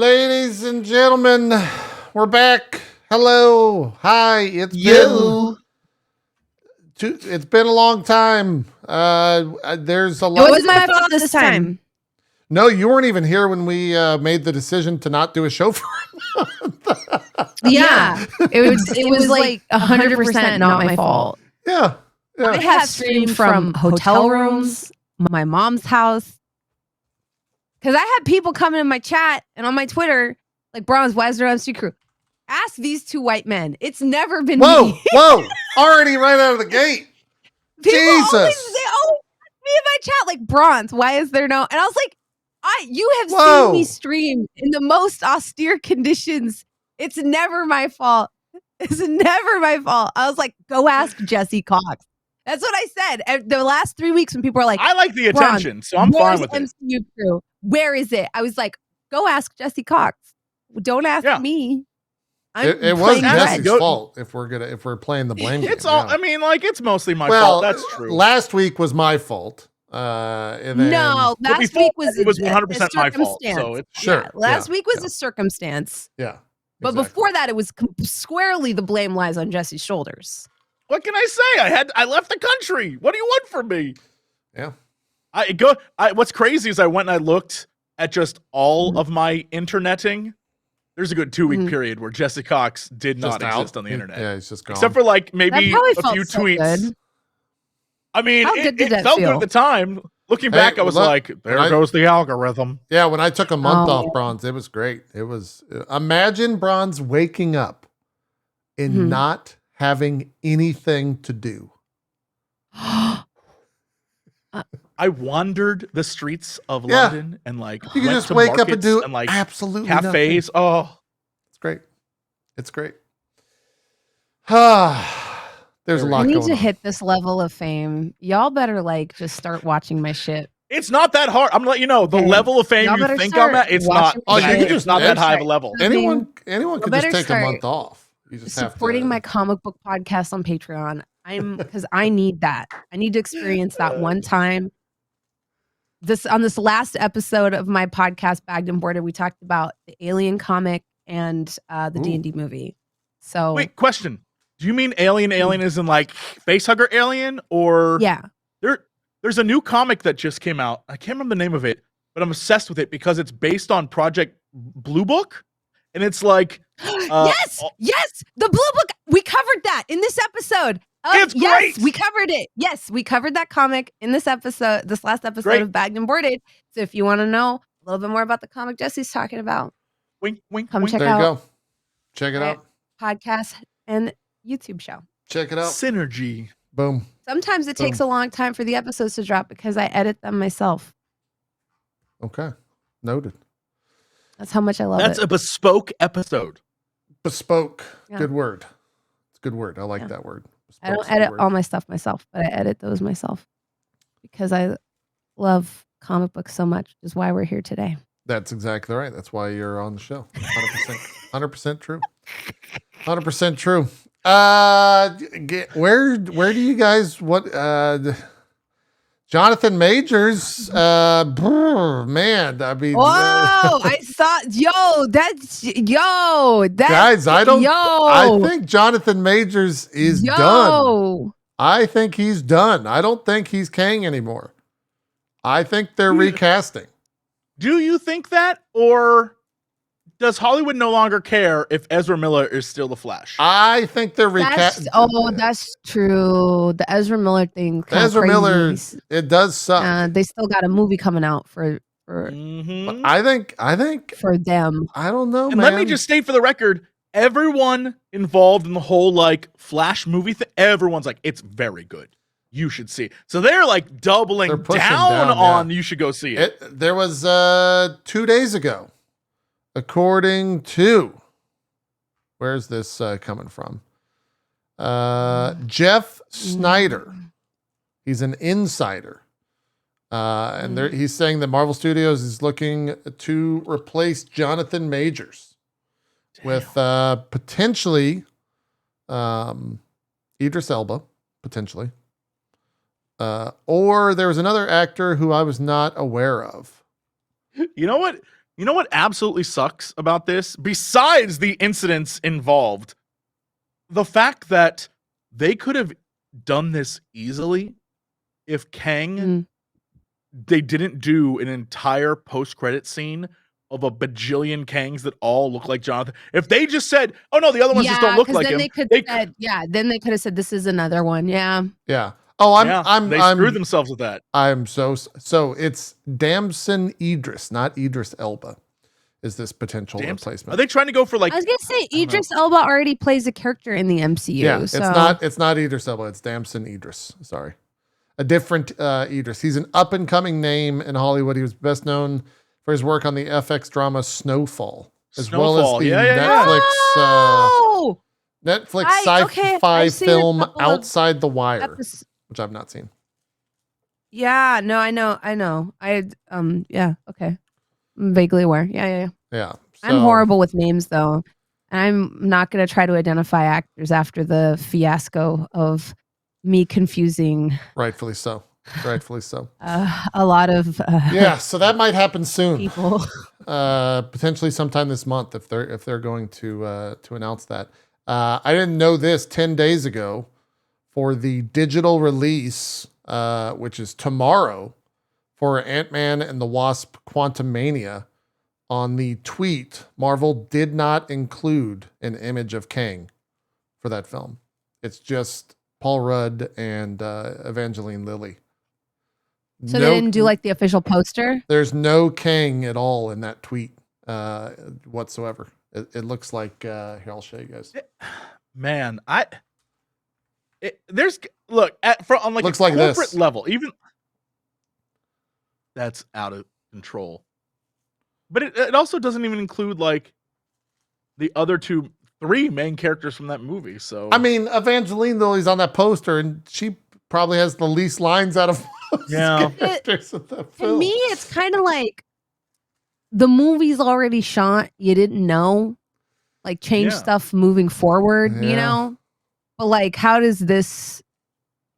Ladies and gentlemen, we're back. Hello. Hi. It's been a long time. There's a lot. It wasn't my fault this time. No, you weren't even here when we made the decision to not do a show for Yeah. It was like 100% not my fault. Yeah. I have streamed from hotel rooms, my mom's house. Because I had people coming in my chat and on my Twitter, like, Bronze, why is there MC crew? Ask these two white men. It's never been me. Whoa. Already right out of the gate. People Jesus. they always ask me in my chat, like, Bronze, why is there no? And I was like, you have seen me stream in the most austere conditions. It's never my fault. It's never my fault. I was like, go ask Jesse Cox. That's what I said. The last 3 weeks when people were like, I like the attention, so I'm fine with MCU crew? Where is it? I was like, go ask Jesse Cox. Don't ask me. It wasn't Jesse's fault if we're playing the blame game. It's all. I mean, like, it's mostly my fault. That's true. Last week was my fault. And then, last week was 100% my fault. So it's sure. Last week was a circumstance. Yeah. But before that, it was squarely the blame lies on Jesse's shoulders. What can I say? I left the country. What do you want from me? Yeah. What's crazy is I went and I looked at just all of my interneting. There's a good 2-week period where Jesse Cox did not exist on the internet. Yeah, he's just gone. Except for like maybe a few tweets. Good. I mean, it felt good at the time. Looking back, I was like, there goes the algorithm. Yeah, when I took a month off, Bronze, it was great. It was, imagine Bronze waking up and not having anything to do. I wandered the streets of London and like you can just wake up and do and like absolutely cafes. Nothing. Oh, it's great. It's great. There's a lot going on. I need to hit this level of fame. Y'all better like just start watching my shit. It's not that hard. I'm letting you know the level of fame you think I'm at. It's not. It's not that high of a level. Anyone can just take a month off. You just supporting my comic book podcast on Patreon. Because I need that. I need to experience that one time. On this last episode of my podcast, Bagged and Boarded, we talked about the Alien comic and the D&D movie. So wait, question. Do you mean Alien as in like facehugger Alien, or there's a new comic that just came out. I can't remember the name of it, but I'm obsessed with it because it's based on Project Blue Book, and it's like yes, the Blue Book. We covered that in this episode. It's great. Yes, we covered it. Yes, we covered that comic in this last episode of Bagged and Boarded. So if you want to know a little bit more about the comic Jesse's talking about, wink, come check there out. You go. Check it out. Podcast and YouTube show. Check it out. Synergy. Boom. Sometimes it takes a long time for the episodes to drop because I edit them myself. Okay. Noted. That's how much I love it. That's a bespoke episode. Bespoke. Yeah. Good word. It's a good word. I like that word. I don't edit all my stuff myself, but I edit those myself because I love comic books so much, which is why we're here today. That's exactly right. That's why you're on the show. 100% true. 100% true. Where do you guys Jonathan Majors, man, I mean, whoa, I saw, guys, I think Jonathan Majors is done. I think he's done. I don't think he's Kang anymore. I think they're recasting. Do you think that, or does Hollywood no longer care if Ezra Miller is still the Flash? I think they're recasting. That's true. The Ezra Miller thing. Ezra Miller, it does suck. They still got a movie coming out for I think for them. I don't know, and man. Let me just state for the record, everyone involved in the whole like Flash movie thing, everyone's like, it's very good. You should see it. So they're like doubling down on you should go see it. There was 2 days ago. According to, where's this coming from? Jeff Snyder. He's an insider. And he's saying that Marvel Studios is looking to replace Jonathan Majors with potentially Idris Elba, potentially. Or there was another actor who I was not aware of. You know what? You know what absolutely sucks about this? Besides the incidents involved, the fact that they could have done this easily if Kang, they didn't do an entire post-credit scene of a bajillion Kangs that all look like Jonathan. If they just said, "Oh no, the other ones just don't look like him," then they could have said, "This is another one." Yeah. Yeah. Oh, they screwed themselves with that. I'm so it's Damson Idris, not Idris Elba. Is this potential replacement? Are they trying to go for like? I was gonna say Idris Elba already plays a character in the MCU. Yeah, so. it's not Idris Elba. It's Damson Idris. Sorry, a different Idris. He's an up and coming name in Hollywood. He was best known for his work on the FX drama Snowfall, well as the Netflix sci-fi film Outside the Wire, which I've not seen. Yeah, no, I know. Yeah, okay. I'm vaguely aware. Yeah. So, I'm horrible with names though. And I'm not going to try to identify actors after the fiasco of me confusing. Rightfully so. A lot of so that might happen soon. People. Potentially sometime this month if they're going to announce that. I didn't know this 10 days ago for the digital release, which is tomorrow, for Ant-Man and the Wasp: Quantumania. On the tweet, Marvel did not include an image of Kang for that film. It's just Paul Rudd and Evangeline Lilly. So they didn't do like the official poster? There's no Kang at all in that tweet whatsoever. It looks like here, I'll show you guys. Man, on like looks a like corporate this. level, even that's out of control. But it also doesn't even include like the other three main characters from that movie. So I mean, Evangeline Lilly's on that poster, and she probably has the least lines out of characters of the film. To me, it's kind of like the movie's already shot. You didn't know, like change stuff moving forward, you know. But like, how does this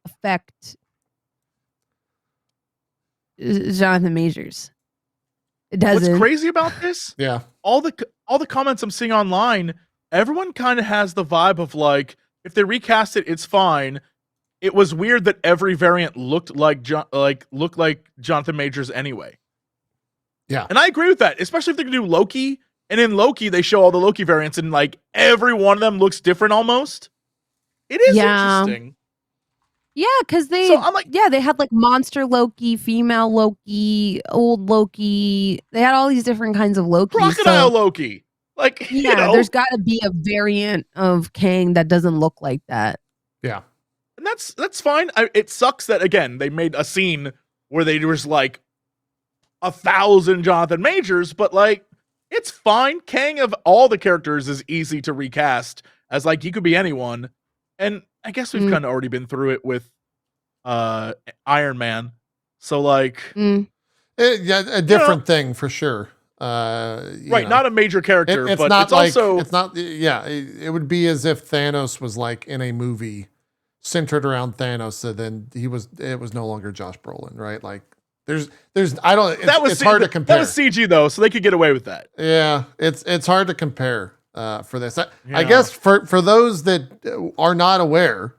affect Jonathan Majors? It doesn't. What's crazy about this? All the comments I'm seeing online, everyone kind of has the vibe of like, if they recast it, it's fine. It was weird that every variant looked like Jonathan Majors anyway. Yeah, and I agree with that, especially if they can do Loki. And in Loki, they show all the Loki variants, and like every one of them looks different almost. It is interesting. Yeah, because they had like monster Loki, female Loki, old Loki. They had all these different kinds of Loki. Crocodile Loki. Like, there's got to be a variant of Kang that doesn't look like that. Yeah. And that's fine. It sucks that, again, they made a scene where there was like 1,000 Jonathan Majors, but like, it's fine. Kang of all the characters is easy to recast as like, he could be anyone. And I guess we've kind of already been through it with Iron Man. So like, a different thing for sure. Right, not a major character, it's but not it's like, also it's not. Yeah, it would be as if Thanos was like in a movie centered around Thanos, so then it was no longer Josh Brolin, right? Like there's I don't. It's hard to compare. That was CG though, so they could get away with that. Yeah, it's hard to compare for this. I guess for those that are not aware,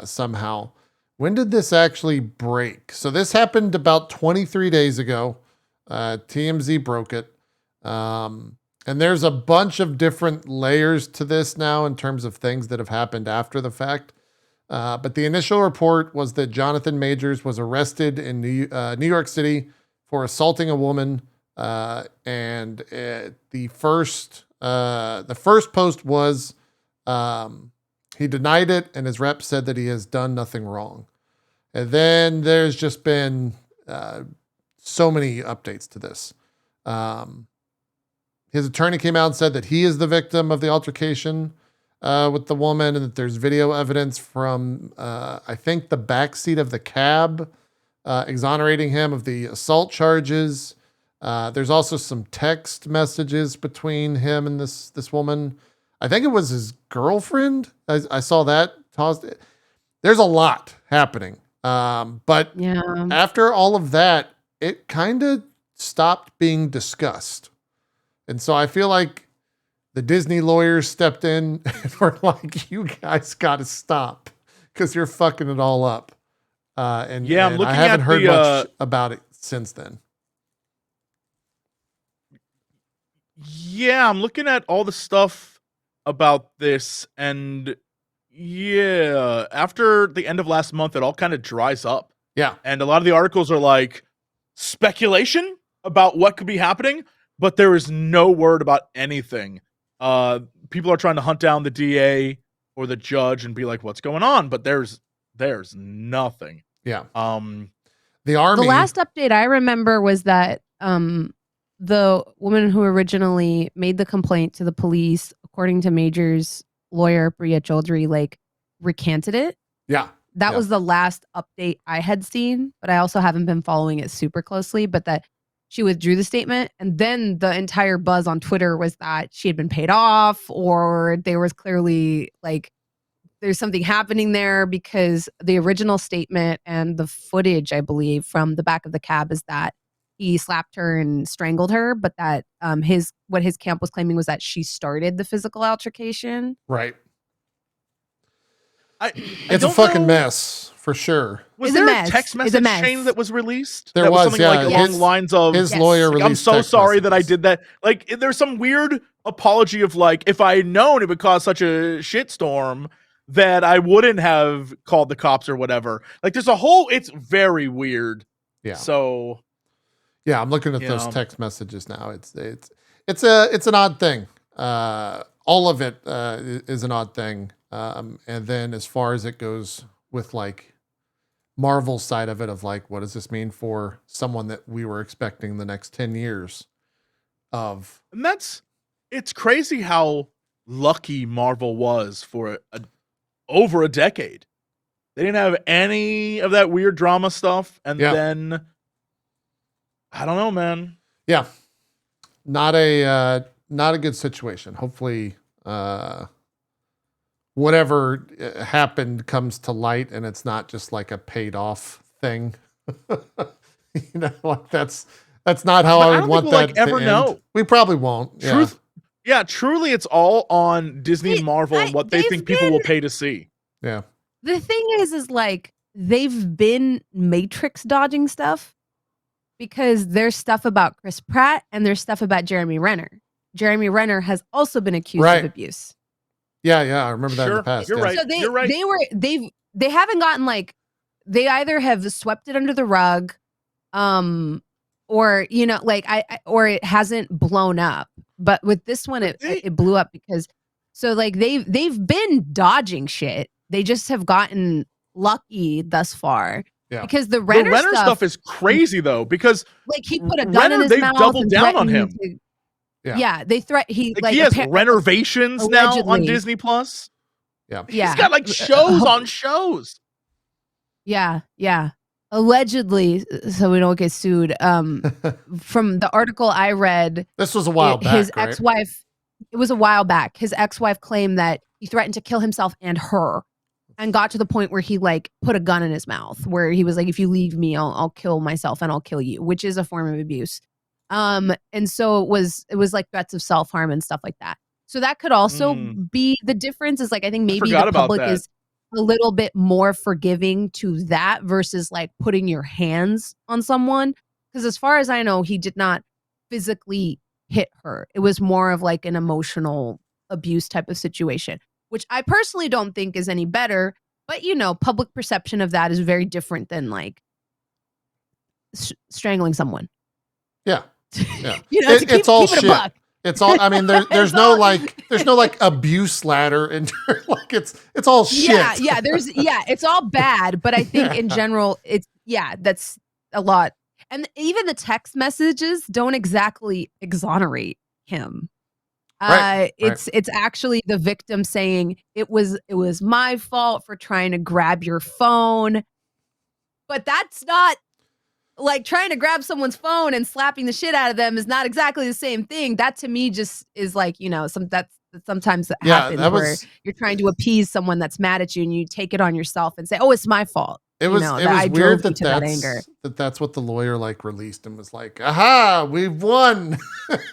somehow, when did this actually break? So this happened about 23 days ago. TMZ broke it. And there's a bunch of different layers to this now in terms of things that have happened after the fact. But the initial report was that Jonathan Majors was arrested in New York City for assaulting a woman. And the first post was he denied it, and his rep said that he has done nothing wrong. And then there's just been so many updates to this. His attorney came out and said that he is the victim of the altercation with the woman, and that there's video evidence from, I think, the backseat of the cab exonerating him of the assault charges. There's also some text messages between him and this woman. I think it was his girlfriend. I saw that. There's a lot happening. But after all of that, it kind of stopped being discussed. And so I feel like the Disney lawyers stepped in and were like, you guys got to stop because you're fucking it all up. And I haven't heard much about it since then. Yeah, I'm looking at all the stuff about this, and yeah, after the end of last month, it all kind of dries up. Yeah. And a lot of the articles are like speculation about what could be happening, but there is no word about anything. People are trying to hunt down the DA or the judge and be like, what's going on? But there's nothing. Yeah. The last update I remember was that the woman who originally made the complaint to the police, according to Major's lawyer, Priya Chaudhry, like recanted it. Yeah. That was the last update I had seen, but I also haven't been following it super closely, but that she withdrew the statement. And then the entire buzz on Twitter was that she had been paid off, or there was clearly like, there's something happening there, because the original statement and the footage, I believe, from the back of the cab is that he slapped her and strangled her, but that what his camp was claiming was that she started the physical altercation. Right. It's a fucking mess for sure. Was there a text message chain that was released? There that was something like along the lines of his lawyer released. I'm so sorry that I did that. Like, there's some weird apology of like, if I had known it would cause such a shitstorm, that I wouldn't have called the cops or whatever. Like, there's a whole. It's very weird. Yeah. So. Yeah, I'm looking at those text messages now. It's an odd thing. All of it is an odd thing. And then as far as it goes with like Marvel's side of it, of like, what does this mean for someone that we were expecting the next 10 years of? And it's crazy how lucky Marvel was for over a decade. They didn't have any of that weird drama stuff. And then, I don't know, man. Yeah. Not a good situation. Hopefully, whatever happened comes to light and it's not just like a paid off thing. Like that's not how I would want that to ever know. We probably won't. Truly it's all on Disney and Marvel and what they think people will pay to see. Yeah. The thing is like they've been Matrix dodging stuff, because there's stuff about Chris Pratt and there's stuff about Jeremy Renner. Jeremy Renner has also been accused of abuse. Yeah, I remember that in the past. You're right. So they haven't gotten like, they either have swept it under the rug, or or it hasn't blown up. But with this one, it blew up because like they've been dodging shit. They just have gotten lucky thus far. Yeah. Because the Renner stuff is crazy though, because like he put a gun in his mouth. They've doubled down on him. They he has renovations now on Disney Plus. Yeah. He's got like shows on shows. Yeah. Allegedly, so we don't get sued. From the article I read, this was a while back. His ex-wife, it was a while back. His ex-wife claimed that he threatened to kill himself and her, and got to the point where he like put a gun in his mouth, where he was like, "If you leave me, I'll kill myself and I'll kill you," which is a form of abuse. And so it was like threats of self-harm and stuff like that. So that could also be the difference. Is like, I think maybe the public is a little bit more forgiving to that versus like putting your hands on someone. Because as far as I know, he did not physically hit her. It was more of like an emotional abuse type of situation, which I personally don't think is any better. But public perception of that is very different than like strangling someone. Yeah. It's all shit. It's all. I mean, there's no like abuse ladder, and like it's all shit. Yeah. It's all bad, but I think in general, that's a lot. And even the text messages don't exactly exonerate him. It's actually the victim saying it was my fault for trying to grab your phone, but that's not. Like trying to grab someone's phone and slapping the shit out of them is not exactly the same thing. That to me just is like, sometimes happens where you're trying to appease someone that's mad at you and you take it on yourself and say, "Oh, it's my fault." It was weird that's what the lawyer like released and was like, aha, we've won.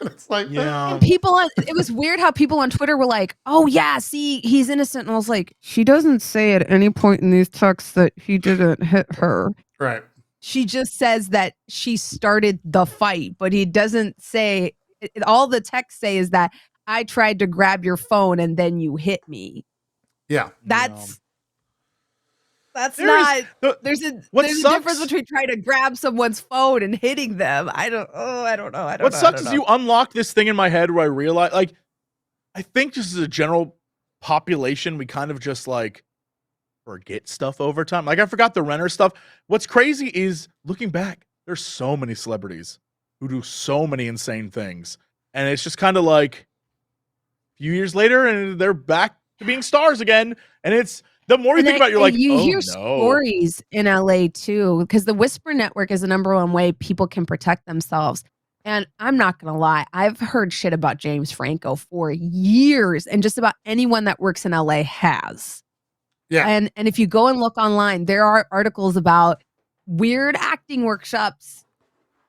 It's like, yeah. And it was weird how people on Twitter were like, oh yeah, see, he's innocent. And I was like, she doesn't say at any point in these texts that he didn't hit her. Right. She just says that she started the fight, but he doesn't say, all the texts say is that I tried to grab your phone and then you hit me. Yeah. That's not. There's a difference between trying to grab someone's phone and hitting them. I don't know. What sucks is you unlock this thing in my head where I realize, like, I think just as a general population, we kind of just like forget stuff over time. Like I forgot the Renner stuff. What's crazy is looking back, there's so many celebrities who do so many insane things, and it's just kind of like a few years later, and they're back to being stars again, and it's. The more you think about it, you're like, you hear stories in LA too, because the Whisper Network is the #1 way people can protect themselves. And I'm not going to lie, I've heard shit about James Franco for years, and just about anyone that works in LA has. Yeah. And if you go and look online, there are articles about weird acting workshops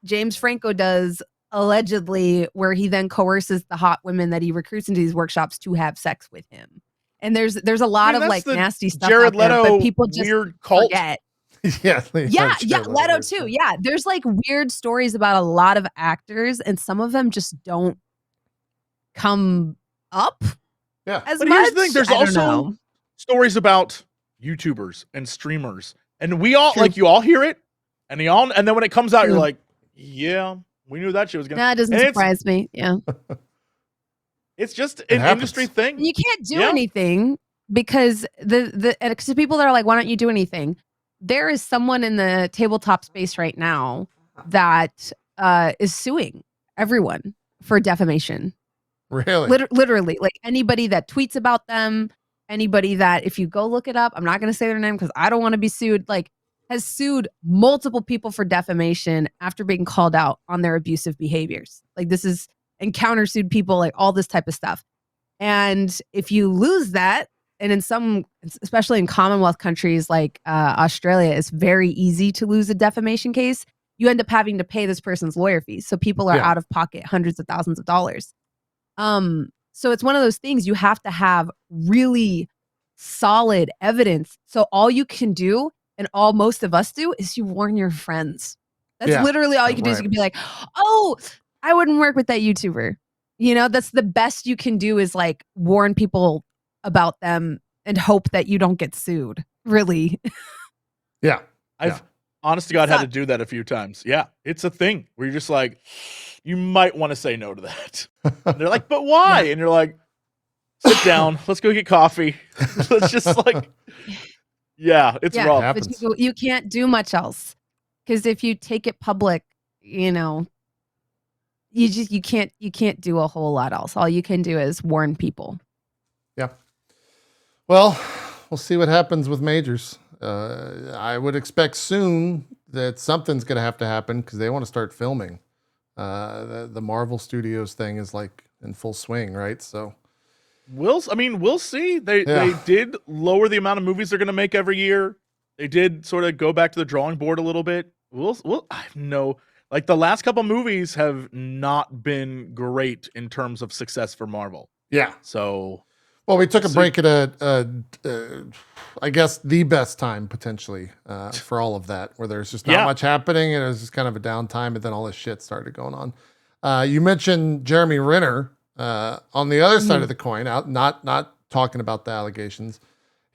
James Franco does allegedly, where he then coerces the hot women that he recruits into these workshops to have sex with him. And there's a lot of like nasty stuff Jared out there, Leto but people just weird cult. forget. Yeah, Leto too. Yeah, there's like weird stories about a lot of actors, and some of them just don't come up. Yeah, as but much. Here's the thing: there's also stories about YouTubers and streamers, and we all you all hear it, and then when it comes out, you're like, yeah, we knew that shit was gonna. That doesn't surprise me. Yeah. It's just an industry thing. You can't do anything because the people that are like, why don't you do anything? There is someone in the tabletop space right now that is suing everyone for defamation. Really? Literally, like anybody that tweets about them, anybody that, if you go look it up, I'm not going to say their name because I don't want to be sued, like has sued multiple people for defamation after being called out on their abusive behaviors. Like this is... and countersued people, like all this type of stuff. And if you lose that, and in some, especially in Commonwealth countries like Australia, it's very easy to lose a defamation case. You end up having to pay this person's lawyer fees. So people are out of pocket hundreds of thousands of dollars. So it's one of those things you have to have really solid evidence. So all you can do, and all most of us do, is you warn your friends. That's literally all you can do. Is you can be like, oh, I wouldn't work with that YouTuber. You know, that's the best you can do, is like warn people about them and hope that you don't get sued. Really. Yeah. I've honest to God had to do that a few times. Yeah. It's a thing where you're just like, you might want to say no to that. And they're like, but why? And you're like, sit down. Let's go get coffee. Let's just like, it's rough. But you can't do much else. Because if you take it public, you know, you can't do a whole lot else. All you can do is warn people. Yeah. Well, we'll see what happens with majors. I would expect soon that something's going to have to happen because they want to start filming. The Marvel Studios thing is like in full swing, right? So we'll see. They did lower the amount of movies they're going to make every year. They did sort of go back to the drawing board a little bit. I know. Like the last couple movies have not been great in terms of success for Marvel. Yeah. So, well, we took a break at I guess the best time potentially for all of that, where there's just not much happening, and it was just kind of a downtime, and then all this shit started going on. You mentioned Jeremy Renner on the other side of the coin, not talking about the allegations.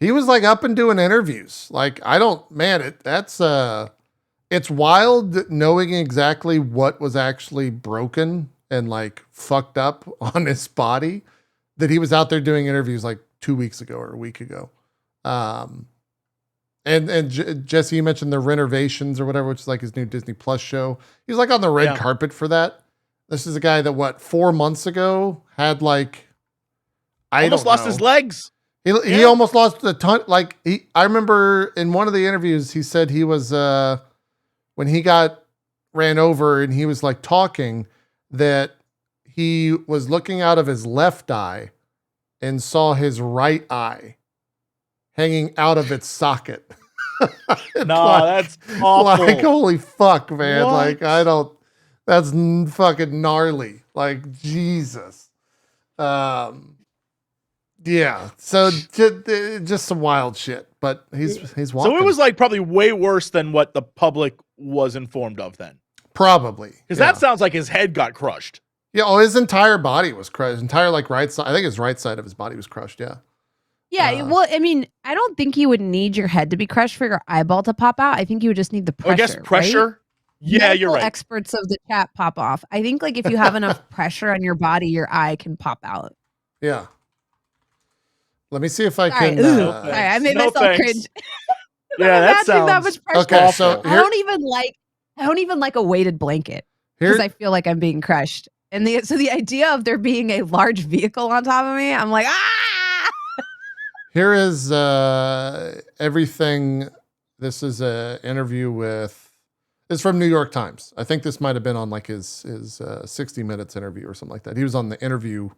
He was like up and doing interviews. Like it's wild knowing exactly what was actually broken and like fucked up on his body, that he was out there doing interviews like 2 weeks ago or a week ago. And Jesse, you mentioned the Renovations or whatever, which is like his new Disney Plus show. He was like on the red carpet for that. This is a guy that 4 months ago had like, almost lost his legs. He almost lost a ton. Like I remember in one of the interviews, he said he was, when he got ran over and he was like talking, that he was looking out of his left eye and saw his right eye hanging out of its socket. No, that's awful. Like, holy fuck, man. What? Like, that's fucking gnarly. Like, Jesus. Yeah. So just some wild shit, but he's walking. So it was like probably way worse than what the public was informed of then. Probably. Because that sounds like his head got crushed. Yeah, his entire body was crushed. His entire right side. I think his right side of his body was crushed. Yeah. Yeah. Well, I mean, I don't think you would need your head to be crushed for your eyeball to pop out. I think you would just need the pressure. I guess pressure. Right? Yeah, Medical you're right. Experts of the chat pop off. I think like if you have enough pressure on your body, your eye can pop out. Yeah. Let me see if I can. Sorry, I made myself cringe. Yeah, that sounds that much pressure. Okay. So I don't even like a weighted blanket because I feel like I'm being crushed. And so the idea of there being a large vehicle on top of me, I'm like, ah. Here is everything. This is an interview with. It's from New York Times. I think this might have been on like his 60 Minutes interview or something like that. He was on the interview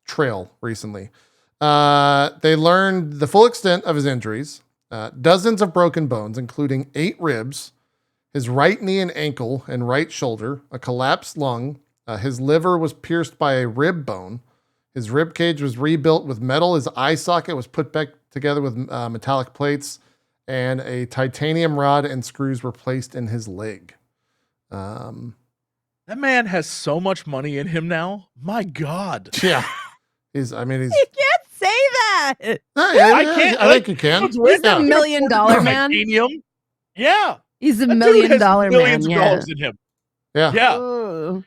trail recently. They learned the full extent of his injuries, dozens of broken bones, including 8 ribs, his right knee and ankle and right shoulder, a collapsed lung. His liver was pierced by a rib bone. His rib cage was rebuilt with metal. His eye socket was put back together with metallic plates, and a titanium rod and screws were placed in his leg. That man has so much money in him now. My God. Yeah. You can't say that. I can't. I think you can. He's $1 million man. Titanium. Yeah. He's $1 million man. Millions of dollars in him. Yeah. Yeah. Ooh.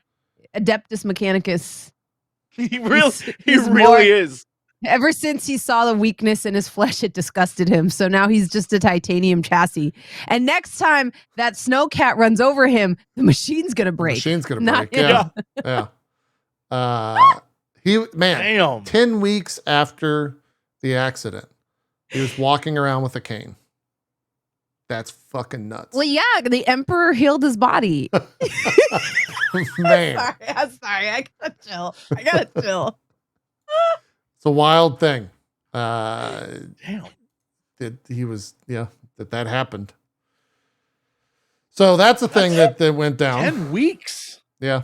Adeptus Mechanicus. He really is. Ever since he saw the weakness in his flesh, it disgusted him. So now he's just a titanium chassis. And next time that snowcat runs over him, the machine's gonna break. The machine's gonna break. Yeah. Damn. 10 weeks after the accident, he was walking around with a cane. That's fucking nuts. Well, yeah, the emperor healed his body. Man. I'm sorry. I gotta chill. It's a wild thing. Damn. That happened. So that's a thing that went down. 10 weeks. Yeah.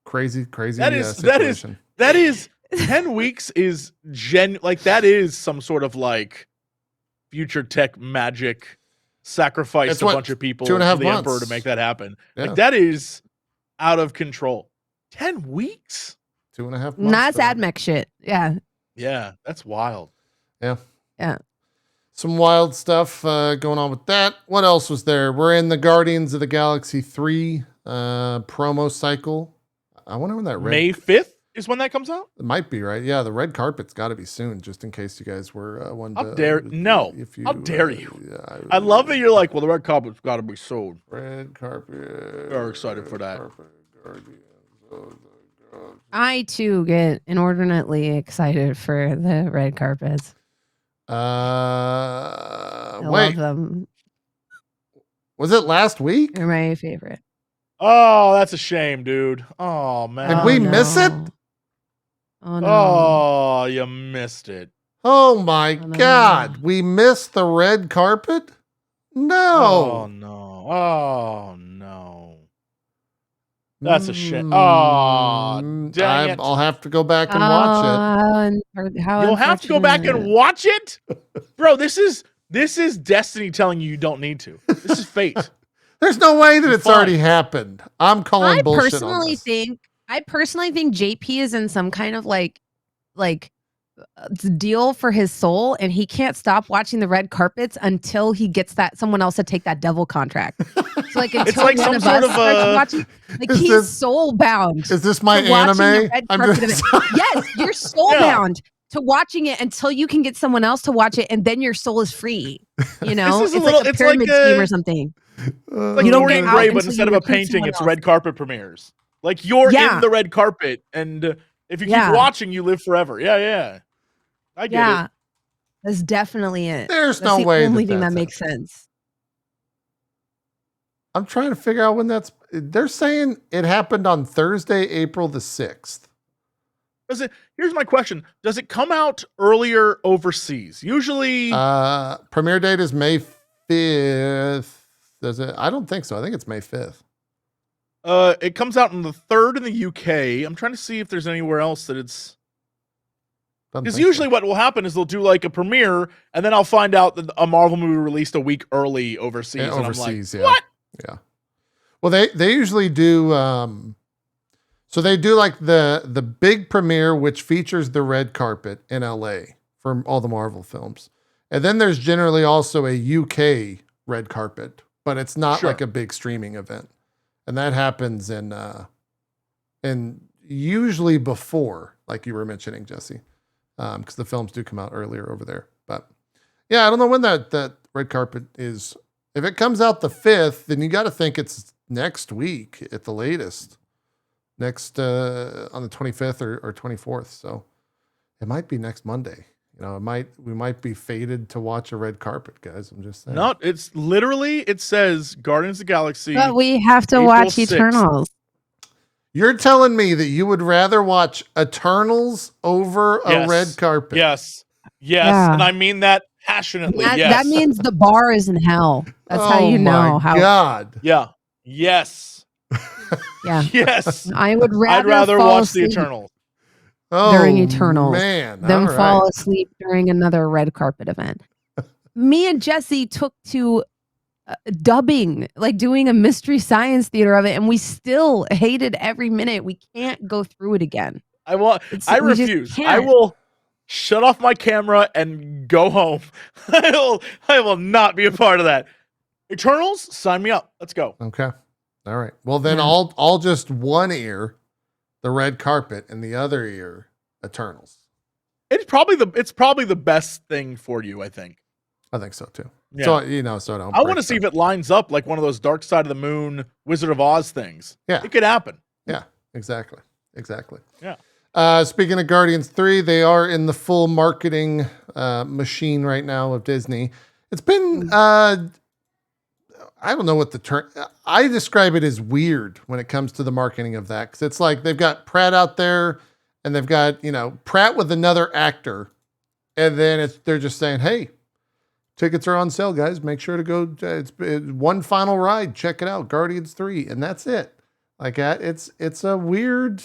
Crazy situation. That is 10 weeks is that is some sort of like future tech magic sacrifice a bunch of people to the emperor to make that happen. Yeah. Like that is out of control. 10 weeks? 2.5 months. Not AdMech shit. Yeah. Yeah, that's wild. Yeah. Yeah. Some wild stuff going on with that. What else was there? We're in the Guardians of the Galaxy 3 promo cycle. I wonder when that May 5th is when that comes out? It might be, right? Yeah, the red carpet's got to be soon, just in case you guys were wondering. How dare you? Yeah, I love that you're like, well, the red carpet's got to be soon. Red carpet. Very excited for that. I too get inordinately excited for the red carpets. I love them. Was it last week? They're my favorite. Oh, that's a shame, dude. Oh man. Did we miss it? Oh no. Oh, you missed it. Oh my God. We missed the red carpet? No. Oh no. Oh no. That's a shame. Oh, dang it. I'll have to go back and watch it. You'll have to go back and watch it? Bro, this is destiny telling you don't need to. This is fate. There's no way that it's already happened. I'm calling bullshit on this. I personally think JP is in some kind of like deal for his soul, and he can't stop watching the red carpets until he gets someone else to take that devil contract. So like until like one of us starts watching, like he's soul bound. Is this my anime? Yes, you're soul bound to watching it until you can get someone else to watch it, and then your soul is free. You know, it's like a pyramid scheme or something. Like you don't get Grey, but instead of a painting, it's red carpet premieres. Like you're in the red carpet, and if you keep watching, you live forever. Yeah. I get it. That's definitely it. There's no way. The only thing that makes sense. I'm trying to figure out when they're saying it happened on Thursday, April the 6th. Here's my question. Does it come out earlier overseas? Usually premiere date is May 5th. Does it? I don't think so. I think it's May 5th. It comes out on the 3rd in the UK. I'm trying to see if there's anywhere else that it's, because usually what will happen is they'll do like a premiere and then I'll find out that a Marvel movie released a week early overseas. Yeah, and overseas, I'm like, what? Yeah. Well, they usually do. So they do like the big premiere, which features the red carpet in LA for all the Marvel films, and then there's generally also a UK red carpet, but it's not like a big streaming event, and that happens in usually before, like you were mentioning, Jesse, because the films do come out earlier over there. But yeah, I don't know when that red carpet is. If it comes out the 5th, then you got to think it's next week at the latest. Next on the 25th or 24th. So it might be next Monday. You know, we might be fated to watch a red carpet, guys. I'm just saying. No, it's literally, it says Guardians of the Galaxy. But we have to watch Eternals. You're telling me that you would rather watch Eternals over a red carpet? Yes. Yeah. And I mean that passionately. That means the bar is in hell. That's how you know how. God. Yeah. Yes. Yeah. Yes. I would I'd rather watch the Eternals during Eternals than All fall right. asleep during another red carpet event. Me and Jesse took to dubbing, like doing a Mystery Science Theater of it, and we still hated every minute. We can't go through it again. I refuse. I will shut off my camera and go home. I will not be a part of that. Eternals, sign me up. Let's go. Okay. All right. Well, then I'll just one ear the red carpet and the other ear Eternals. It's probably the best thing for you, I think. I think so too. Yeah. So I don't. I want to see if it lines up like one of those Dark Side of the Moon, Wizard of Oz things. Yeah. It could happen. Yeah, exactly. Yeah. Speaking of Guardians 3, they are in the full marketing machine right now of Disney. It's been I don't know what the term. I describe it as weird when it comes to the marketing of that, because it's like they've got Pratt out there, and they've got Pratt with another actor, and then they're just saying, "Hey, tickets are on sale, guys. Make sure to go. It's one final ride. Check it out, Guardians 3," and that's it. Like it's a weird.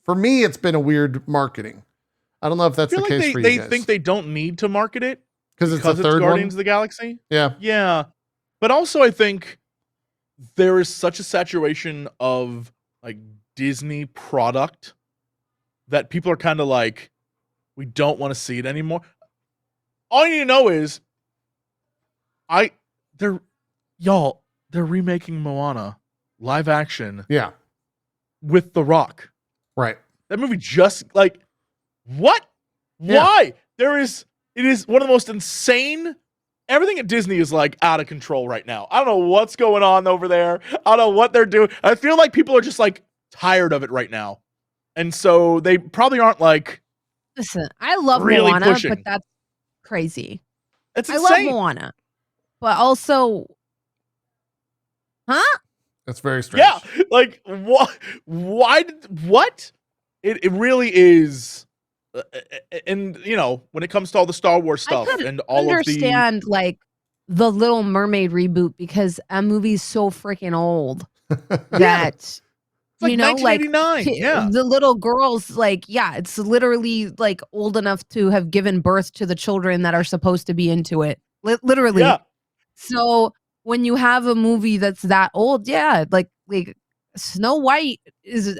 For me, it's been a weird marketing. I don't know if that's the case for you guys. They think they don't need to market it because it's the third Guardians one? of the Galaxy. Yeah. Yeah. But also I think there is such a saturation of like Disney product that people are kind of like, we don't want to see it anymore. All you need to know is they're remaking Moana live action. Yeah. With The Rock. Right. That movie just like, what? Yeah. Why? It is one of the most insane. Everything at Disney is like out of control right now. I don't know what's going on over there. I don't know what they're doing. I feel like people are just like tired of it right now. And so they probably aren't like, listen, I love really Moana, pushing. but that's crazy. It's I insane. love Moana, but also, That's very strange. Yeah. Like what? What? It really is. And when it comes to all the Star Wars stuff and all understand like the Little Mermaid reboot, because a movie's so freaking old that it's like 1989. Yeah. The little girls, like, it's literally like old enough to have given birth to the children that are supposed to be into it. Literally. Yeah. So when you have a movie that's that old, like Snow White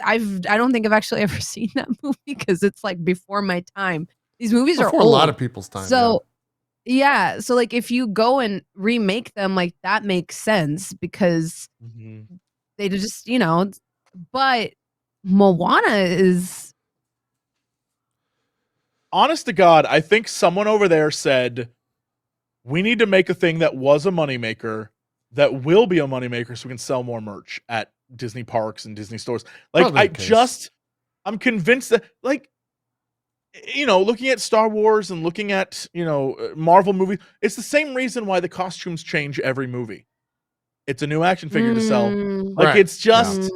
I don't think I've actually ever seen that movie because it's like before my time. These movies are old. A lot of people's time. So so like if you go and remake them, like that makes sense because they just, but Moana is, honest to God, I think someone over there said, we need to make a thing that was a moneymaker that will be a moneymaker so we can sell more merch at Disney parks and Disney stores. Like I'm convinced that like, looking at Star Wars and looking at, Marvel movies, it's the same reason why the costumes change every movie. It's a new action figure to sell. Like it's just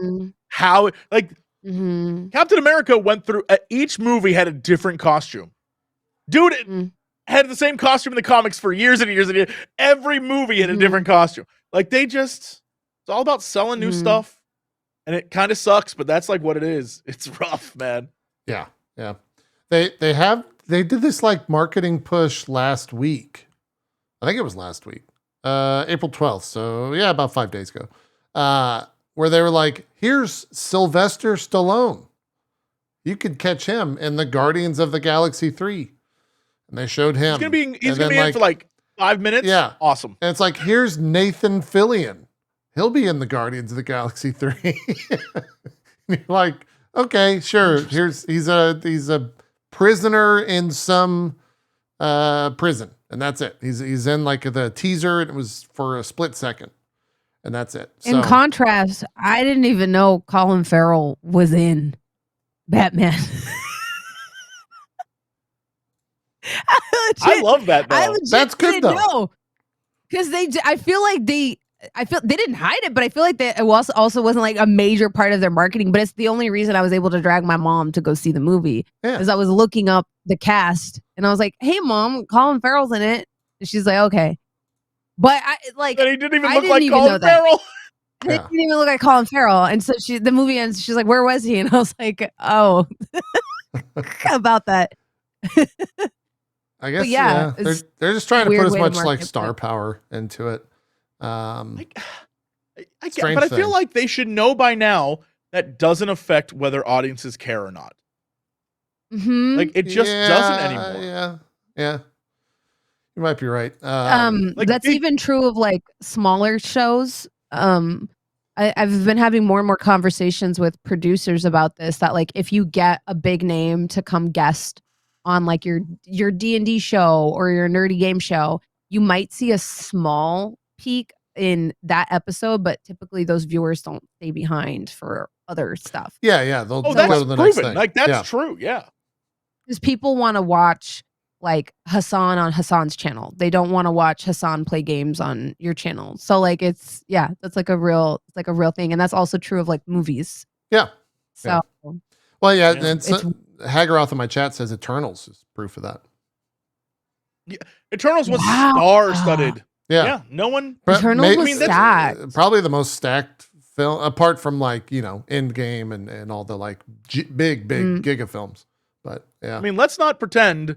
how like Captain America went through each movie had a different costume. Dude had the same costume in the comics for years and years and years. Every movie had a different costume. Like it's all about selling new stuff, and it kind of sucks, but that's like what it is. It's rough, man. Yeah. They did this like marketing push last week. I think it was last week, April 12th. So yeah, about 5 days ago, where they were like, here's Sylvester Stallone. You could catch him in the Guardians of the Galaxy 3. And they showed him. He's gonna be in for like 5 minutes. Yeah. Awesome. And it's like, here's Nathan Fillion. He'll be in the Guardians of the Galaxy 3. You're like, okay, sure. He's a prisoner in some prison, and that's it. He's in like the teaser, and it was for a split second, and that's it. In contrast, I didn't even know Colin Farrell was in Batman. I love that though. That's good though. Because I feel they didn't hide it, but I feel like it also wasn't like a major part of their marketing. But it's the only reason I was able to drag my mom to go see the movie, because I was looking up the cast and I was like, "Hey, Mom, Colin Farrell's in it," and she's like, "Okay," but he didn't even look like Colin Farrell. He didn't even look like Colin Farrell, and so the movie ends. She's like, "Where was he?" And I was like, "Oh, about that." I guess they're just trying to put as much like star power into it. But I feel like they should know by now that doesn't affect whether audiences care or not. Like it just doesn't anymore. Yeah. You might be right. That's even true of like smaller shows. I've been having more and more conversations with producers about this, that like if you get a big name to come guest on like your D&D show or your nerdy game show, you might see a small peak in that episode, but typically those viewers don't stay behind for other stuff. Yeah. They'll go that's to the proven. next thing. Like that's true. Yeah. Because people want to watch like Hassan on Hassan's channel. They don't want to watch Hassan play games on your channel. So like that's like a real thing. And that's also true of like movies. Yeah. So well, yeah. And Hagaroth in my chat says Eternals is proof of that. Yeah. Eternals was star-studded. Yeah. No one. Eternals was stacked. Probably the most stacked film, apart from like, Endgame and all the like big giga films. But yeah. I mean, let's not pretend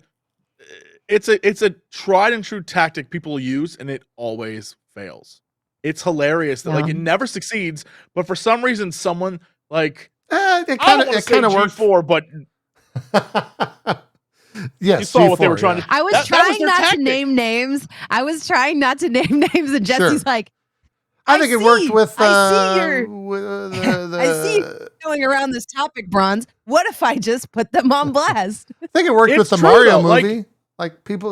it's a tried and true tactic people use, and it always fails. It's hilarious that like it never succeeds, but for some reason someone like it kind of worked for, but yes, you saw what they were trying to. I was trying not to name names. And Jesse's like, I think it worked with. I see you going around this topic, Bronze. What if I just put them on blast? I think it worked with the Mario movie. Like people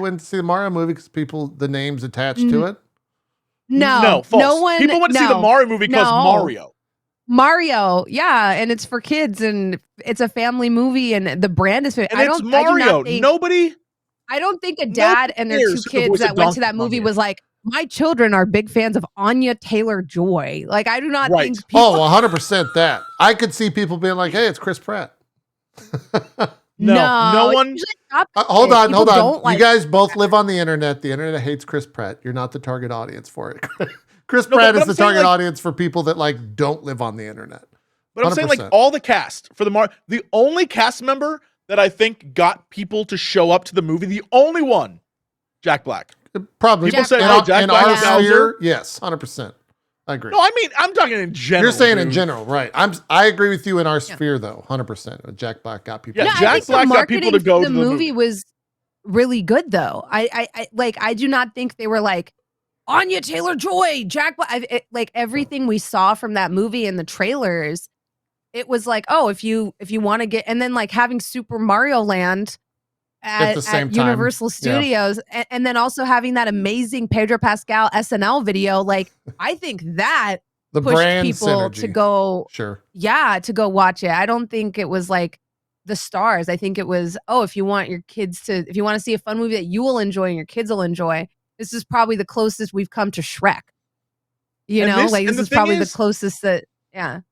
went to see the Mario movie because the names attached to it. No, false. No one. People went to see the Mario movie because Mario, yeah, and it's for kids, and it's a family movie, and the brand is. I don't think a dad and their two kids that went to that movie was like, my children are big fans of Anya Taylor-Joy. Like, I do not think people... 100% that. I could see people being like, hey, it's Chris Pratt. No one... hold on. You guys both live on the internet. The internet hates Chris Pratt. You're not the target audience for it. Chris Pratt is the target audience for people that like don't live on the internet. But I'm saying like all the cast for the only cast member that I think got people to show up to the movie, the only one, Jack Black. Probably. People say, oh, Jack Black is Bowser. Yes, 100%. I agree. No, I mean, I'm talking in general. You're saying in general, right? I agree with you in our sphere though, 100%. Jack Black got people. Yeah, Jack Black got people to go to the movie. Was really good though. I do not think they were like Anya Taylor-Joy, Jack Black. Like everything we saw from that movie in the trailers, it was like, oh, if you want to get, and then like having Super Mario Land at Universal Studios, and then also having that amazing Pedro Pascal SNL video. Like I think that the pushed brand people synergy. to go, to go watch it. I don't think it was like the stars. I think it was, if you want your kids if you want to see a fun movie that you will enjoy and your kids will enjoy, this is probably the closest we've come to Shrek. This is probably the closest that, The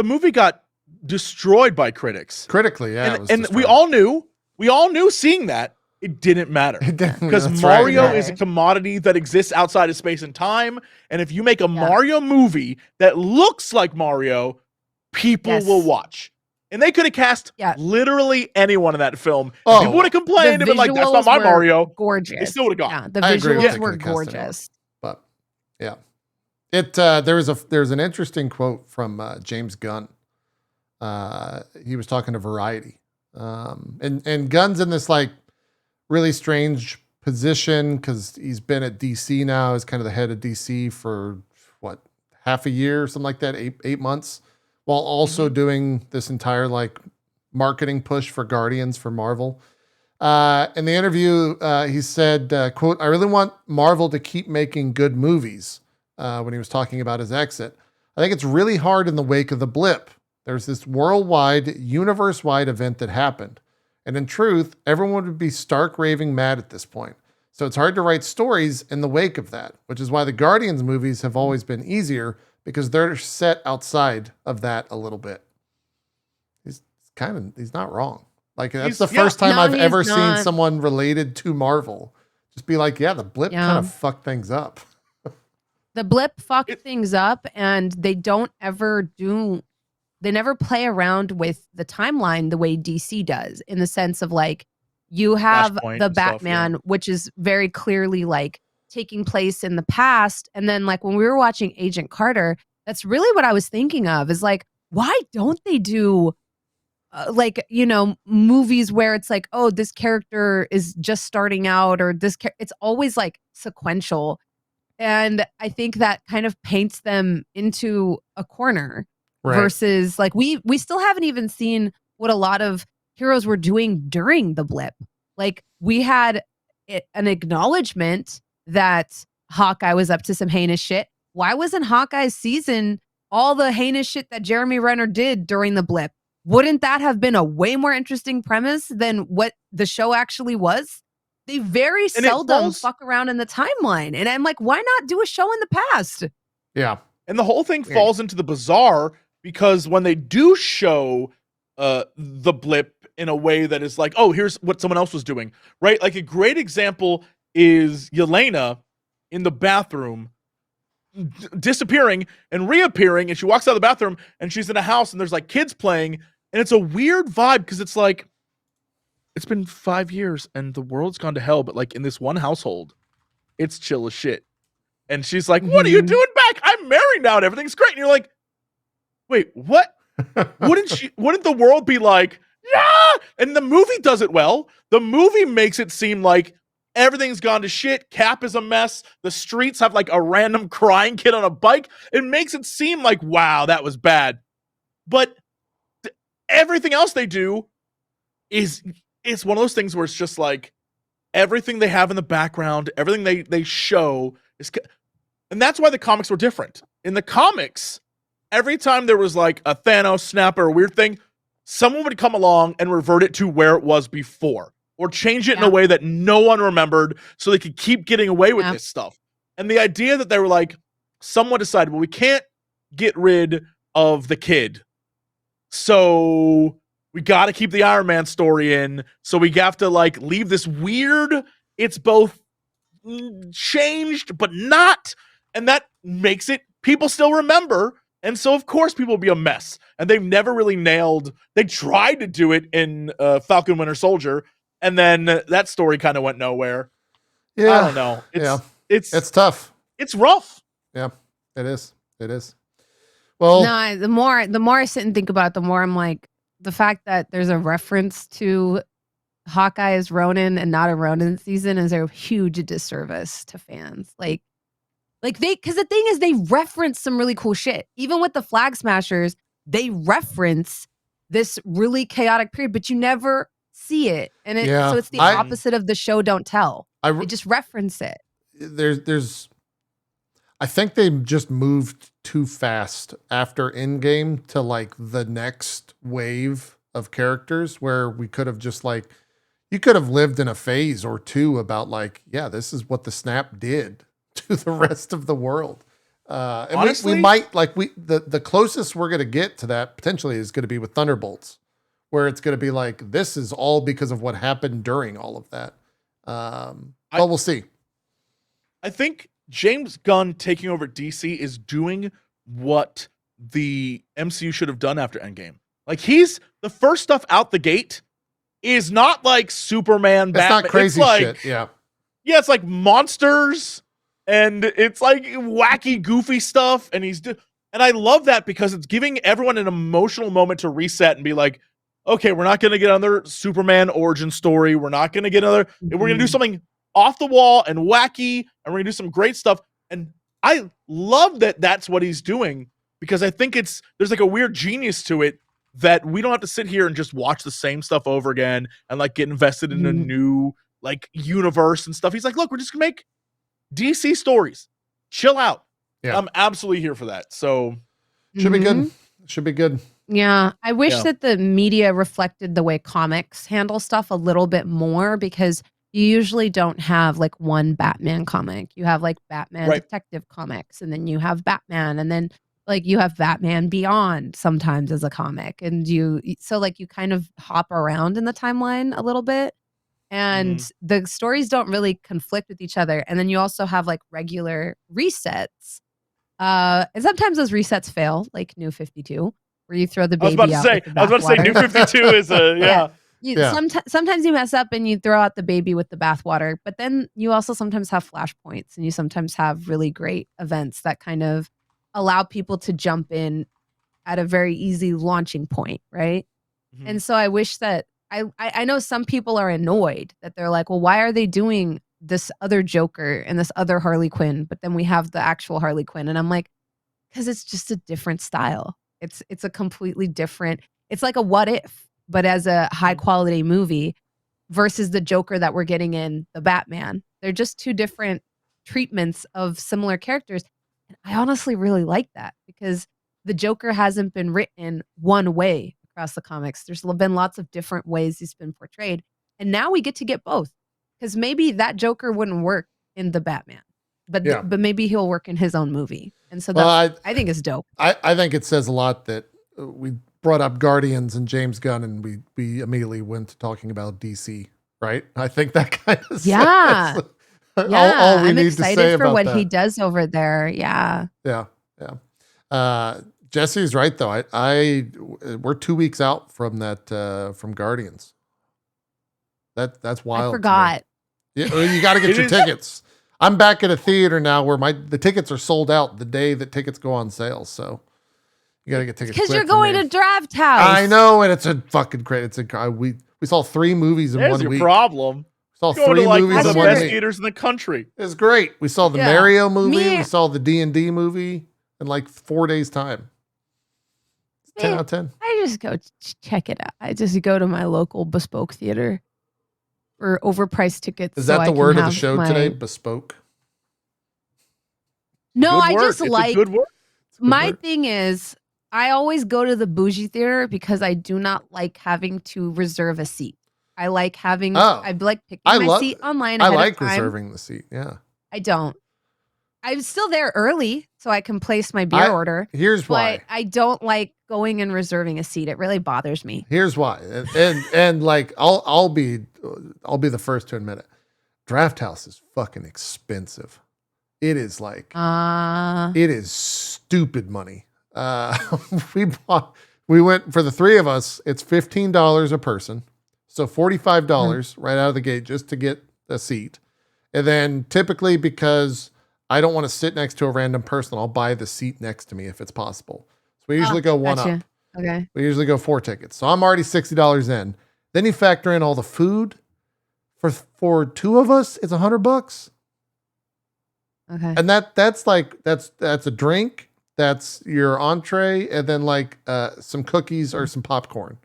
movie got destroyed by critics. Critically, yeah. And we all knew seeing that it didn't matter. Because Mario is a commodity that exists outside of space and time. And if you make a Mario movie that looks like Mario, people will watch. And they could have cast literally anyone in that film. People would have complained and been like, that's not my Mario. Gorgeous. They still would have gone. Yeah, the visuals were gorgeous. But yeah. There's an interesting quote from James Gunn. He was talking to Variety. And Gunn's in this like really strange position because he's been at DC now. He's kind of the head of DC for half a year or something like that, 8 months, while also doing this entire like marketing push for Guardians for Marvel. In the interview, he said, quote, "I really want Marvel to keep making good movies," when he was talking about his exit. "I think it's really hard in the wake of the blip. There's this worldwide, universe-wide event that happened. And in truth, everyone would be stark raving mad at this point. So it's hard to write stories in the wake of that, which is why the Guardians movies have always been easier because they're set outside of that a little bit." He's not wrong. Like that's the first time I've ever seen someone related to Marvel just be like, yeah, the blip kind of fucked things up. The blip fucked things up, and they never play around with the timeline the way DC does, in the sense of like, you have the Batman, which is very clearly like taking place in the past. And then like when we were watching Agent Carter, that's really what I was thinking of, is like, why don't they do movies where it's like, oh, this character is just starting out, or it's always like sequential. And I think that kind of paints them into a corner. Right. Versus like we still haven't even seen what a lot of heroes were doing during the blip. Like we had an acknowledgement that Hawkeye was up to some heinous shit. Why wasn't Hawkeye's season all the heinous shit that Jeremy Renner did during the blip? Wouldn't that have been a way more interesting premise than what the show actually was? They very seldom fuck around in the timeline. And I'm like, why not do a show in the past? Yeah. And the whole thing falls into the bizarre, because when they do show the blip in a way that is like, oh, here's what someone else was doing, right? Like a great example is Yelena in the bathroom disappearing and reappearing, and she walks out of the bathroom and she's in a house and there's like kids playing, and it's a weird vibe because it's like, it's been 5 years and the world's gone to hell, but like in this one household, it's chill as shit. And she's like, what are you doing back? I'm married now and everything's great. And you're like, wait, what? Wouldn't the world be like, yeah? And the movie does it well. The movie makes it seem like everything's gone to shit. Cap is a mess. The streets have like a random crying kid on a bike. It makes it seem like, wow, that was bad. But everything else they do it's one of those things where it's just like everything they have in the background, everything they show is, and that's why the comics were different. In the comics, every time there was like a Thanos snap or a weird thing, someone would come along and revert it to where it was before, or change it in a way that no one remembered so they could keep getting away with this stuff. And the idea that they were like, someone decided, well, we can't get rid of the kid, so we got to keep the Iron Man story in. So we have to like leave this weird, it's both changed, but not. And that makes it, people still remember. And so, of course, people will be a mess. And they've never really nailed, they tried to do it in Falcon Winter Soldier. And then that story kind of went nowhere. Yeah. I don't know. It's tough. It's rough. Yeah, it is. It is. Well, no, the more I sit and think about it, the more I'm like, the fact that there's a reference to Hawkeye as Ronin and not a Ronin season is a huge disservice to fans. Like because the thing is, they reference some really cool shit. Even with the Flag Smashers, they reference this really chaotic period, but you never see it. And so it's the opposite of the show don't tell. They just reference it. I think they just moved too fast after Endgame to like the next wave of characters where we could have just like, you could have lived in a phase or two about like, yeah, this is what the snap did to the rest of the world. And Honestly, we might the closest we're gonna get to that potentially is gonna be with Thunderbolts, where it's gonna be like this is all because of what happened during all of that. But we'll see. I think James Gunn taking over DC is doing what the MCU should have done after Endgame. Like he's the first stuff out the gate is not like Superman, Batman. It's not crazy shit. Yeah. Yeah, it's like monsters and it's like wacky, goofy stuff. And and I love that because it's giving everyone an emotional moment to reset and be like, okay, we're not going to get another Superman origin story. We're not going to get another, we're going to do something off the wall and wacky, and we're going to do some great stuff. And I love that that's what he's doing because I think there's like a weird genius to it that we don't have to sit here and just watch the same stuff over again and like get invested in a new like universe and stuff. He's like, look, we're just gonna make DC stories. Chill out. Yeah. I'm absolutely here for that. So should be good. Should be good. Yeah. I wish that the media reflected the way comics handle stuff a little bit more because you usually don't have like one Batman comic. You have like Batman Detective Comics, and then you have Batman, and then like you have Batman Beyond sometimes as a comic. And so like you kind of hop around in the timeline a little bit. And the stories don't really conflict with each other. And then you also have like regular resets. And sometimes those resets fail, like New 52, where you throw the baby out. I was about to say New 52 is a Sometimes you mess up and you throw out the baby with the bathwater, but then you also sometimes have flashpoints and you sometimes have really great events that kind of allow people to jump in at a very easy launching point, right? And so I wish that I know some people are annoyed that they're like, well, why are they doing this other Joker and this other Harley Quinn, but then we have the actual Harley Quinn? And I'm like, because it's just a different style. It's a completely different, it's like a what if, but as a high quality movie versus the Joker that we're getting in the Batman. They're just two different treatments of similar characters. And I honestly really like that because the Joker hasn't been written one way across the comics. There's been lots of different ways he's been portrayed. And now we get to get both because maybe that Joker wouldn't work in the Batman, but maybe he'll work in his own movie. And so I think it's dope. I think it says a lot that we brought up Guardians and James Gunn, and we immediately went to talking about DC, right? I think that kind of says all we need to say about what he does over there. Yeah. Jesse's right though. We're 2 weeks out from that from Guardians. That's wild. I forgot. You got to get your tickets. I'm back at a theater now where the tickets are sold out the day that tickets go on sale. So you got to get tickets because you're going to Draft House. I know, and it's a fucking great. We saw 3 movies in 1 week. There's your problem. We saw 3 movies in 1 best week. theaters in the country. It's great. We saw the Mario movie. We saw the D&D movie in like 4 days time. 10 out of 10. I just go check it out. I just go to my local bespoke theater for overpriced tickets. Is that the word of the show today? Bespoke? No, I just like my thing is I always go to the bougie theater because I do not like having to reserve a seat. I like having I like picking my seat online. I like reserving the seat. Yeah. I don't. I'm still there early so I can place my beer order. Here's why. But I don't like going and reserving a seat. It really bothers me. Here's why. And like I'll be the first to admit it. Draft House is fucking expensive. It is like it is stupid money. We went for the 3 of us, it's $15 a person. So $45 right out of the gate just to get a seat. And then typically because I don't want to sit next to a random person, I'll buy the seat next to me if it's possible. So we usually go one up. Okay. We usually go 4 tickets. So I'm already $60 in. Then you factor in all the food. For 2 of us, it's $100. Okay. And that's a drink, that's your entree, and then like some cookies or some popcorn.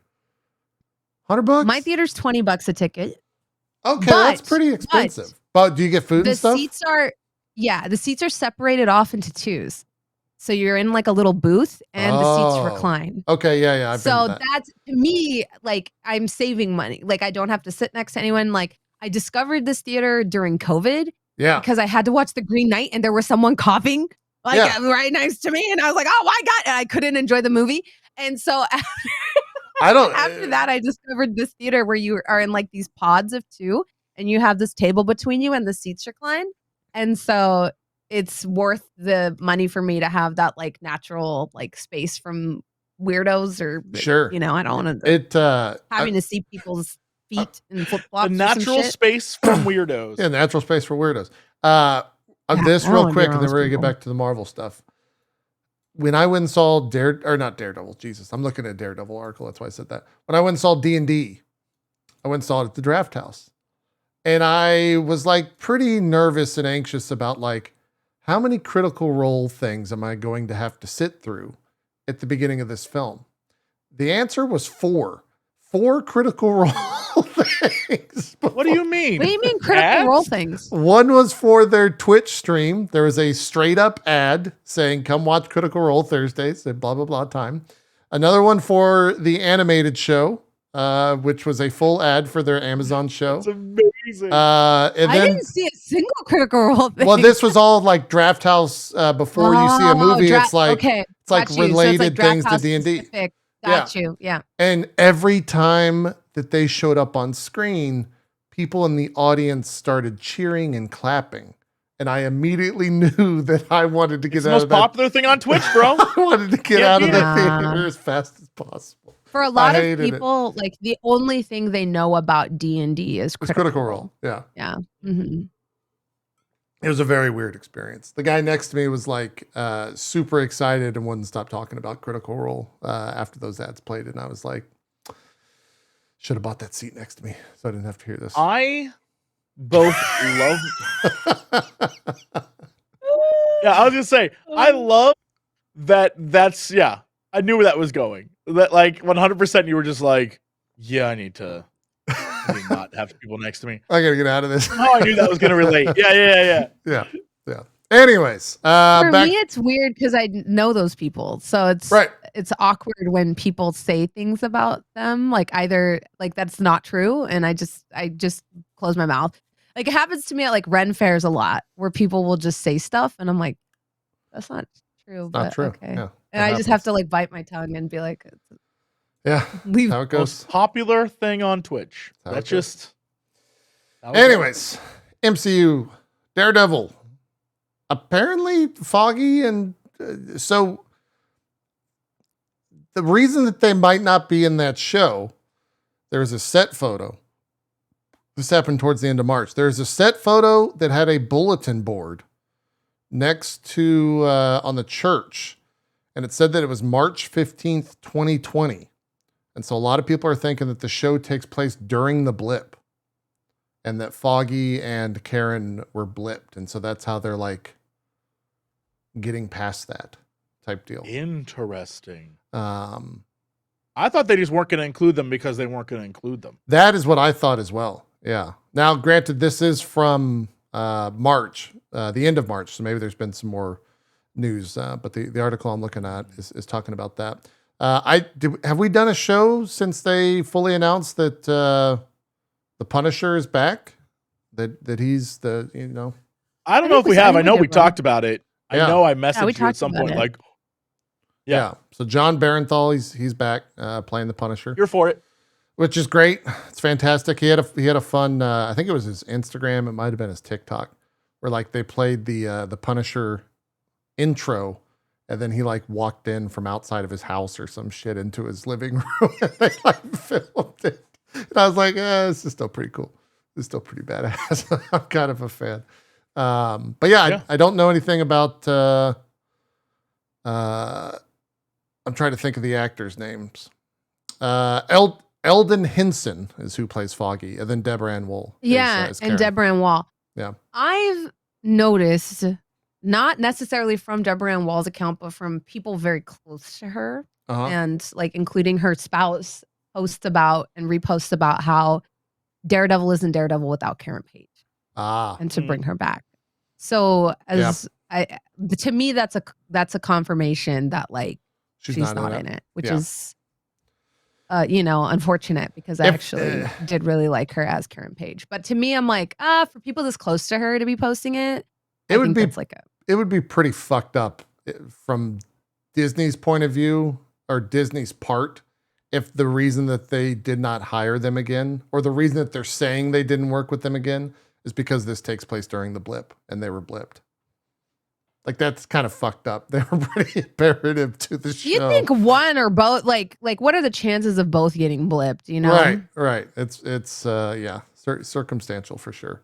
$100? My theater's $20 a ticket. Okay, that's pretty expensive. But do you get food and stuff? The seats are separated off into 2s. So you're in like a little booth and the seats recline. Okay, yeah. So that's to me, like I'm saving money. Like I don't have to sit next to anyone. Like I discovered this theater during COVID. Yeah. Because I had to watch The Green Knight and there was someone coughing like right next to me. And I was like, oh my God. And I couldn't enjoy the movie. And so after that, I discovered this theater where you are in like these pods of 2 and you have this table between you and the seats recline. And so it's worth the money for me to have that like natural like space from weirdos or sure. I don't want to having to see people's feet and flip flops. The natural space from weirdos. Yeah, natural space for weirdos. This real quick, and then we're gonna get back to the Marvel stuff. When I went and saw not Daredevil, Jesus, I'm looking at Daredevil article. That's why I said that. When I went and saw D&D, I went and saw it at the Draft House. And I was like pretty nervous and anxious about like, how many Critical Role things am I going to have to sit through at the beginning of this film? The answer was 4. 4 Critical Role things. What do you mean? What do you mean Critical Role things? One was for their Twitch stream. There was a straight up ad saying, come watch Critical Role Thursdays at blah, blah, blah time. Another one for the animated show, which was a full ad for their Amazon show. That's amazing. I didn't see a single Critical Role thing. Well, this was all like Draft House before you see a movie. It's like related things to D&D. Got you. Yeah. And every time that they showed up on screen, people in the audience started cheering and clapping. And I immediately knew that I wanted to get out of that. It's the most popular thing on Twitch, bro. I wanted to get out of the theater as fast as possible. For a lot of people, like the only thing they know about D&D is Critical Role. Yeah. Yeah. Mm-hmm. It was a very weird experience. The guy next to me was like super excited and wouldn't stop talking about Critical Role after those ads played. And I was like, should have bought that seat next to me so I didn't have to hear this. I both love. Yeah, I was gonna say I love that. That's I knew where that was going. That like 100%. You were just like, I need to not have people next to me. I gotta get out of this. Oh, I knew that was gonna relate. Yeah. Anyways, for me, it's weird because I know those people, so it's awkward when people say things about them, like either like that's not true, and I just close my mouth. Like it happens to me at like Ren fairs a lot, where people will just say stuff, and I'm like, that's not true. But, not true. Okay, yeah, and I just have to like bite my tongue and be like, leave. How it goes. Most popular thing on Twitch. That's just. Anyways, MCU, Daredevil. Apparently foggy, and so the reason that they might not be in that show, there's a set photo. This happened towards the end of March. There's a set photo that had a bulletin board next to on the church, and it said that it was March 15th, 2020. And so a lot of people are thinking that the show takes place during the blip, and that Foggy and Karen were blipped, and so that's how they're like getting past that type deal. Interesting. I thought they just weren't going to include them because they weren't going to include them. That is what I thought as well. Yeah. Now, granted, this is from March, the end of March, so maybe there's been some more news. But the article I'm looking at is talking about that. Have we done a show since they fully announced that the Punisher is back? That he's the I don't know if we have. I know we talked about it. I know I messaged you at some point. Like, So John Barenthal, he's back playing the Punisher. You're for it, which is great. It's fantastic. He had a fun. I think it was his Instagram. It might have been his TikTok, where like they played the Punisher intro, and then he like walked in from outside of his house or some shit into his living room, and they like filmed it. And I was like, this is still pretty cool. This is still pretty badass. I'm kind of a fan. But I don't know anything about. I'm trying to think of the actors' names. Eldon Henson is who plays Foggy, and then Deborah Ann Wool. And Deborah Ann Wool. Yeah, I've noticed, not necessarily from Deborah Ann Wool's account, but from people very close to her, and like including her spouse, posts about and reposts about how Daredevil isn't Daredevil without Karen Page. And to bring her back. So to me, that's a confirmation that like she's not in it, which is unfortunate, because I actually did really like her as Karen Page. But to me, I'm like, for people this close to her to be posting it, would be pretty fucked up from Disney's point of view or Disney's part if the reason that they did not hire them again, or the reason that they're saying they didn't work with them again, is because this takes place during the blip and they were blipped. Like, that's kind of fucked up. They were pretty imperative to the show. You think one or both? Like what are the chances of both getting blipped? You know, right. It's circumstantial for sure,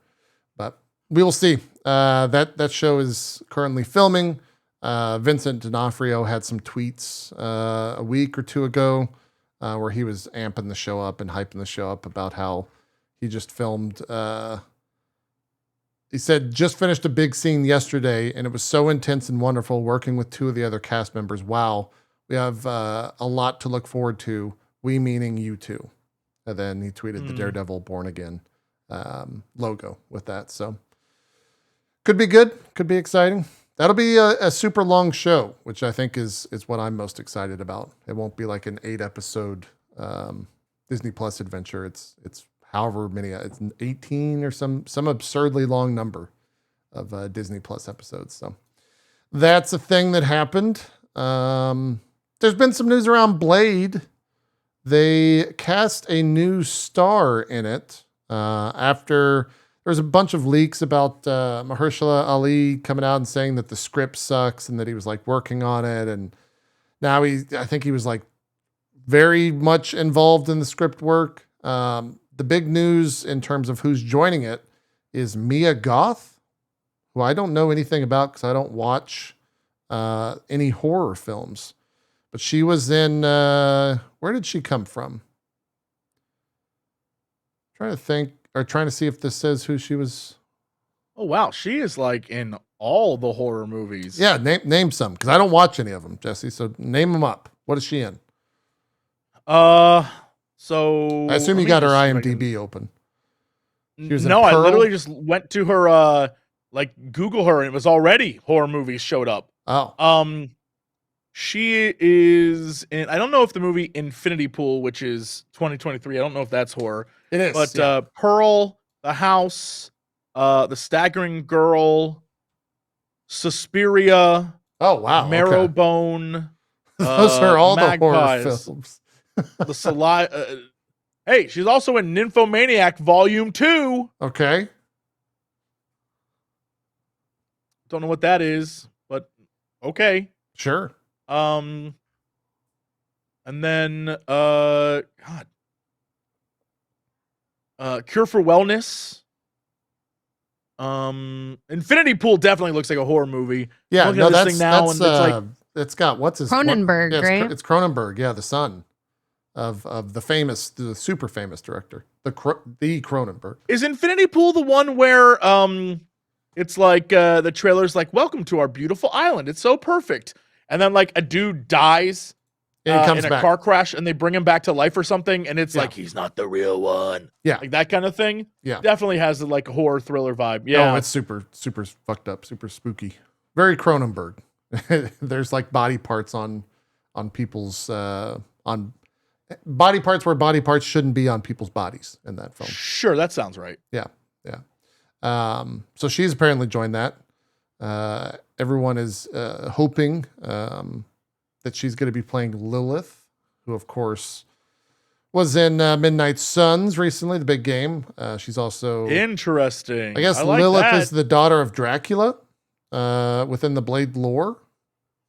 but we will see. That show is currently filming. Vincent D'Onofrio had some tweets a week or two ago where he was amping the show up and hyping the show up about how he just filmed. He said, just finished a big scene yesterday, and it was so intense and wonderful working with two of the other cast members. Wow, we have a lot to look forward to. We meaning you two. And then he tweeted the Daredevil Born Again logo with that. So could be good. Could be exciting. That'll be a super long show, which I think is what I'm most excited about. It won't be like an 8-episode Disney Plus adventure. It's however many, it's 18 or some absurdly long number of Disney Plus episodes. So that's a thing that happened. There's been some news around Blade. They cast a new star in it after there's a bunch of leaks about Mahershala Ali coming out and saying that the script sucks and that he was like working on it. And now I think he was like very much involved in the script work. The big news in terms of who's joining it is Mia Goth, who I don't know anything about because I don't watch any horror films. But she was in, where did she come from? Trying to think, or trying to see if this says who she was. Oh, wow. She is like in all the horror movies. Yeah, name some, because I don't watch any of them, Jesse. So name them up. What is she in? So I assume you got her IMDb open. No, I literally just went to her, like Google her, and it was already horror movies showed up. Oh. She is in, I don't know if the movie Infinity Pool, which is 2023, I don't know if that's horror. It is. But yeah. Pearl, The House, The Staggering Girl, Suspiria. Oh, wow. Marrowbone. Okay. Those are all Magpies, the horror films. The Saliva. Hey, she's also in Nymphomaniac Volume 2. Okay. Don't know what that is, but okay. Sure. And then God. Cure for Wellness. Infinity Pool definitely looks like a horror movie. Yeah, no, that's thing now, and it's like it's got what's his Cronenberg, right? It's Cronenberg, yeah, the son of the super famous director, the Cronenberg. Is Infinity Pool the one where it's like the trailer's like, welcome to our beautiful island, it's so perfect, and then like a dude dies in a car crash and they bring him back to life or something, and it's like he's not the real one, like that kind of thing. Yeah, definitely has like a horror thriller vibe. Yeah, it's super fucked up, super spooky, very Cronenberg. There's like body parts on people's on body parts where body parts shouldn't be on people's bodies in that film. Sure, that sounds right. Yeah. So she's apparently joined that. Everyone is hoping that she's going to be playing Lilith, who of course was in Midnight Suns recently, the big game. She's also interesting. I guess Lilith is the daughter of Dracula within the Blade lore.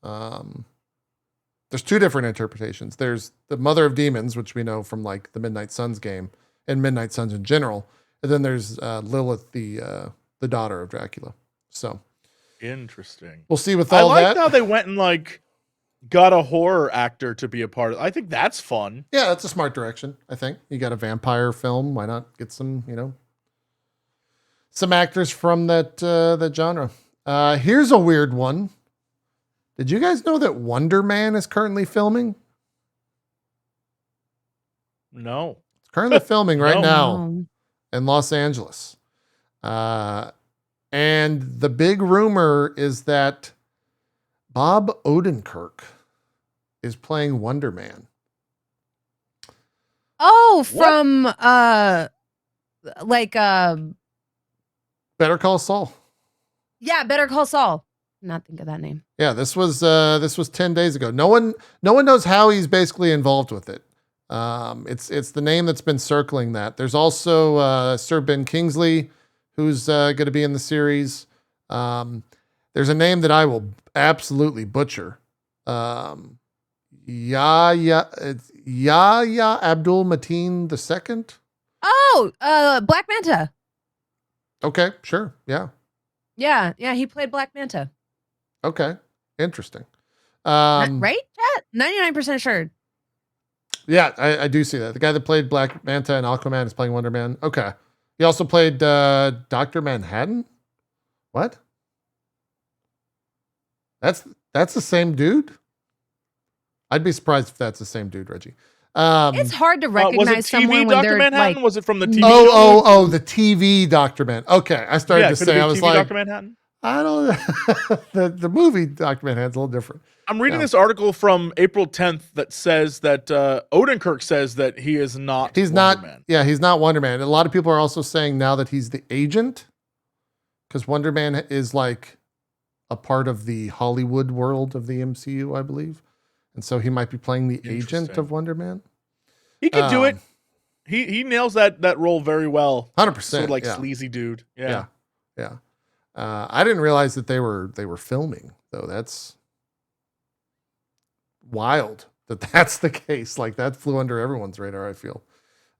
There's two different interpretations. There's the Mother of Demons, which we know from like the Midnight Suns game and Midnight Suns in general. And then there's Lilith, the daughter of Dracula. So interesting. We'll see with all that. I like how they went and like got a horror actor to be a part of it. I think that's fun. Yeah, that's a smart direction. I think you got a vampire film. Why not get some, some actors from that genre? Here's a weird one. Did you guys know that Wonder Man is currently filming? No. It's currently filming right now in Los Angeles. And the big rumor is that Bob Odenkirk is playing Wonder Man. Oh, from Better Call Saul. Yeah, Better Call Saul. not think of that name. Yeah, this was 10 days ago. No one knows how he's basically involved with it. It's the name that's been circling that. There's also Sir Ben Kingsley, who's going to be in the series. There's a name that I will absolutely butcher. Yahya Abdul Mateen II. Oh, Black Manta. Okay, sure, yeah. Yeah, he played Black Manta. Okay, interesting. Right, chat? 99% sure. Yeah, I do see that. The guy that played Black Manta and Aquaman is playing Wonder Man. Okay. He also played Dr. Manhattan? What? That's the same dude? I'd be surprised if that's the same dude, Reggie. It's hard to recognize someone when Dr. they're Manhattan? like... Was it from the TV? Oh, the TV Dr. Man. Okay, I started to say, I was TV like... Dr. Manhattan? I don't know. the movie Dr. Manhattan's a little different. I'm reading this article from April 10th that says that Odenkirk says that he is not Wonder Man. Yeah, he's not Wonder Man. A lot of people are also saying now that he's the agent, because Wonder Man is like a part of the Hollywood world of the MCU, I believe. And so he might be playing the agent of Wonder Man. He could do it. He nails that role very well. 100%. Sort of like sleazy dude. Yeah. I didn't realize that they were filming though. That's wild that that's the case. Like that flew under everyone's radar, I feel,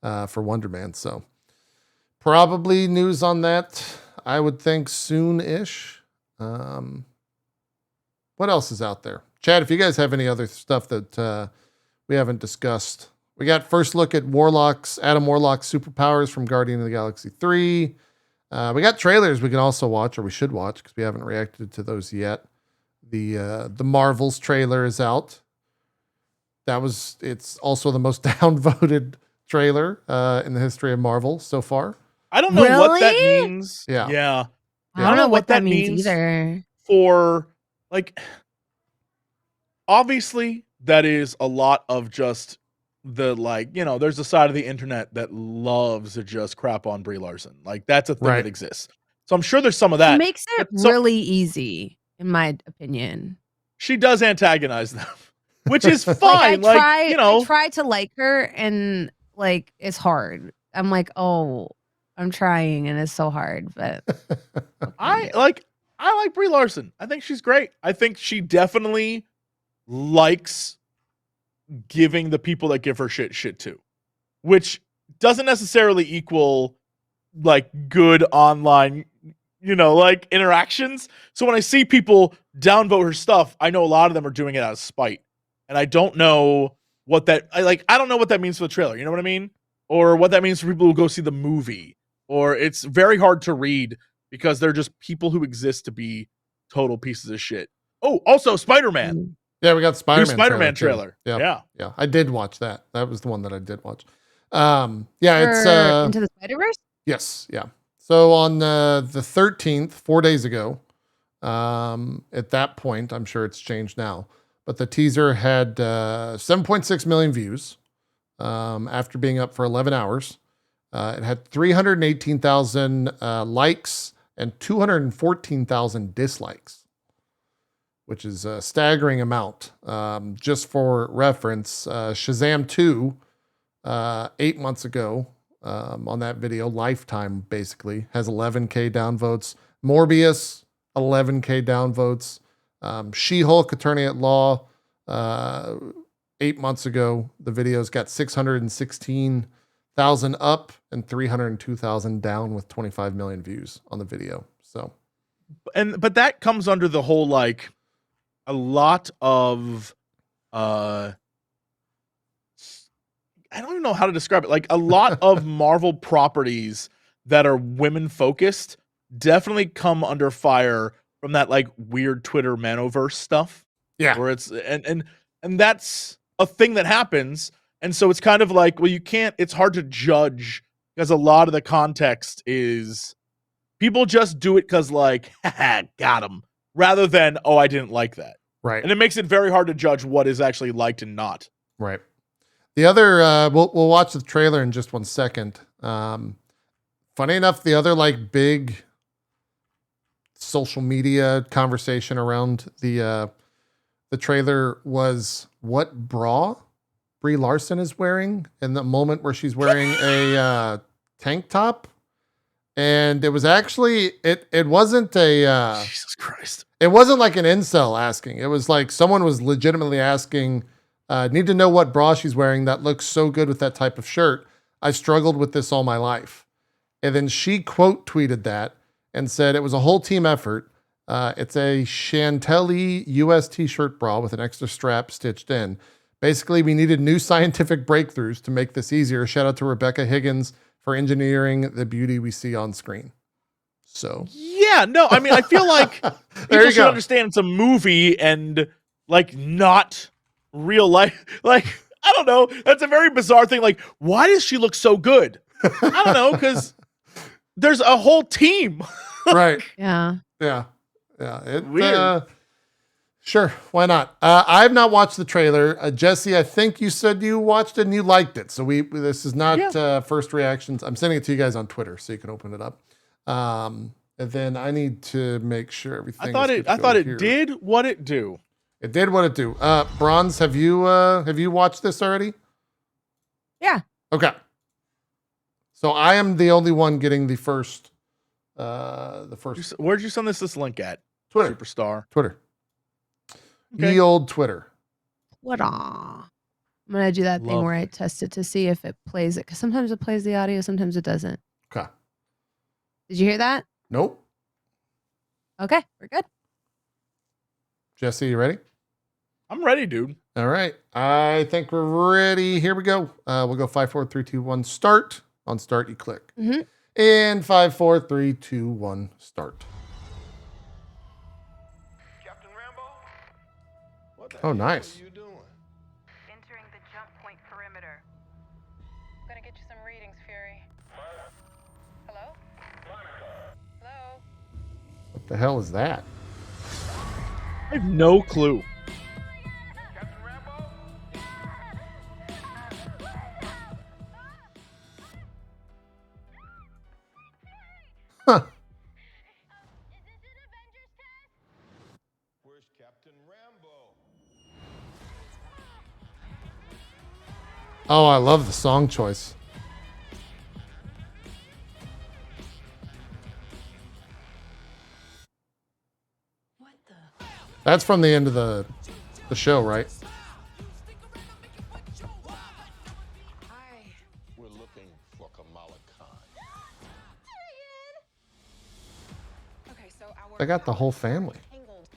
for Wonder Man. So probably news on that, I would think soon-ish. What else is out there? Chad, if you guys have any other stuff that we haven't discussed. We got first look at Adam Warlock's superpowers from Guardian of the Galaxy 3. We got trailers we can also watch, or we should watch, because we haven't reacted to those yet. The Marvels trailer is out. It's also the most downvoted trailer in the history of Marvel so far. I don't know what that means. Yeah. I don't know what that means either. For like, obviously that is a lot of just the there's a side of the internet that loves to just crap on Brie Larson. Like that's a thing that exists. So I'm sure there's some of that. It makes it really easy, in my opinion. She does antagonize them, which is fine. I try to like her, and like it's hard. I'm like, oh, I'm trying, and it's so hard. But I like Brie Larson. I think she's great. I think she definitely likes giving the people that give her shit too, which doesn't necessarily equal like good online, interactions. So when I see people downvote her stuff, I know a lot of them are doing it out of spite, and I don't know what that I don't know what that means for the trailer. You know what I mean? Or what that means for people who go see the movie. Or it's very hard to read because they're just people who exist to be total pieces of shit. Oh, also Spider-Man. Yeah, we got Spider-Man trailer. Yeah. I did watch that. That was the one that I did watch. It's Into the Spider-Verse? Yes, yeah. So on the 13th, 4 days ago, at that point, I'm sure it's changed now, but the teaser had 7.6 million views after being up for 11 hours. It had 318,000 likes and 214,000 dislikes, which is a staggering amount. Just for reference, Shazam 2, 8 months ago, on that video, Lifetime basically, has 11K downvotes. Morbius, 11K downvotes. She-Hulk, Attorney at Law, 8 months ago, the video's got 616,000 up and 302,000 down with 25 million views on the video. So, but that comes under the whole like a lot of I don't even know how to describe it. Like a lot of Marvel properties that are women focused definitely come under fire from that like weird Twitter Manoverse stuff. Yeah. Where it's and that's a thing that happens. And so it's kind of like, well, it's hard to judge because a lot of the context is people just do it because like, haha, got him, rather than, oh, I didn't like that. Right. And it makes it very hard to judge what is actually liked and not. Right. The other, we'll watch the trailer in just 1 second. Funny enough, the other like big social media conversation around the trailer was what bra Brie Larson is wearing in the moment where she's wearing a tank top. And it was actually, it wasn't a, Jesus Christ. It wasn't like an incel asking. It was like someone was legitimately asking, need to know what bra she's wearing that looks so good with that type of shirt. I struggled with this all my life. And then she quote tweeted that and said it was a whole team effort. It's a Chantilly US t-shirt bra with an extra strap stitched in. Basically, we needed new scientific breakthroughs to make this easier. Shout out to Rebecca Higgins for engineering the beauty we see on screen. So yeah, no, I mean, I feel like people should understand it's a movie and like not real life. Like, I don't know. That's a very bizarre thing. Like, why does she look so good? I don't know, because there's a whole team. Right. Yeah. Yeah. Yeah. Weird. Sure. Why not? I have not watched the trailer. Jesse, I think you said you watched it and you liked it. So this is not first reactions. I'm sending it to you guys on Twitter so you can open it up. And then I need to make sure everything. I thought it did what it do. It did what it do. Bronze, have you watched this already? Yeah. Okay. So I am the only one getting the first. Where'd you send this link at? Twitter. Superstar. Twitter. Okay. The old Twitter. What? I'm gonna do that thing where I test it to see if it plays it, because sometimes it plays the audio, sometimes it doesn't. Okay. Did you hear that? Nope. Okay, we're good. Jesse, you ready? I'm ready, dude. All right. I think we're ready. Here we go. We'll go 5, 4, 3, 2, 1, start. On start, you click. Mm-hmm. And 5, 4, 3, 2, 1, start. Captain Rambo? What the Oh, nice. hell are you doing? Entering the jump point perimeter. I'm gonna get you some readings, Fury. Hello? Hello? What the hell is that? I have no clue. Captain Rambo? Huh. Where's Captain Rambo? Oh, I love the song choice. What the? That's from the end of the show, right? Hi. We're looking for Kamala Khan. Okay, so our They got the whole family. tangled.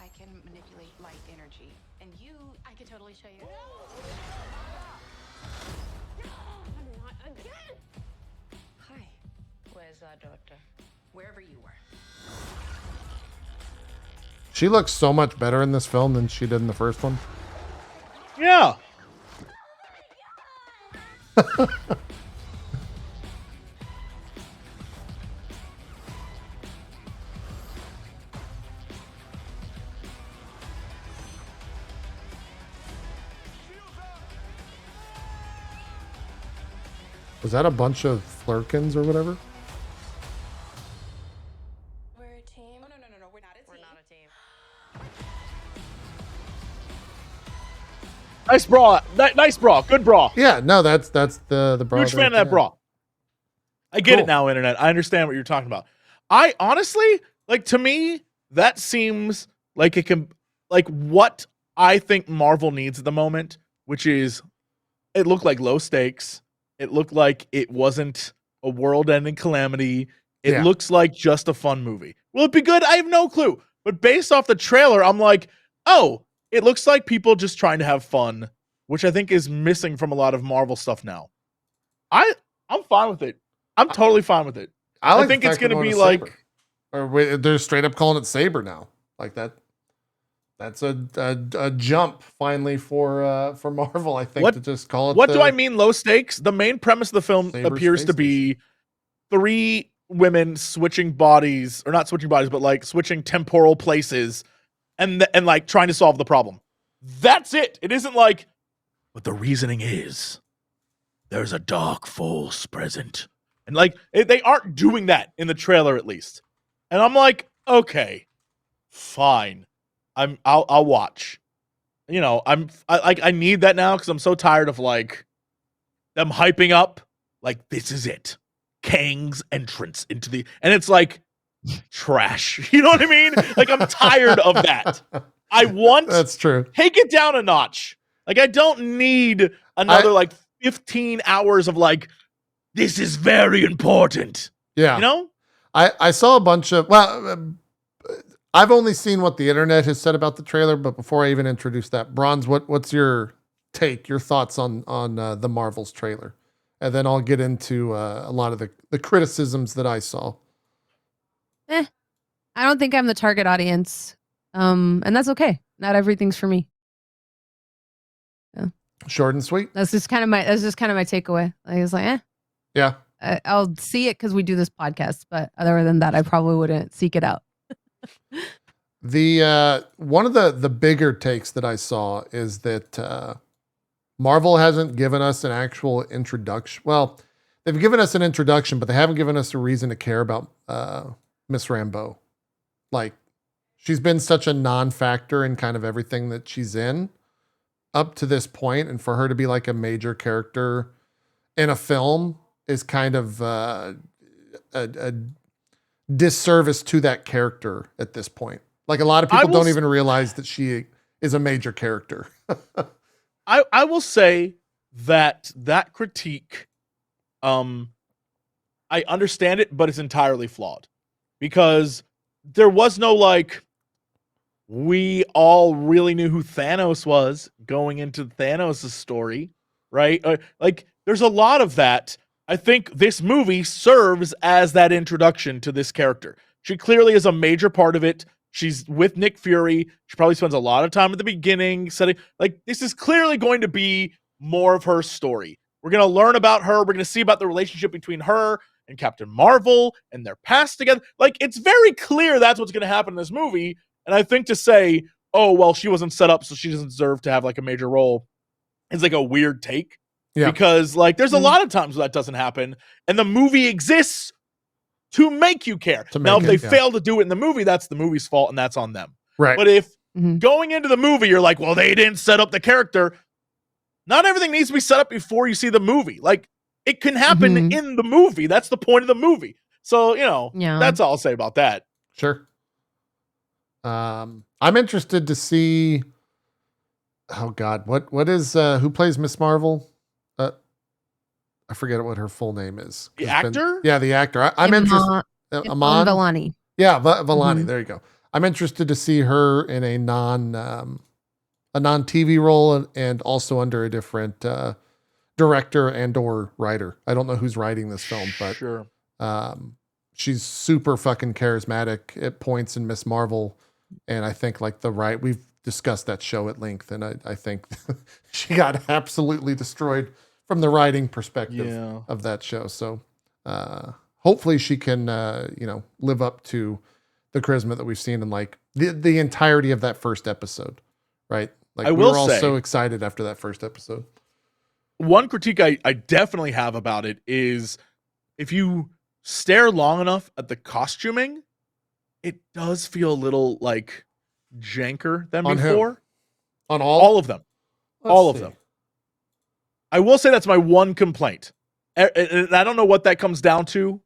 I can manipulate light energy, and I can totally show you. Not again. Hi. Where's our daughter? Wherever you were. She looks so much better in this film than she did in the first one. Yeah. Was that a bunch of flirkins or whatever? We're a team. Oh, no. We're not a team. We're not a team. Nice bra. Nice bra. Good bra. Yeah, no, that's the bra. Huge fan of that bra. I get it now, internet. I understand what you're talking about. I honestly, like, to me, that seems like it can, like, what I think Marvel needs at the moment, which is, it looked like low stakes. It looked like it wasn't a world-ending calamity. It looks like just a fun movie. Will it be good? I have no clue. But based off the trailer, I'm like, oh, it looks like people just trying to have fun, which I think is missing from a lot of Marvel stuff now. I'm fine with it. I'm totally fine with it. I think it's going to be like, or they're straight up calling it Saber now. Like that. That's a jump finally for Marvel. I think to just call it. What do I mean low stakes? The main premise of the film appears to be 3 women switching bodies, or not switching bodies, but like switching temporal places, and like trying to solve the problem. That's it. It isn't like, but the reasoning is there's a dark force present. And like, they aren't doing that in the trailer, at least. And I'm like, okay, fine. I'll watch. You know, I need that now because I'm so tired of like them hyping up like this is it. Kang's entrance into the and it's like trash. You know what I mean? Like I'm tired of that. I want That's true. Take it down a notch. Like I don't need another like 15 hours of like this is very important. Yeah. You know? I saw a bunch of I've only seen what the internet has said about the trailer, but before I even introduce that, Bronze, what's your take, your thoughts on the Marvels trailer? And then I'll get into a lot of the criticisms that I saw. I don't think I'm the target audience. And that's okay. Not everything's for me. Yeah. Short and sweet. That's just kind of my takeaway. Like, it's like, Yeah. I'll see it because we do this podcast, but other than that, I probably wouldn't seek it out. The one of the bigger takes that I saw is that Marvel hasn't given us an actual introduction. Well, they've given us an introduction, but they haven't given us a reason to care about Miss Rambeau. Like, she's been such a non-factor in kind of everything that she's in up to this point, and for her to be like a major character in a film is kind of a disservice to that character at this point. Like a lot of people don't even realize that she is a major character. I will say that critique, I understand it, but it's entirely flawed because there was no like, we all really knew who Thanos was going into Thanos' story, right? Like there's a lot of that. I think this movie serves as that introduction to this character. She clearly is a major part of it. She's with Nick Fury. She probably spends a lot of time at the beginning setting. Like, this is clearly going to be more of her story. We're going to learn about her. We're going to see about the relationship between her and Captain Marvel and their past together. Like, it's very clear that's what's going to happen in this movie. And I think to say, oh, well, she wasn't set up, so she doesn't deserve to have like a major role is like a weird take. Yeah. Because like there's a lot of times where that doesn't happen. And the movie exists to make you care. Now, if they fail to do it in the movie, that's the movie's fault and that's on them. Right. But if going into the movie, you're like, well, they didn't set up the character. Not everything needs to be set up before you see the movie. Like, it can happen in the movie. That's the point of the movie. So, you know, that's all I'll say about that. Sure. I'm interested to see. Oh God, what is who plays Miss Marvel? I forget what her full name is. The actor? The actor. I'm interested. Iman Vellani. Yeah, Vellani. There you go. I'm interested to see her in a non-TV role and also under a different director and or writer. I don't know who's writing this film, but sure. She's super fucking charismatic at points in Miss Marvel, and I think like we've discussed that show at length, and I think she got absolutely destroyed from the writing perspective of that show. So hopefully she can live up to the charisma that we've seen in like the entirety of that first episode, right? Like we were all so excited after that first episode. One critique I definitely have about it is if you stare long enough at the costuming, it does feel a little like janker than before. Who? On all of them. All of them. I will say that's my one complaint. And I don't know what that comes down to,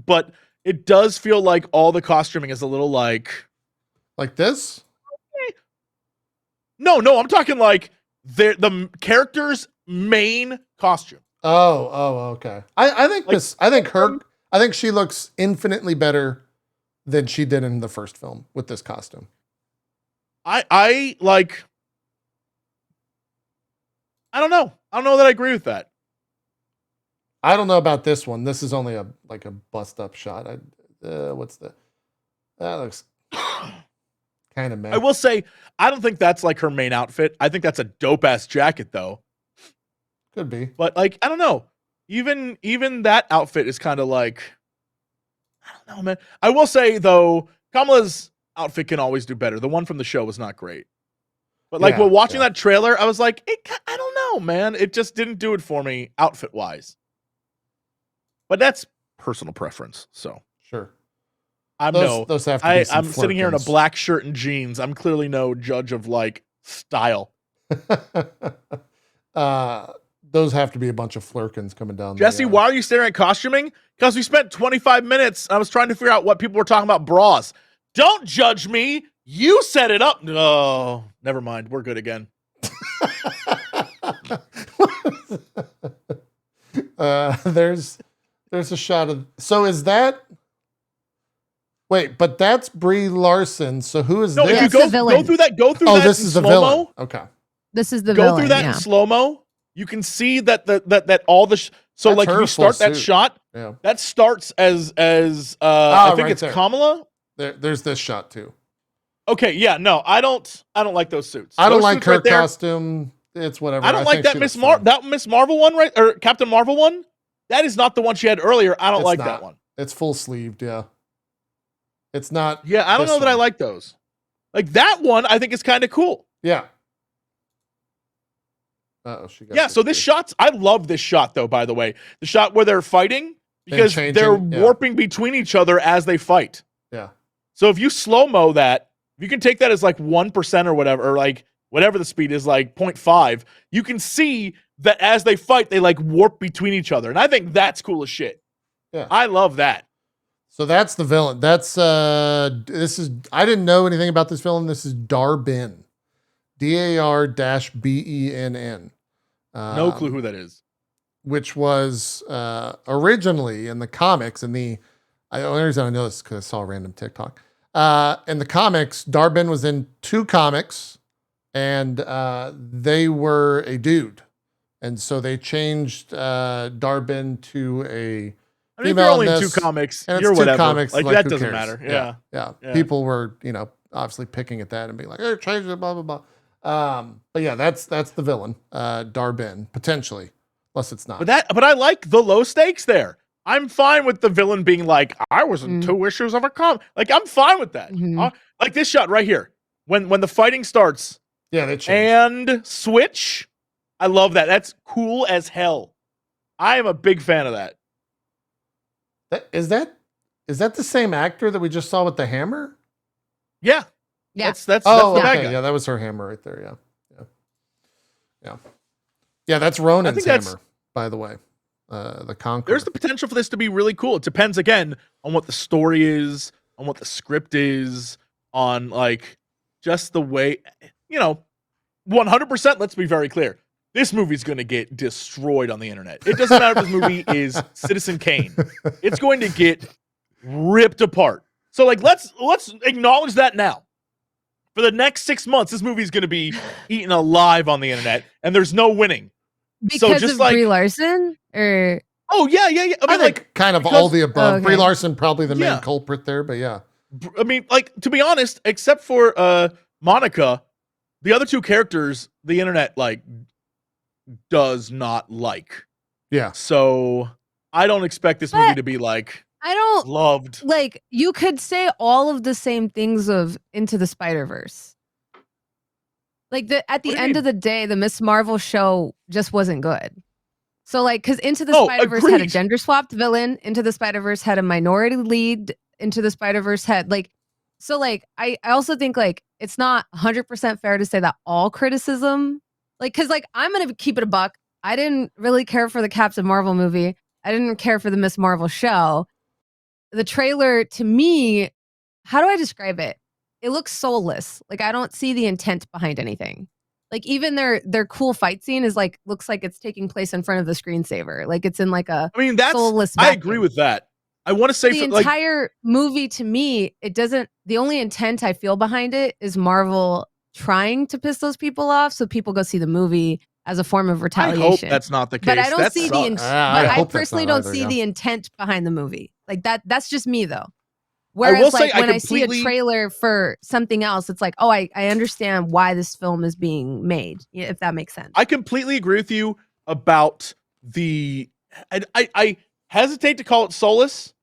but it does feel like all the costuming is a little like this? No, I'm talking like the character's main costume. Oh, okay. I think like, I think she looks infinitely better than she did in the first film with this costume. I don't know. I don't know that I agree with that. I don't know about this one. This is only a bust up shot. That looks kind of meh. I will say, I don't think that's like her main outfit. I think that's a dope ass jacket though. Could be. But like, I don't know. Even that outfit is kind of like, I don't know, man. I will say though, Kamala's outfit can always do better. The one from the show was not great. But like, while watching that trailer, I was like, I don't know, man. It just didn't do it for me outfit-wise. But that's personal preference, so. Sure. Those have to be some I'm sitting here in a flirkins. black shirt and jeans. I'm clearly no judge of like style. Those have to be a bunch of flirkins coming down. Jesse, why are you staring at costuming? Because we spent 25 minutes. I was trying to figure out what people were talking about bras. Don't judge me. You set it up. No, never mind. We're good again. There's a shot of. So is that? Wait, but that's Brie Larson. So who is No, this? if you go through that. Go through Oh, that. this in is the slow-mo. villain. Okay. This is the Go villain. through that in slow mo. You can see that all the so That's like if her you start full that suit. shot, Yeah. that starts as I think right it's there. Kamala. There's this shot too. Okay, yeah, no, I don't like those suits. I don't Those like suits her right there, costume. It's whatever. I don't like think that she looks fine. Miss Marvel one, right? Or Captain Marvel one. That is not the one she had earlier. I don't It's like not. that one. It's full sleeved. Yeah. It's not. Yeah, I don't this know that I one. like those. Like that one, I think is kind of cool. Yeah. Oh, she got. Yeah, so this shot's I love this shot though, by the way. The shot where they're fighting because changing, they're yeah. warping between each other as they fight. Yeah. So if you slow-mo that, if you can take that as like 1% or whatever, or like whatever the speed is, like 0.5, you can see that as they fight, they like warp between each other. And I think that's cool as shit. Yeah. I love that. So that's the villain. That's this is I didn't know anything about this villain. This is Dar-Benn. DAR-BENN. No clue who that is. Which was originally in the comics, the only reason I know this is because I saw a random TikTok. In the comics, Dar-Benn was in 2 comics, and they were a dude. And so they changed Dar-Benn to a I mean, if female you're only in in 2 this, comics, and it's you're 2 whatever. comics, Like who that doesn't cares? matter. Yeah. Yeah. People were, obviously picking at that and being like, "Hey, change it, blah blah blah." But yeah, that's the villain, Dar-Benn, potentially, unless it's not. But I like the low stakes there. I'm fine with the villain being like, I was in 2 issues of a comic. Like, I'm fine with that. Like this shot right here. When the fighting starts, yeah, they changed. and switch. I love that. That's cool as hell. I am a big fan of that. Is that the same actor that we just saw with the hammer? Yeah. Yeah. That's the Oh, bad okay. guy. Yeah, that was her hammer right there. Yeah, that's Ronan's hammer, by the way. The Conqueror. There's the potential for this to be really cool. It depends again on what the story is, on what the script is, on like just the way, 100%. Let's be very clear. This movie's going to get destroyed on the internet. It doesn't matter if this movie is Citizen Kane. It's going to get ripped apart. So like, let's acknowledge that now. For the next 6 months, this movie is going to be eaten alive on the internet, and there's no winning. Because of Brie Larson, or oh yeah. I think kind of all the above. okay. Brie Larson probably the main culprit there, but yeah. I mean, like, to be honest, except for Monica, the other 2 characters, the internet like does not like. Yeah. So I don't expect this movie to be like loved. Like, you could say all of the same things of Into the Spider-Verse. Like, at the end of the day, the Miss Marvel show just wasn't good. So, like, because Into the Spider-Verse had a gender-swapped villain. Into the Spider-Verse had a minority lead. Into the Spider-Verse had, like... So, like, I also think, like, it's not 100% fair to say that all criticism... Like, because, like, I'm going to keep it a buck. I didn't really care for the Captain Marvel movie. I didn't care for the Miss Marvel show. The trailer, to me... How do I describe it? It looks soulless. Like, I don't see the intent behind anything. Like, even their cool fight scene is like, looks like it's taking place in front of the screensaver. Like, it's in like a soulless I agree with that. I want to say the entire movie, to me, it doesn't, the only intent I feel behind it is Marvel trying to piss those people off so people go see the movie as a form of retaliation. I hope that's not the case. But I don't see the intent. but I personally don't see the intent behind the movie. Like, that's just me though. Whereas, like, when I see a trailer for something else, it's like, oh, I understand why this film is being made, if that makes sense. I completely agree with you about the... I hesitate to call it soulless,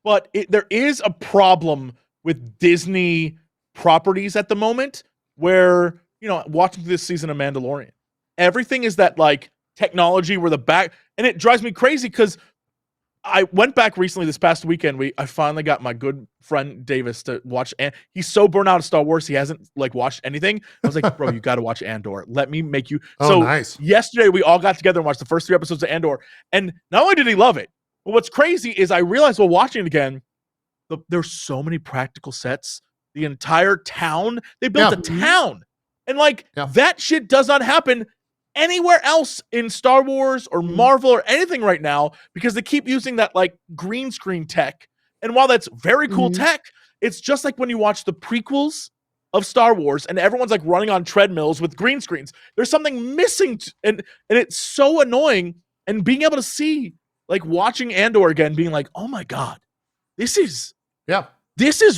but there is a problem with Disney properties at the moment where, watching this season of Mandalorian, everything is that, like, technology where the back... And it drives me crazy because I went back recently this past weekend. I finally got my good friend Davis to watch, and he's so burnt out of Star Wars he hasn't like watched anything. I was like, bro, you got to watch Andor. Let me make you. Oh, so nice. Yesterday we all got together and watched the first 3 episodes of Andor, and not only did he love it, but what's crazy is I realized while watching it again, there's so many practical sets. The entire town, they built a town, and like that shit does not happen anywhere else in Star Wars or Marvel or anything right now, because they keep using that like green screen tech. And while that's very cool tech, it's just like when you watch the prequels of Star Wars and everyone's like running on treadmills with green screens. There's something missing, and it's so annoying. And being able to see, like watching Andor again, being like, oh my God, this is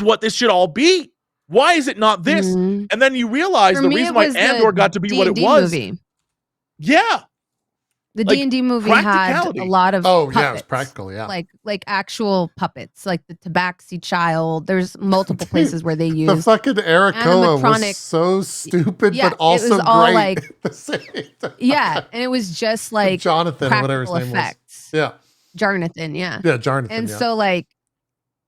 what this should all be. Why is it not this? And then you realize For the me, reason it why was Andor the got to be what it D&D was. movie. Yeah. The Like, D&D movie had a lot of it was puppets. practical, like actual puppets, like the Tabaxi Child. There's multiple places where they use the fucking Arakoa was so stupid, but also it was all great like, at the same time. Yeah, and it was just like Jonathan, whatever his name effects. was. Yeah, Jonathan. Yeah, Jonathan. And so like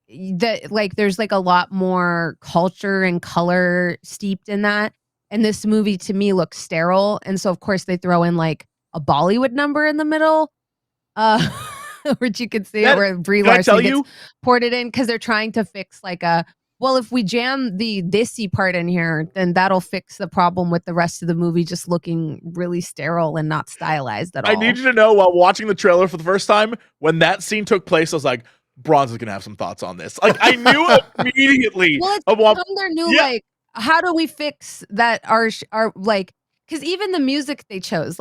there's like a lot more culture and color steeped in that. And this movie to me looks sterile. And so of course they throw in like a Bollywood number in the middle, which you can see where Brie Larson gets ported in because they're trying to fix like if we jam the Desi part in here, then that'll fix the problem with the rest of the movie just looking really sterile and not stylized at all. I need you to know, while watching the trailer for the first time, when that scene took place, I was like, Bronze is gonna have some thoughts on this. Like I knew immediately. Well, it's their new like, how do we fix that? Our like, because even the music they chose,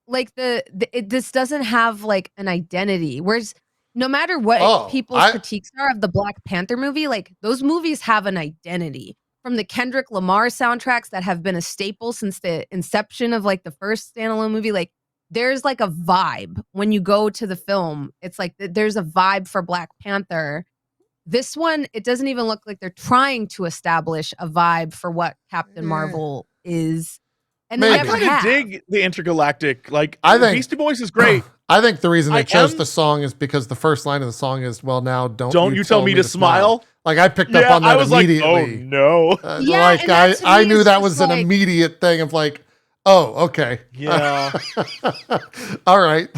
this doesn't have like an identity. Whereas no matter what people's critiques are of the Black Panther movie, like those movies have an identity. From the Kendrick Lamar soundtracks that have been a staple since the inception of like the first standalone movie, like there's like a vibe when you go to the film. It's like there's a vibe for Black Panther. This one, it doesn't even look like they're trying to establish a vibe for what Captain Marvel is. And they never have. Dig the intergalactic. Like, I think Beastie Boys is great. I think the reason they chose the song is because the first line of the song is, "Well, now don't you tell me to smile." Like I picked up on that immediately. Like, oh no! Like I knew that was an immediate thing of like, oh, okay, yeah, all right,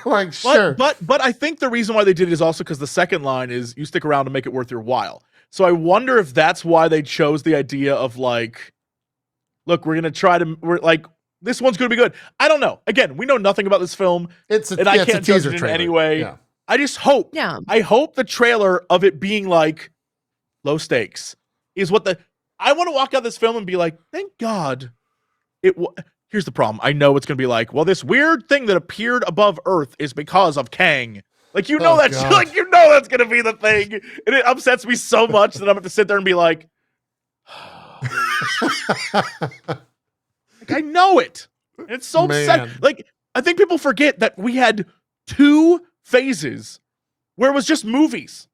like sure. But I think the reason why they did it is also because the second line is, "You stick around to make it worth your while." So I wonder if that's why they chose the idea of like, look, we're like, this one's gonna be good. I don't know. Again, we know nothing about this film. I can't judge it in any way. Yeah. I just hope. Yeah. I hope the trailer of it being like low stakes is what I want to walk out this film and be like, thank God. Here's the problem. I know it's gonna be like, well, this weird thing that appeared above Earth is because of Kang. Like like that's gonna be the thing, and it upsets me so much that I'm gonna sit there and be like. Like I know it. It's so upsetting. Like I think people forget that we had 2 phases where it was just movies.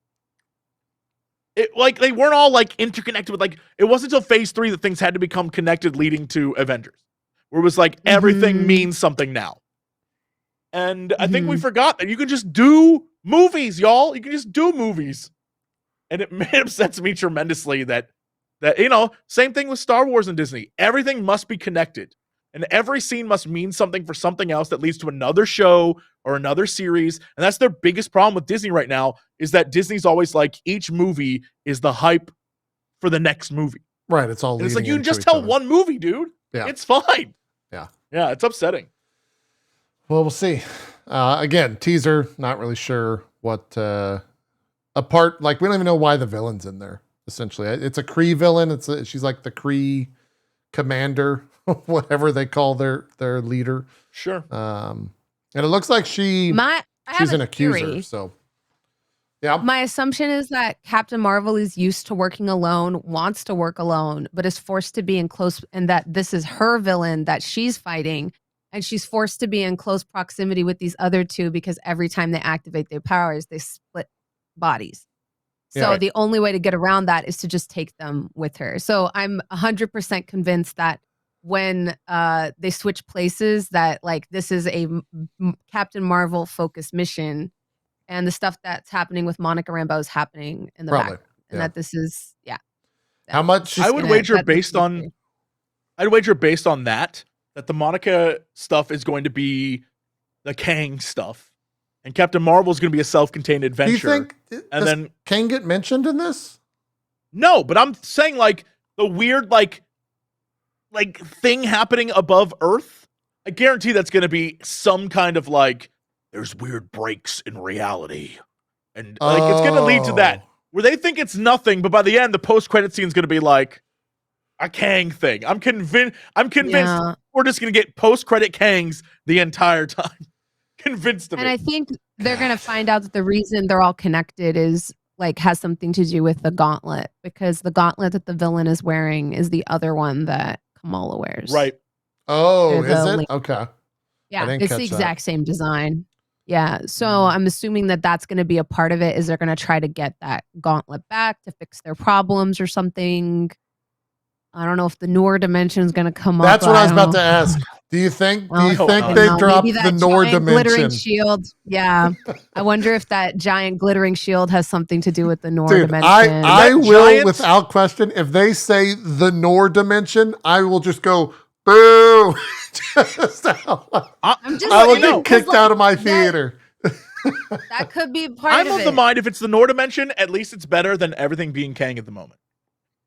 It like they weren't all like interconnected with like it wasn't until phase 3 that things had to become connected, leading to Avengers, where it was like everything means something now. And I think we forgot that you could just do movies, y'all. You can just do movies, and it upsets me tremendously that same thing with Star Wars and Disney. Everything must be connected. And every scene must mean something for something else that leads to another show or another series. And that's their biggest problem with Disney right now, is that Disney's always like, each movie is the hype for the next movie. Right. It's all. It's like, you can just tell one movie, dude. Yeah. It's fine. Yeah. Yeah. It's upsetting. Well, we'll see. Again, teaser. Not really sure what. Apart, like we don't even know why the villain's in there. Essentially, it's a Kree villain. She's like the Kree commander, whatever they call their leader. Sure. And it looks like she's an accuser. So, yeah. My assumption is that Captain Marvel is used to working alone, wants to work alone, but is forced to be in close, and that this is her villain that she's fighting, and she's forced to be in close proximity with these other 2 because every time they activate their powers, they split bodies. So the only way to get around that is to just take them with her. So I'm 100% convinced that when they switch places, that like this is a Captain Marvel focused mission, and the stuff that's happening with Monica Rambeau is happening in the background, and that this is How much? I would wager based on that the Monica stuff is going to be the Kang stuff, and Captain Marvel is going to be a self-contained adventure. Do you think does Kang get mentioned in this? No, but I'm saying like the weird like thing happening above Earth. I guarantee that's going to be some kind of like there's weird breaks in reality, and like it's going to lead to that where they think it's nothing, but by the end the post-credit scene is going to be like a Kang thing. I'm convinced we're just going to get post-credit Kangs the entire time. Convinced of it. And I think they're going to find out that the reason they're all connected is like has something to do with the gauntlet, because the gauntlet that the villain is wearing is the other one that Kamala wears. Right. Oh, is it? Okay. Yeah, it's the exact same design. Yeah. So I'm assuming that that's going to be a part of it, is they're going to try to get that gauntlet back to fix their problems or something. I don't know if the Noor dimension is going to come up. That's what I was about to ask. Do you think they dropped the Noor dimension? Glittering shield. Yeah. I wonder if that giant glittering shield has something to do with the Noor dimension. I will, without question, if they say the Noor dimension, I will just go, boo. I will get kicked out of my theater. That could be part of it. I'm of the mind, if it's the Noor dimension, at least it's better than everything being Kang at the moment.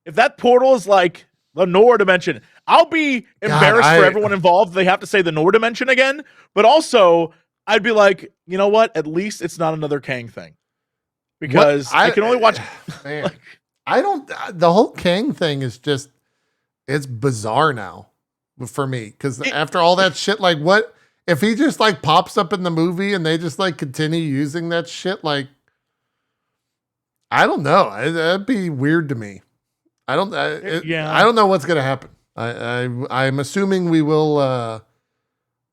If that portal is like the Noor dimension, I'll be embarrassed for everyone involved. They have to say the Noor dimension again, but also I'd be like, you know what? At least it's not another Kang thing, because I can only watch. Man, I don't. The whole Kang thing is just, it's bizarre now for me, because after all that shit, like, what if he just like pops up in the movie and they just like continue using that shit? Like, I don't know. That'd be weird to me. I don't know what's gonna happen. I'm assuming we will.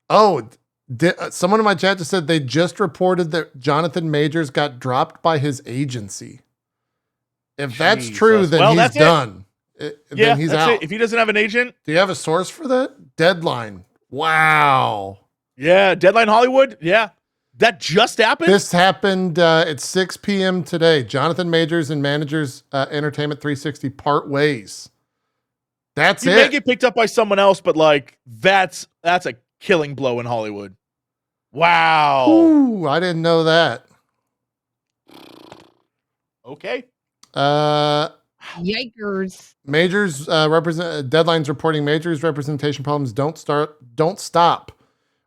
Someone in my chat just said they just reported that Jonathan Majors got dropped by his agency. If that's true, then he's done. Then he's out. If he doesn't have an agent, do you have a source for that? Deadline. Wow. Yeah, Deadline Hollywood. Yeah. That just happened? This happened at 6 p.m. today. Jonathan Majors and Managers Entertainment 360 part ways. That's it. You may get picked up by someone else, but like that's a killing blow in Hollywood. Wow. Ooh, I didn't know that. Okay. Yikers. Majors Deadline's reporting Majors representation problems don't stop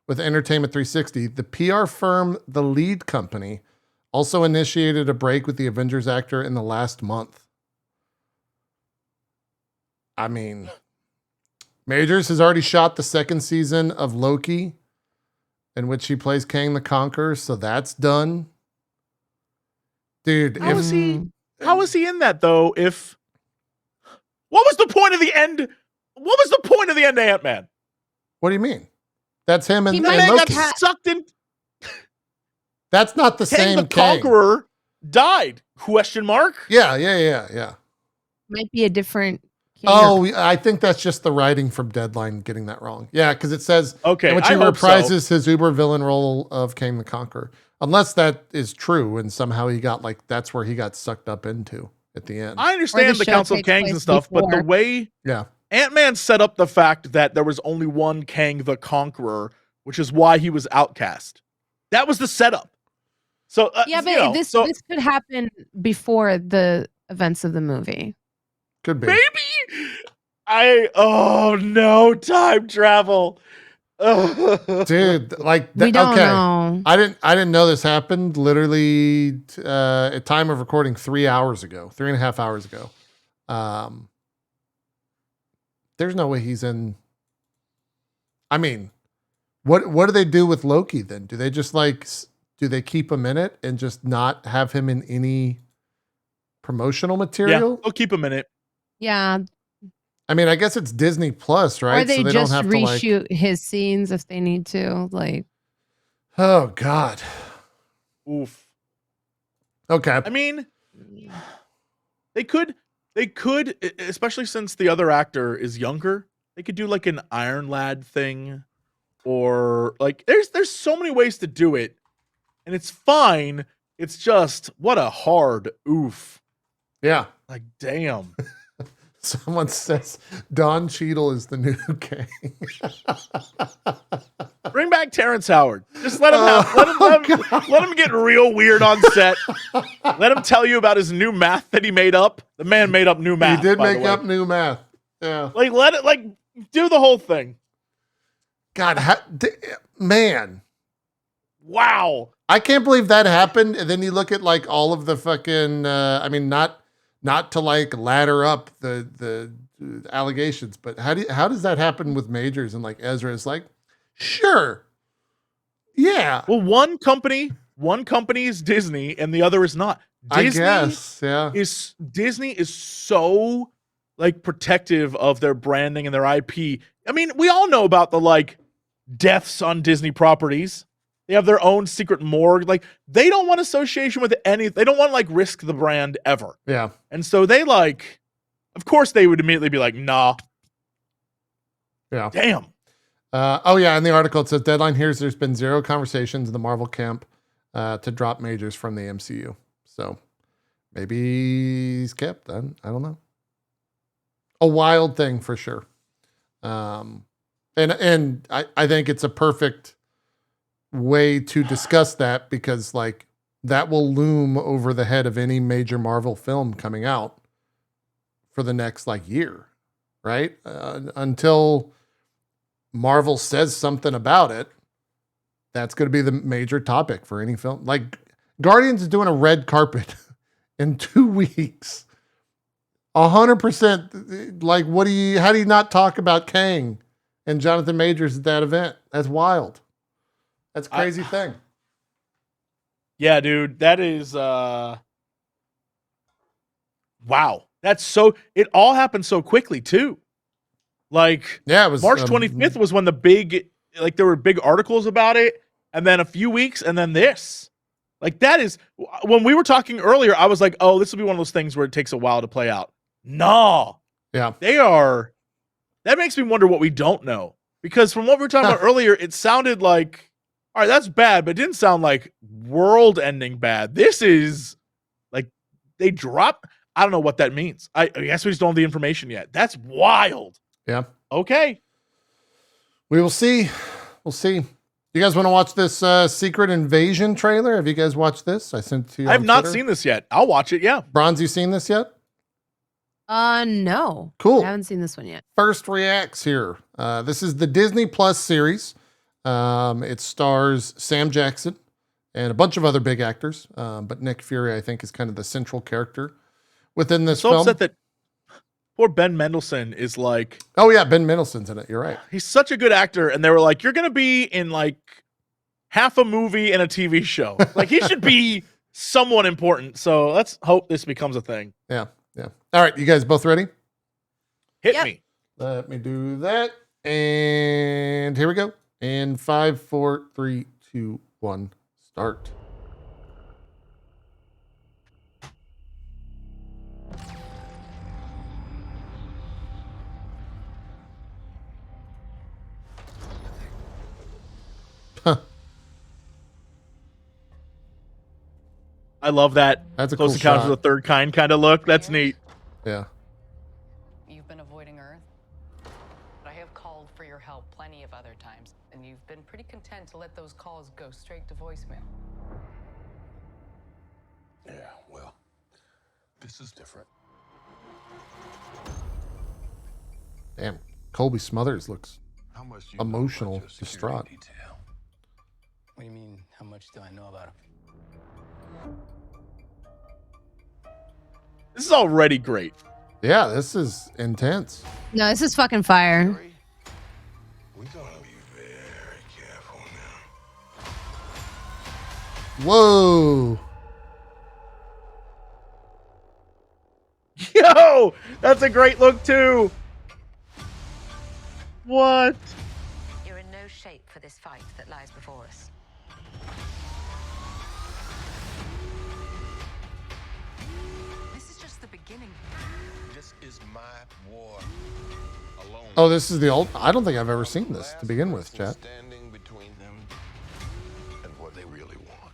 with Entertainment 360. The PR firm, the lead company, also initiated a break with the Avengers actor in the last month. I mean, Majors has already shot the second season of Loki, in which he plays Kang the Conqueror, so that's done. Dude, how is he in that though? What was the point of the end? What was the point of the end of Ant-Man? What do you mean? That's him and Loki. Got sucked in. That's not the same the Conqueror died? Question mark? Yeah. Might be a different. I think that's just the writing from Deadline getting that wrong. Yeah, because it says in which he reprises his uber villain role of Kang the Conqueror. Unless that is true, and somehow he got that's where he got sucked up into at the end. I understand the Council of Kangs and stuff, but the way Ant-Man set up the fact that there was only one Kang the Conqueror, which is why he was outcast. That was the setup. So but this could happen before the events of the movie. Could be. Maybe. Time travel. Dude, we don't know. I didn't know this happened literally at time of recording 3 hours ago, 3.5 hours ago. There's no way he's in. I mean, what do they do with Loki then? Do they just do they keep him in it and just not have him in any promotional material? Yeah, they'll keep him in it. Yeah. I mean, I guess it's Disney Plus, right? Or they just don't have reshoot his scenes if they need to. Oh God. Oof. Okay. I mean, they could, especially since the other actor is younger. They could do like an Iron Lad thing, or there's so many ways to do it, and it's fine. it's just what a hard oof. Yeah. Like, damn. Someone says Don Cheadle is the new Kang. Bring back Terrence Howard. Just let him get real weird on set. Let him tell you about his new math that he made up. The man made up new math. He did make up new math. Yeah. Like do the whole thing. God, man. Wow. I can't believe that happened. And then you look at like all of the fucking, I mean, not to like ladder up the allegations, but how does that happen with Majors and like Ezra is like, sure. Yeah. Well, one company is Disney and the other is not. Disney, I guess, yeah. Disney is so like protective of their branding and their IP. I mean, we all know about the like deaths on Disney properties. They have their own secret morgue. Like they don't want association with any. They don't want to like risk the brand ever. Yeah. And so they like, of course, they would immediately be like, nah. Yeah. Damn. Oh yeah. In the article it says deadline hears there's been zero conversations in the Marvel camp to drop Majors from the MCU. So maybe he's kept. I don't know. A wild thing for sure. And I think it's a perfect way to discuss that because like that will loom over the head of any major Marvel film coming out for the next like year, right? Until Marvel says something about it, that's going to be the major topic for any film. Like Guardians is doing a red carpet in 2 weeks. 100%. Like, how do you not talk about Kang and Jonathan Majors at that event? That's wild. That's a crazy thing. Yeah, dude, that is, wow. That's so, it all happened so quickly too. Like, yeah, it was March 25th was when there were big articles about it, and then a few weeks, and then this. Like, that is, when we were talking earlier, I was like, oh, this will be one of those things where it takes a while to play out. No. Yeah. That makes me wonder what we don't know. Because from what we were talking about earlier, it sounded like, all right, that's bad, but it didn't sound like world-ending bad. This is, like, they dropped, I don't know what that means. I guess we just don't have the information yet. That's wild. Yeah. Okay. We will see. We'll see. You guys want to watch this Secret Invasion trailer? Have you guys watched this? I sent it to you. I have not seen this yet. I'll watch it. Yeah. Bronze, you seen this yet? No. Cool. I haven't seen this one yet. First reacts here. This is the Disney Plus series. It stars Sam Jackson and a bunch of other big actors. But Nick Fury, I think, is kind of the central character within this film. Upset that poor Ben Mendelsohn is like, oh yeah, Ben Mendelsohn's in it. You're right. He's such a good actor, and they were like, "You're gonna be in like half a movie and a TV show. Like he should be someone important." So let's hope this becomes a thing. Yeah, yeah. All right, you guys both ready? Hit me. Let me do that, and here we go. In 5, 4, 3, 2, 1, start. I love that. That's a Close cool Encounters shot. of the Third Kind kind of look. That's neat. Yeah. You've been avoiding Earth. But I have called for your help plenty of other times, and you've been pretty content to let those calls go straight to voicemail. Yeah, well, this is different. Damn, Colby Smothers looks How much do you know emotional, about your security distraught. detail? What do you mean, how much do I know about him? This is already great. Yeah, this is intense. No, this is fucking fire. Harry, we gotta be very careful now. Whoa. Yo, that's a great look too. What? You're in no shape for this fight that lies before us. This is just the beginning. This is my war alone. Oh, this is the old. I don't think I've ever seen this to begin with, chat. Standing between them and what they really want.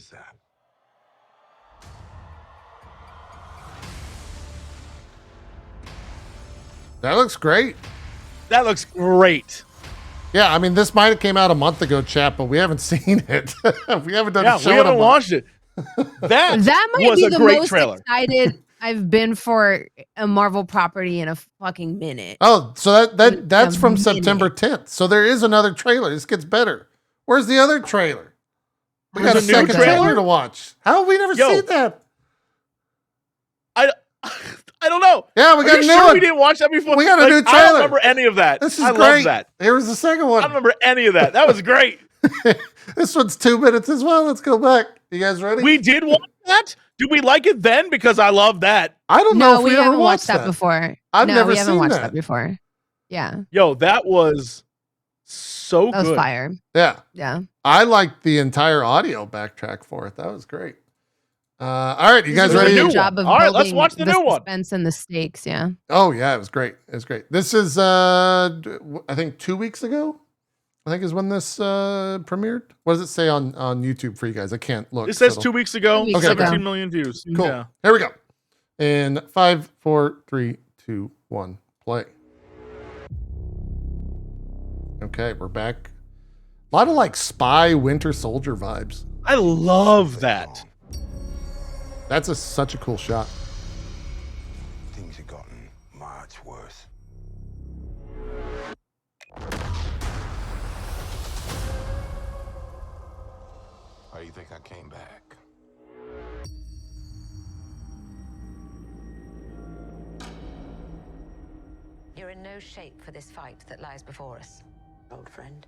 is that? That looks great. That looks great. Yeah, I mean, this might have came out a month ago, chat, but we haven't seen it. We haven't done Yeah, a show we in a haven't month. watched it. That might was be a the great most trailer. excited I've been for a Marvel property in a fucking minute. Oh, so that's from minute. September 10th. So there is another trailer. This gets better. Where's the other trailer? We got a There's a new second trailer trailer to watch. How have we never seen that? I don't know. Yeah, we got Are a you new sure one. we didn't watch that before? We got a new I trailer. don't remember any of that. This is I great. love that. Here's the second I one. don't remember any of that. That was great. This one's 2 minutes as well. Let's go back. You guys ready? We did watch that? Did we like it then? Because I love that. I don't know No, if we we ever haven't watched watched that before. I've no, never we haven't seen watched that. that before. Yeah, Yo, that was so that was good. fire. Yeah. Yeah. I liked the entire audio backtrack for it. That was great. All right, you guys This is a ready? good new job one. of All right, let's building watch the new one. suspense and the stakes. Yeah. Oh yeah, it was great. It was great. This is I think 2 weeks ago. I think is when this premiered. What does it say on YouTube for you guys? I can't look. It says so 2 weeks ago, 2 weeks Okay. 17 ago. million views. Cool. Yeah. Here we go. In 5, 4, 3, 2, 1, play. Okay, we're back. A lot of like spy Winter Soldier vibes. I love that. That's such a cool shot. Things have gotten much worse. How do you think I came back? You're in no shape for this fight that lies before us, old friend.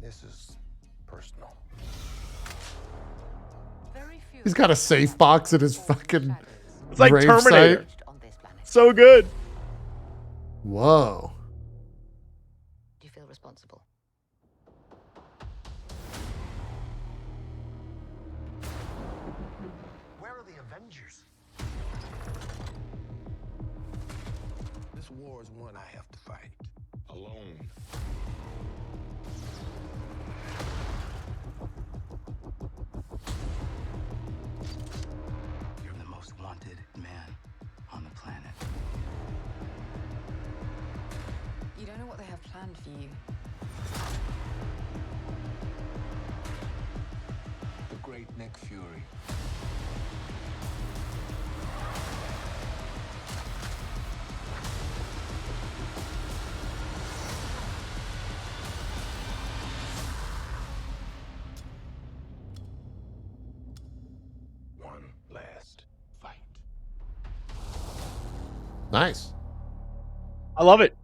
This is personal. He's got a safe box at his fucking It's like grave Terminator. site. On this planet. So good. Whoa. Do you feel responsible? Where are the Avengers? This war is one I have to fight alone. You're the most wanted man on the planet. You don't know what they have planned for you. The great Nick Fury. One last fight. Nice. I love it.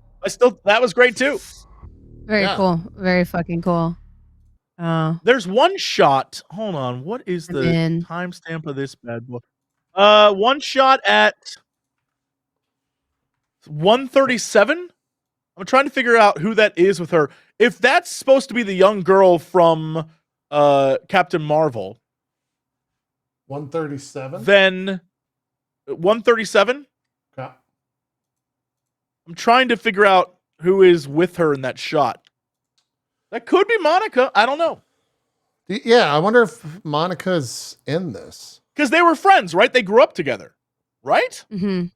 That was great too. Very Yeah. cool. Very fucking cool. There's one shot. Hold on. What is the in. timestamp of this bad boy? One shot at 1:37. I'm trying to figure out who that is with her. If that's supposed to be the young girl from Captain Marvel, 137. then 137. Okay. I'm trying to figure out who is with her in that shot. That could be Monica. I don't know. Yeah, I wonder if Monica's in this. Because they were friends, right? They grew up together, right? Mm-hmm.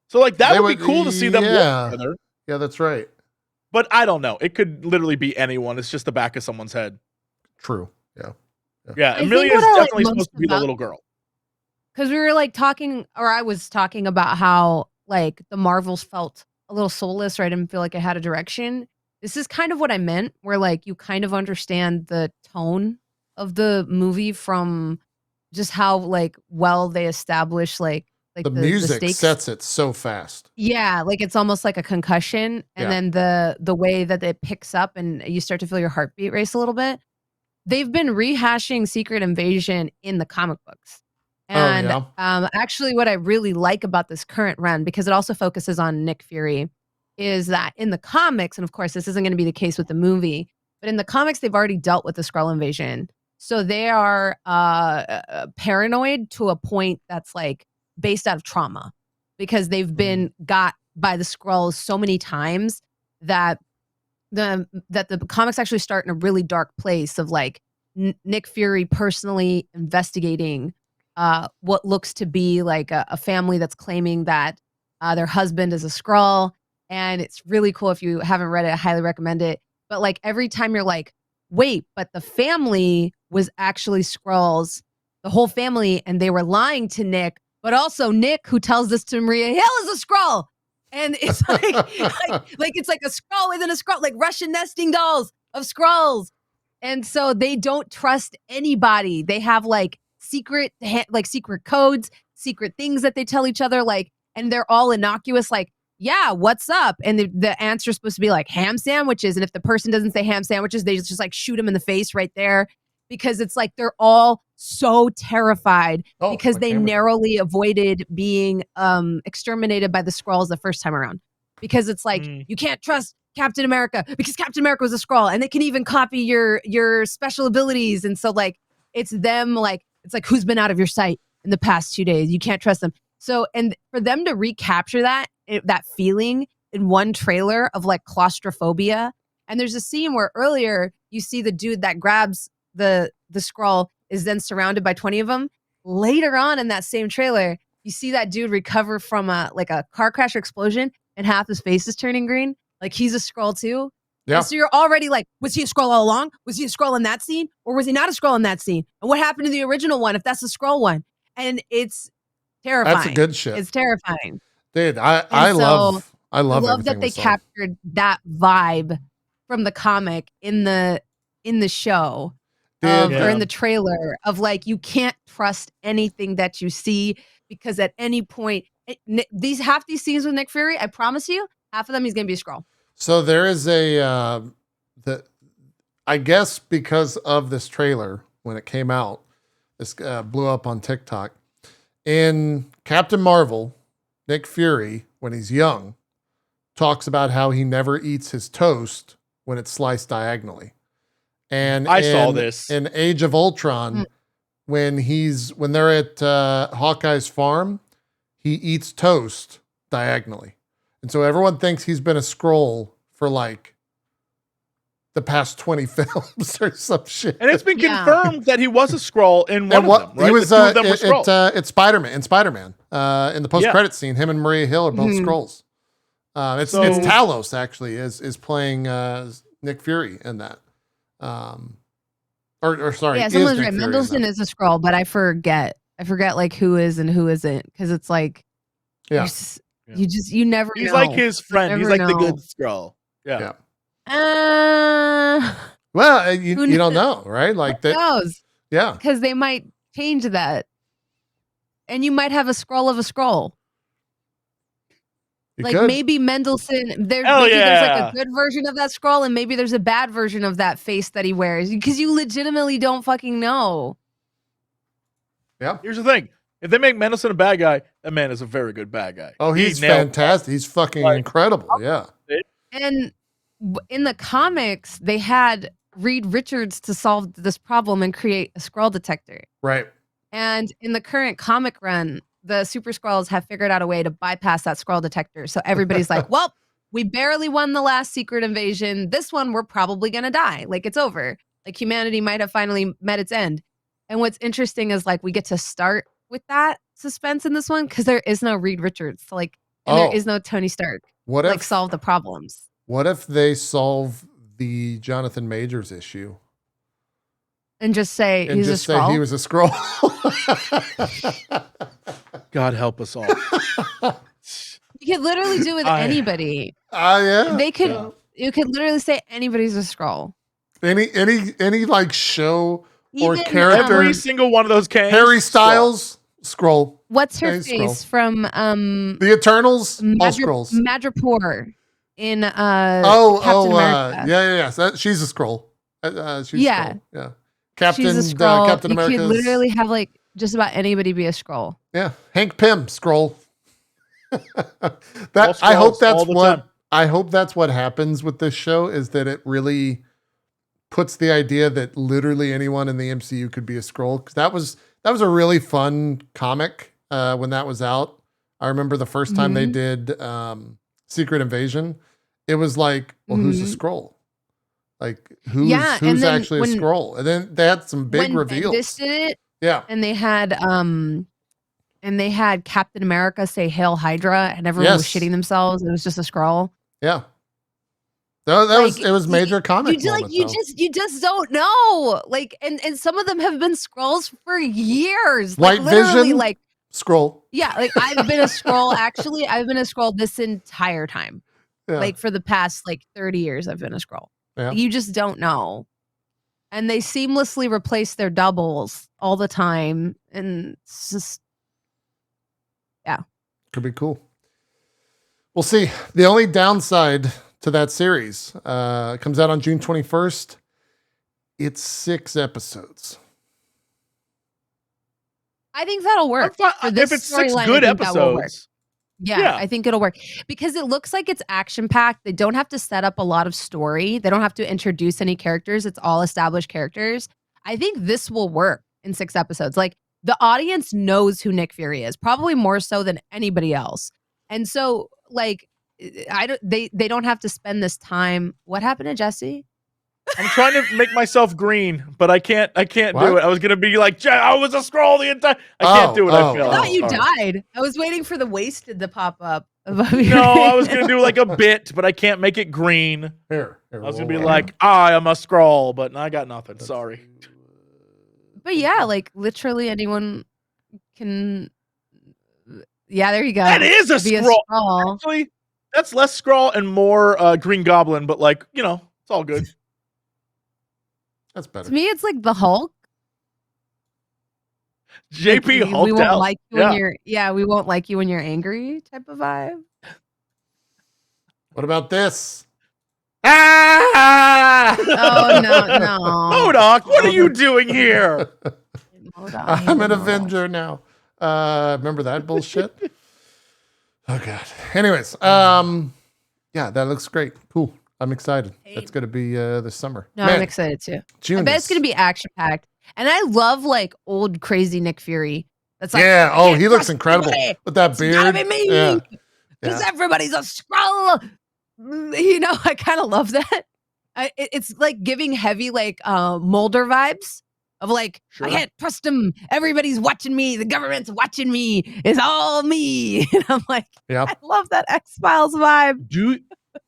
So like that They would be cool to see them yeah. work together. Yeah, that's right. But I don't know. It could literally be anyone. It's just the back of someone's head. True. Yeah. Yeah, I think Amelia is what I like definitely most supposed to be the about- little girl. Because we were like talking, or I was talking about how like the Marvels felt a little soulless, or I didn't feel like it had a direction. This is kind of what I meant, where like you kind of understand the tone of the movie from just how like well they establish like The music stakes. sets it so fast. Yeah, like it's almost like a concussion, and Yeah. then the way that it picks up and you start to feel your heartbeat race a little bit. They've been rehashing Secret Invasion in the comic books. And actually what I really like about this current run, because it also focuses on Nick Fury, is that in the comics, and of course this isn't going to be the case with the movie, but in the comics they've already dealt with the Skrull invasion. So they are paranoid to a point that's like based out of trauma. because they've been got by the Skrulls so many times that the comics actually start in a really dark place of like Nick Fury personally investigating what looks to be like a family that's claiming that their husband is a Skrull. And it's really cool. If you haven't read it, I highly recommend it. But like every time you're like, wait, but the family was actually Skrulls, the whole family, and they were lying to Nick, but also Nick, who tells this to Maria Hill, is a Skrull. And it's like it's like a Skrull within a Skrull, like Russian nesting dolls of Skrulls. And so they don't trust anybody. They have like secret codes, secret things that they tell each other, like, and they're all innocuous, like, yeah, what's up? And the answer is supposed to be like ham sandwiches. And if the person doesn't say ham sandwiches, they just like shoot him in the face right there, because it's like they're all so terrified because they narrowly avoided being exterminated by the Skrulls the first time around. Because it's like, you can't trust Captain America because Captain America was a Skrull and they can even copy your special abilities. And so like, it's them, like, it's like, who's been out of your sight in the past 2 days? You can't trust them. So, and for them to recapture that feeling in one trailer of like claustrophobia. And there's a scene where earlier you see the dude that grabs the Skrull is then surrounded by 20 of them. Later on in that same trailer, you see that dude recover from a car crash or explosion and half his face is turning green. Like he's a Skrull too. Yeah. And so you're already like, was he a Skrull all along? Was he a Skrull in that scene? Or was he not a Skrull in that scene? And what happened to the original one if that's the Skrull one? And it's terrifying. That's a good shit. It's terrifying. Dude, I love that they captured that vibe from the comic in the show or in the trailer of like, you can't trust anything that you see because at any point half these scenes with Nick Fury, I promise you, half of them he's gonna be a Skrull. So there is I guess because of this trailer when it came out, this blew up on TikTok. In Captain Marvel, Nick Fury, when he's young, talks about how he never eats his toast when it's sliced diagonally. And I saw this in Age of Ultron, when they're at Hawkeye's farm, he eats toast diagonally. And so everyone thinks he's been a Skrull for like the past 20 films or some shit. And it's been confirmed that he was a Skrull in one of them, right? He was it's Spider-Man in the post-credit scene. Him and Maria Hill are both Skrulls. It's Talos actually is playing Nick Fury in that. Sorry. Yeah, someone's right. Mendelsohn is a Skrull, but I forget like who is and who isn't, because it's like, you never know. He's like his friend. He's like the good Skrull. Yeah. Well, you don't know, right? Like that. Knows? Yeah. Because they might change that, and you might have a Skrull of a Skrull. Maybe Mendelsohn, there's like a good version of that Skrull, and maybe there's a bad version of that face that he wears, because you legitimately don't fucking know. Yeah. Here's the thing. If they make Mendelsohn a bad guy, that man is a very good bad guy. Oh, he's fantastic. He's fucking incredible. Yeah. And in the comics, they had Reed Richards to solve this problem and create a Skrull detector. Right. And in the current comic run, the Super Skrulls have figured out a way to bypass that Skrull detector. So everybody's like, well, we barely won the last secret invasion. This one, we're probably going to die. Like, it's over. Like, humanity might have finally met its end. And what's interesting is, like, we get to start with that suspense in this one because there is no Reed Richards. Like, and there is no Tony Stark. What if solve the problems? What if they solve the Jonathan Majors issue? And just say he's a Skrull? Say he was a Skrull. God help us all. You could literally do it with anybody. Yeah. They could. Yeah. You could literally say anybody's a Skrull. Any like show or character. Every single one of those Kangs. Harry Styles, Skrull. What's her face from the Eternals? All Skrulls. Madripoor in Captain America. Yeah. She's a Skrull. She's yeah. Skrull. Yeah. She's a Skrull. Captain America. You could literally have like just about anybody be a Skrull. Yeah. Hank Pym, Skrull. I hope that's what happens with this show, is that it really puts the idea that literally anyone in the MCU could be a Skrull. Because that was a really fun comic when that was out. I remember the first time they did Secret Invasion, it was like, well, who's a Skrull? Like, who's actually a Skrull? And then they had some big reveals. Bendis did it, yeah. And they had Captain America say "Hail Hydra," and everyone was shitting themselves. It was just a Skrull. Yeah. It was major comic moment, you just don't know. Like, and some of them have been Skrulls for years. White Vision, like Skrull. Yeah, like I've been a Skrull. Actually, I've been a Skrull this entire time. Yeah. Like for the past 30 years, I've been a Skrull. Yeah. You just don't know. And they seamlessly replace their doubles all the time. And it's just, yeah. Could be cool. We'll see. The only downside to that series comes out on June 21st. It's 6 episodes. I think that'll work. If it's 6 good episodes. Yeah, I think it'll work because it looks like it's action-packed. They don't have to set up a lot of story. They don't have to introduce any characters. It's all established characters. I think this will work in 6 episodes. Like, the audience knows who Nick Fury is, probably more so than anybody else. And so, like, they don't have to spend this time. What happened to Jesse? I'm trying to make myself green, but I can't do it. I was gonna be like, I was a Skrull the entire. I can't do it. I thought you died. I was waiting for the wasted to pop up. No, I was gonna do like a bit, but I can't make it green. Here I was gonna be like, I am a Skrull, but I got nothing. Sorry. But yeah, like literally anyone can. Yeah, there you go. That is a Skrull. Actually, that's less Skrull and more Green Goblin, but it's all good. That's better. To me, it's like the Hulk. JP Hulk. We won't like you when you're we won't like you when you're angry type of vibe. What about this? Oh no. Modok, what are you doing here? I'm an Avenger now. Remember that bullshit? Oh god. Anyways, yeah, that looks great. Cool. I'm excited. It's going to be this summer. No, I'm excited too. June I bet it's going to be action packed. And I love old crazy Nick Fury. That's he looks incredible with that beard. Yeah. Because everybody's a Skrull. I kind of love that. It's like giving heavy Mulder vibes of sure. I can't trust him. Everybody's watching me. The government's watching me. It's all me. And I'm like, I love that X-Files vibe.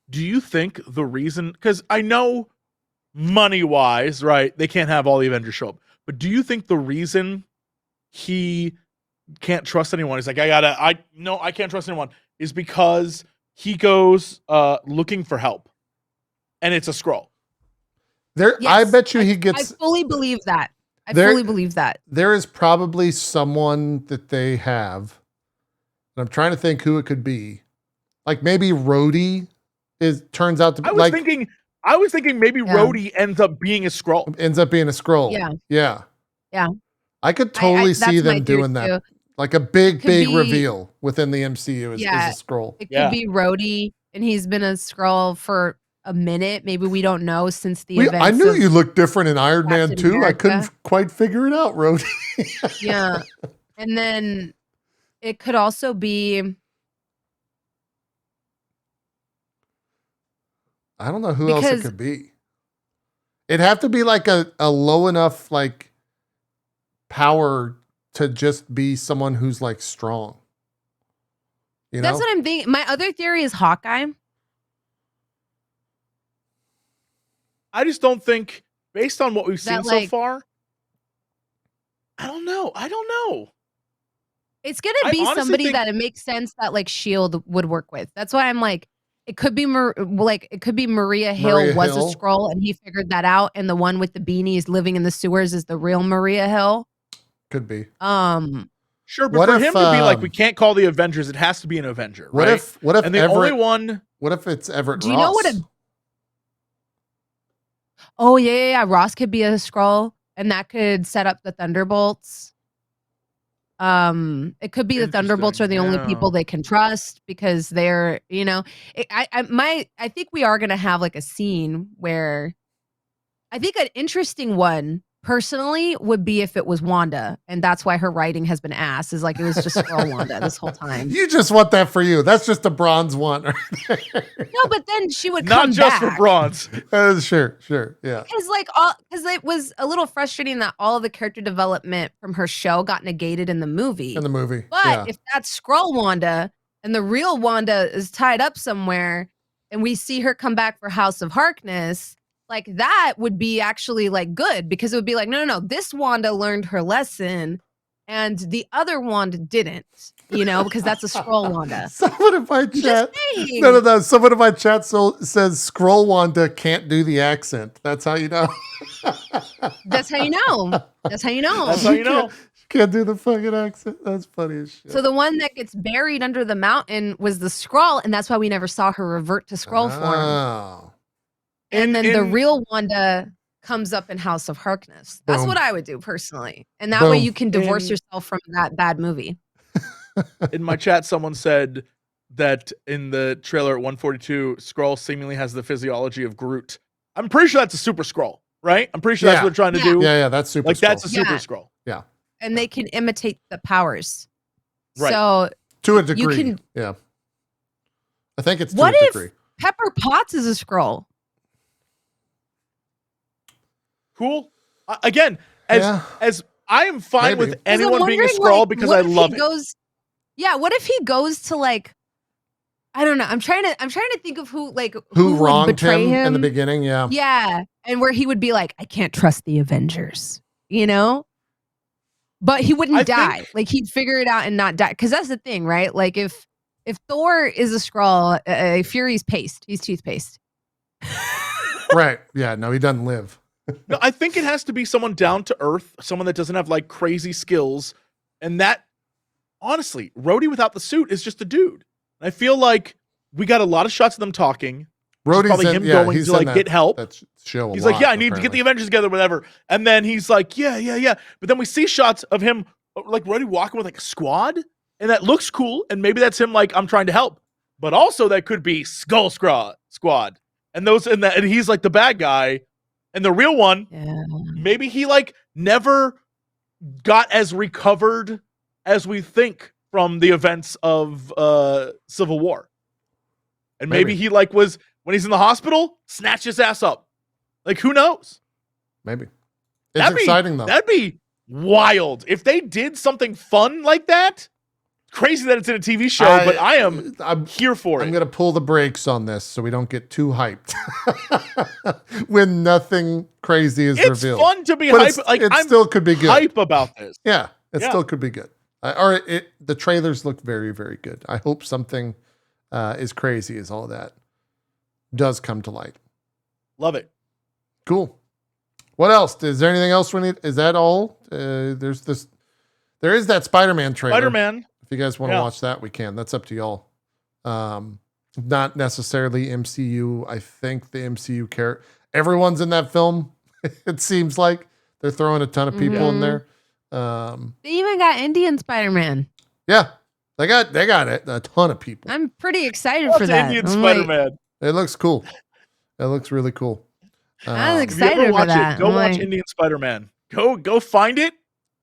Do you think the reason, because I know money-wise, right, they can't have all the Avengers show up, but do you think the reason he can't trust anyone, he's like, I can't trust anyone, is because he goes looking for help, and it's a Skrull? Yes, I bet you he gets... I fully believe that. Fully believe that. There is probably someone that they have, and I'm trying to think who it could be. Like maybe Rhodey turns out to be I was thinking maybe Rhodey ends up being a Skrull. Yeah. Yeah. I could totally see them doing that. Too. Like a big reveal within the MCU is a Skrull. It could be Rhodey, and he's been a Skrull for a minute. Maybe we don't know since the events. I knew you looked different in Iron Man 2. I couldn't quite figure it out, Rhodey. Yeah. And then it could also be... I don't know who else it could be. It'd have to be like a low enough power to just be someone who's strong. That's what I'm thinking. My other theory is Hawkeye. I just don't think, based on what we've seen so far, I don't know. It's gonna be somebody that it makes sense that S.H.I.E.L.D. would work with. That's why I'm it could be Maria Hill was a Skrull and he figured that out, and the one with the beanies living in the sewers is the real Maria Hill. Could be. Sure, but for him to be we can't call the Avengers, it has to be an Avenger. What if and the only one? What if it's Everett Ross? Do you know what Oh yeah. Ross could be a Skrull, and that could set up the Thunderbolts. It could be the Thunderbolts are the only people they can trust because they're, I think we are going to have a scene where I think an interesting one personally would be if it was Wanda, and that's why her writing has been ass. Is like it was just Skrull Wanda this whole time. You just want that for you. That's just a bronze one. No, but then she would Not come just back. for bronze. Sure, yeah. Because it was a little frustrating that all of the character development from her show got negated in the movie. In the movie, But if that's Skrull Wanda and the real Wanda is tied up somewhere, and we see her come back for House of Harkness, like that would be actually like good, because it would be like, no, this Wanda learned her lesson and the other Wanda didn't, because that's a Skrull Wanda. Someone in my chat, no. Someone in my chat says Skrull Wanda can't do the accent. That's how you know. That's how you know. That's how you know. Can't do the fucking accent. That's funny as shit. So the one that gets buried under the mountain was the Skrull, and that's why we never saw her revert to Skrull form. And then the real Wanda comes up in House of Harkness. That's what I would do personally. And that way you can divorce yourself from that bad movie. In my chat, someone said that in the trailer at 142, Skrull seemingly has the physiology of Groot. I'm pretty sure that's a super Skrull, right? I'm pretty sure that's what they're trying to do. Yeah, that's super Like, Skrull. that's a super Skrull. Yeah. And they can imitate the powers. Right. So to a degree. you can, yeah. I think it's to what a if degree. Pepper Potts is a Skrull? Cool. Again, as I am fine with anyone being a Skrull because I love it. What if he goes to like, I don't know. I'm trying to think of who wronged would betray him in the beginning. Yeah. Yeah. And where he would be like, I can't trust the Avengers, but he wouldn't die. Like he'd figure it out and not die. Cause that's the thing, right? Like if Thor is a Skrull, Fury's paste. He's toothpaste. Right. Yeah. No, he doesn't live. No, I think it has to be someone down to earth, someone that doesn't have like crazy skills. And that, honestly, Rhodey without the suit is just a dude. I feel like we got a lot of shots of them talking. Rhodey's probably him going to like get help. He's like, I need to get the Avengers together, whatever. And then he's like, yeah. But then we see shots of him like Rhodey walking with like a squad, and that looks cool. And maybe that's him like, I'm trying to help. But also that could be Skull Squad. And he's like the bad guy. And the real one, maybe he like never got as recovered as we think from the events of Civil War. And maybe he like was, when he's in the hospital, snatched his ass up. Like, who knows? Maybe. It's exciting though. That'd be wild. If they did something fun like that, crazy that it's in a TV show, but I'm here for it. I'm going to pull the brakes on this so we don't get too hyped when nothing crazy is revealed. It's fun to be hype. It still could be good. Hype about this. Yeah, it still could be good. The trailers look very, very good. I hope something as crazy as all that does come to light. Love it. Cool. What else? Is there anything else we need? Is that all? There is that Spider-Man trailer. Spider-Man. If you guys want to watch that, we can. That's up to y'all. Not necessarily MCU. I think the MCU character. Everyone's in that film. It seems like they're throwing a ton of people in there. They even got Indian Spider-Man. Yeah, they got it. A ton of people. I'm pretty excited for that. Indian Spider-Man. It looks cool. It looks really cool. I'm excited for that. Go watch Indian Spider-Man. Go find it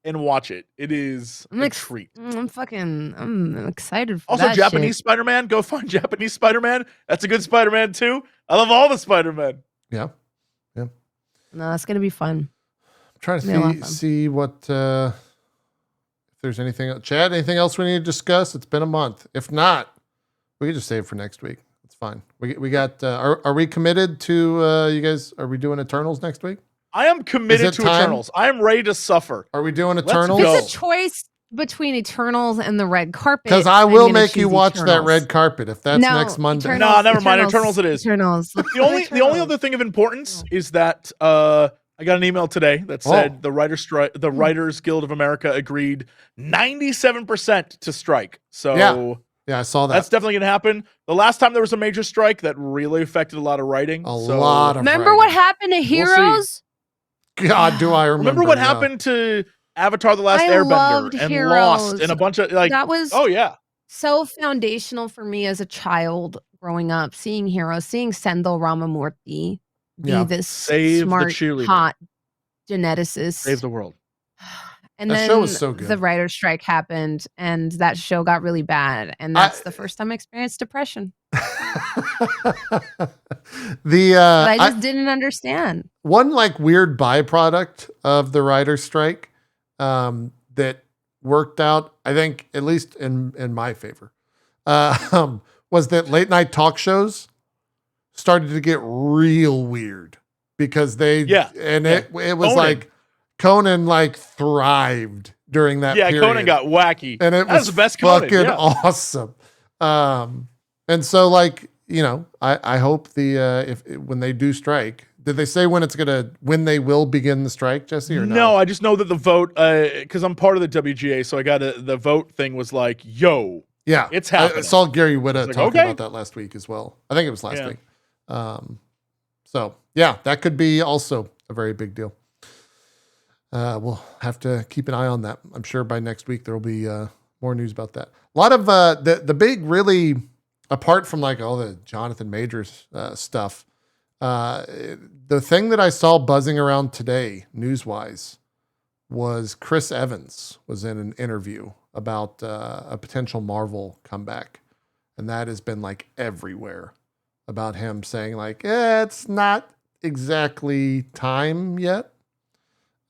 and watch it. It is a treat. I'm excited for also, that Japanese Spider-Man. Go find Japanese Spider-Man. That's a good Spider-Man too. I love all the Spider-Man. Yeah. No, that's gonna be fun. I'm trying to see what if there's anything else. Chad, anything else we need to discuss? It's been a month. If not, we can just save for next week. It's fine. We got are we committed to you guys? Are we doing Eternals next week? I am committed to Eternals. I am ready to suffer. Are we doing Eternals? It's a choice between Eternals and the red carpet. Because I will make you watch that red carpet if that's next Monday. No, never mind. Eternals it is. Eternals. The only other thing of importance is that I got an email today that said the Writers Guild of America agreed 97% to strike. So yeah, I saw that. That's definitely gonna happen. The last time there was a major strike that really affected a lot of writing. Remember what happened to Heroes? God, do I remember? What happened to Avatar: The Last Airbender and Heroes. Lost and a bunch of that was so foundational for me as a child growing up, seeing Heroes, seeing Sendhil Ramamurthy be this smart, hot geneticists. Save the world. And That then show was so good. the writer's strike happened, and that show got really bad. And that's the first time I experienced depression. I just didn't understand. One like weird byproduct of the writer's strike that worked out, I think, at least in my favor, was that late night talk shows started to get real weird because it was like Conan like thrived during that period. Conan got wacky. And it was the best fucking awesome. And so like, I hope when they do strike, did they say when they will begin the strike, Jesse, or no? No, I just know that the vote, because I'm part of the WGA, so I got the vote thing was like, yo, yeah, it's happening. I saw Gary Whitta talking okay. about that last week as well. I think it was last week. So yeah, that could be also a very big deal. We'll have to keep an eye on that. I'm sure by next week there will be more news about that. A lot of the big, really, apart from like all the Jonathan Majors stuff, the thing that I saw buzzing around today, news-wise, was Chris Evans was in an interview about a potential Marvel comeback, and that has been like everywhere about him saying like, it's not exactly time yet.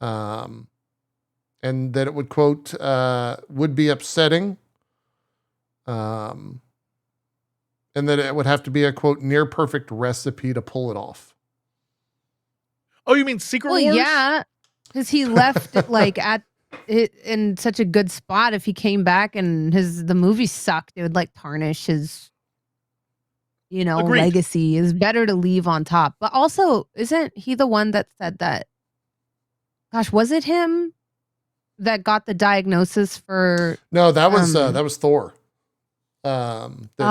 And that it would, quote, would be upsetting. And that it would have to be a, quote, near perfect recipe to pull it off. Oh, you mean Secret Wars? Well, yeah, because he left it like in such a good spot. If he came back and the movie sucked, it would like tarnish his, Agreed. legacy. It's better to leave on top. But also, isn't he the one that said that? Gosh, was it him that got the diagnosis for? No, that was Thor. Hemsworth.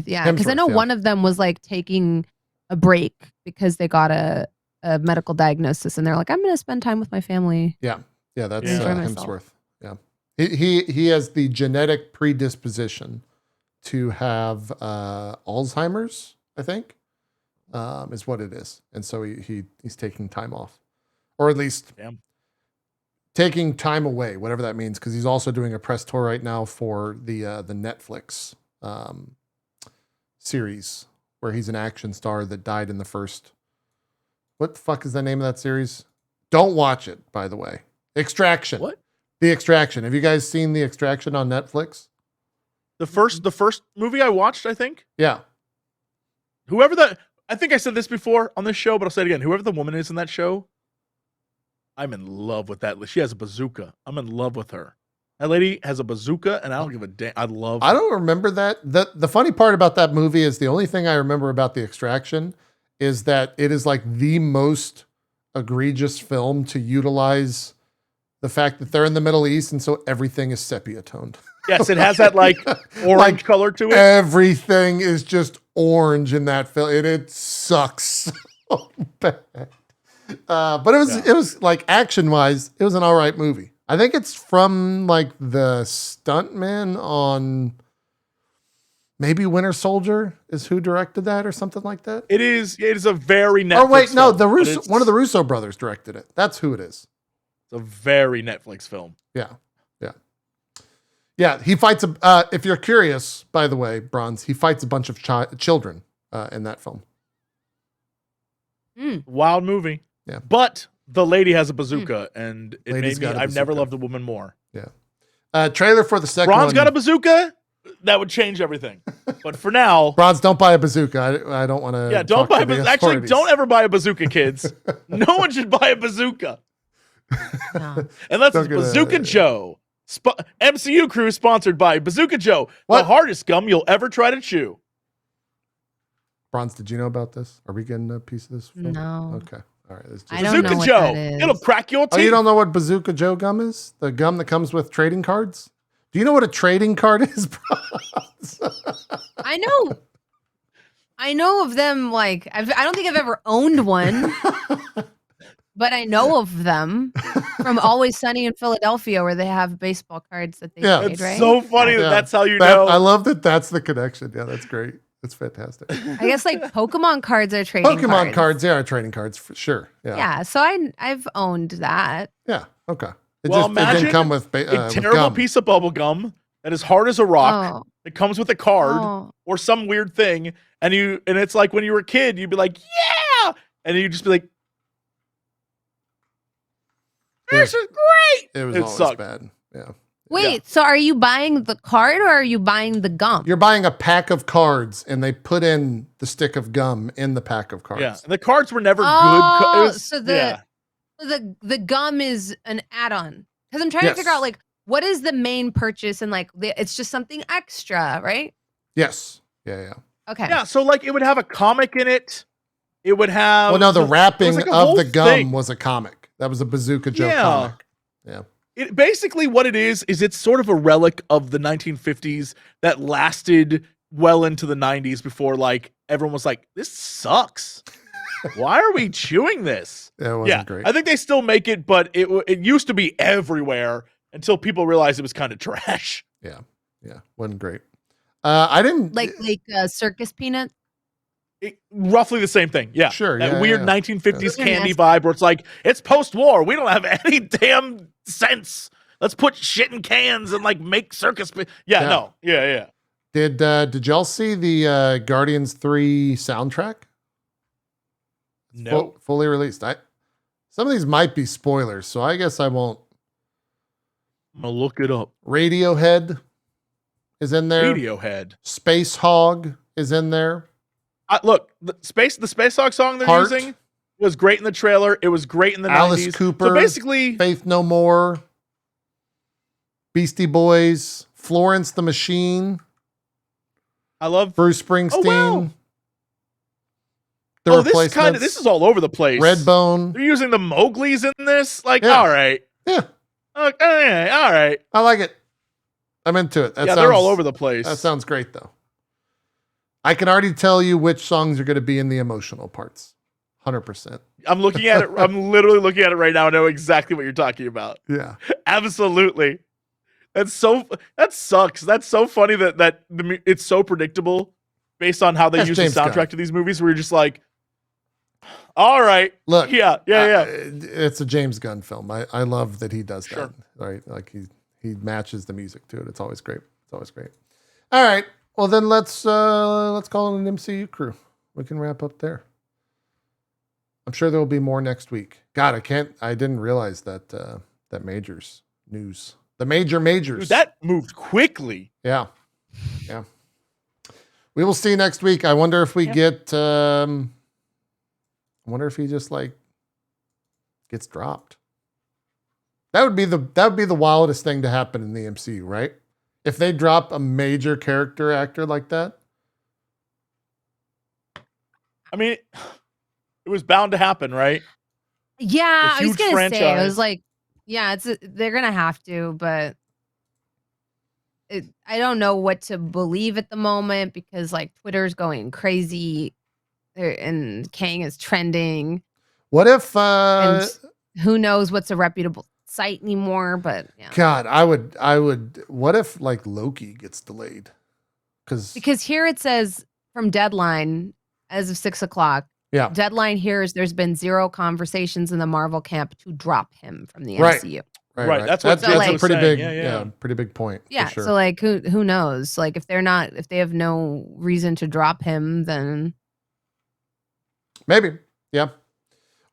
Yeah, because I know one of them was like taking a break because they got a medical diagnosis, and they're like, "I'm going to spend time with my family." Yeah, that's Hemsworth. Yeah, he has the genetic predisposition to have Alzheimer's, I think, is what it is, and so he's taking time off. Or at least taking time away, whatever that means, because he's also doing a press tour right now for the Netflix series where he's an action star that died in the first. What the fuck is the name of that series? Don't watch it, by the way. Extraction. What? The Extraction. Have you guys seen The Extraction on Netflix? The first movie I watched, I think. Yeah. I think I said this before on this show, but I'll say it again. Whoever the woman is in that show, I'm in love with that. She has a bazooka. I'm in love with her. That lady has a bazooka, and I don't give a damn. I don't remember that. The funny part about that movie is the only thing I remember about The Extraction is that it is like the most egregious film to utilize the fact that they're in the Middle East, and so everything is sepia toned. Yes, it has that like orange color to it. Everything is just orange in that film. It sucks so bad. But it was like action wise, it was an all right movie. I think it's from like the stuntman on maybe Winter Soldier is who directed that or something like that. It is a very Netflix. Oh wait, no, film, one of the Russo brothers directed it. That's who it is. It's a very Netflix film. Yeah. He fights if you're curious, by the way, Bronze, he fights a bunch of children in that film. Wild movie. Yeah. But the lady has a bazooka, and it Lady's made me. got a I've never bazooka. loved a woman more. Yeah. Trailer for the second Bron's one. got a bazooka. That would change everything. But for now, Bronze, don't buy a bazooka. I don't want to. yeah, don't buy a bazooka. Actually, don't ever buy a bazooka, kids. No one should buy a bazooka. Unless it's Bazooka Joe. MCU crew sponsored by Bazooka Joe, the hardest gum you'll ever try to chew. Bronze, did you know about this? Are we getting a piece of this film? No. Okay. All right. I don't know Bazooka what Joe. that is. It'll crack your teeth. Oh, you don't know what Bazooka Joe gum is? The gum that comes with trading cards? Do you know what a trading card is, Bronze? I know of them. Like I don't think I've ever owned one, but I know of them from Always Sunny in Philadelphia, where they have baseball cards that they trade. It's right? so funny that's how you know. I love that. That's the connection. Yeah, that's great. It's fantastic. I guess like Pokemon cards are trading Pokemon cards, yeah, are trading cards for sure. Yeah. Yeah, so I've owned that. Yeah. Okay. It Imagine didn't come with a with terrible gum. piece of bubble gum that is hard as a rock. It comes with a card or some weird thing, and it's like when you were a kid, you'd be like, "Yeah," and you'd just be like, "This is great." It was always sucked. bad. Yeah. Wait, so are you buying the card or are you buying the gum? You're buying a pack of cards, and they put in the stick of gum in the pack of cards. Yeah, and the cards were never Oh, good. so the gum is an add-on. Because I'm trying to figure out like what is the main purchase and like it's just something extra, right? Yes. Yeah. Okay. Yeah, so like it would have a comic in it. It would have. Well, no, the wrapping like a of whole the gum thing. was a comic. That was a Bazooka Joe comic. Yeah. It basically what it is it's sort of a relic of the 1950s that lasted well into the 90s before like everyone was like, this sucks. Why are we chewing this? Yeah, it wasn't great. I think they still make it, but it used to be everywhere until people realized it was kind of trash. Yeah. Wasn't great. I didn't like circus peanuts. Roughly the same thing. Yeah. Sure. That yeah, weird yeah. 1950s candy vibe where it's like, it's post-war. We don't have any damn sense. Let's put shit in cans and like make circus. Yeah. Did y'all see the Guardians 3 soundtrack? No. Fully released. Some of these might be spoilers, so I guess I won't. I'm gonna look it up. Radiohead is in there. Radiohead. Space Hog is in there. Look, the Space Hog song they're using was great in the trailer. It was great in the Alice 90s. Cooper. So basically, Faith No More. Beastie Boys. Florence the Machine. I love Bruce Springsteen. Oh, wow. This is all over the place. Redbone. They're using the Mowgli's in this. Like, all right. Yeah. Okay, all right. I like it. I'm into it. They're all over the place. That sounds great, though. I can already tell you which songs are going to be in the emotional parts. 100%. I'm looking at it. I'm literally looking at it right now. I know exactly what you're talking about. Yeah. Absolutely. That sucks. That's so funny that it's so predictable based on how they use James the soundtrack Gunn. to these movies where you're just like, all right. Look. Yeah. It's a James Gunn film. I love that he does that. Right? Like he matches the music to it. It's always great. All right. Well, then let's call it an MCU crew. We can wrap up there. I'm sure there will be more next week. God, I didn't realize that that Majors news. The Majors. Dude, that moved quickly. Yeah. We will see next week. I wonder if we get. I wonder if he just like gets dropped. That would be the wildest thing to happen in the MCU, right? If they drop a major character actor like that. I mean, it was bound to happen, right? Yeah, I was huge gonna say, I franchise. was like, yeah, they're gonna have to, but I don't know what to believe at the moment because like Twitter's going crazy, and Kang is trending. What if? And who knows what's a reputable site anymore? But yeah. God, I would. What if like Loki gets delayed? Because here it says from Deadline as of 6 o'clock. Yeah. Deadline hears there's been 0 conversations in the Marvel camp to drop him from the MCU. Right. That's a pretty big, yeah. pretty big point. Yeah. for sure. So like, who knows? Like, if they have no reason to drop him, then maybe, yeah.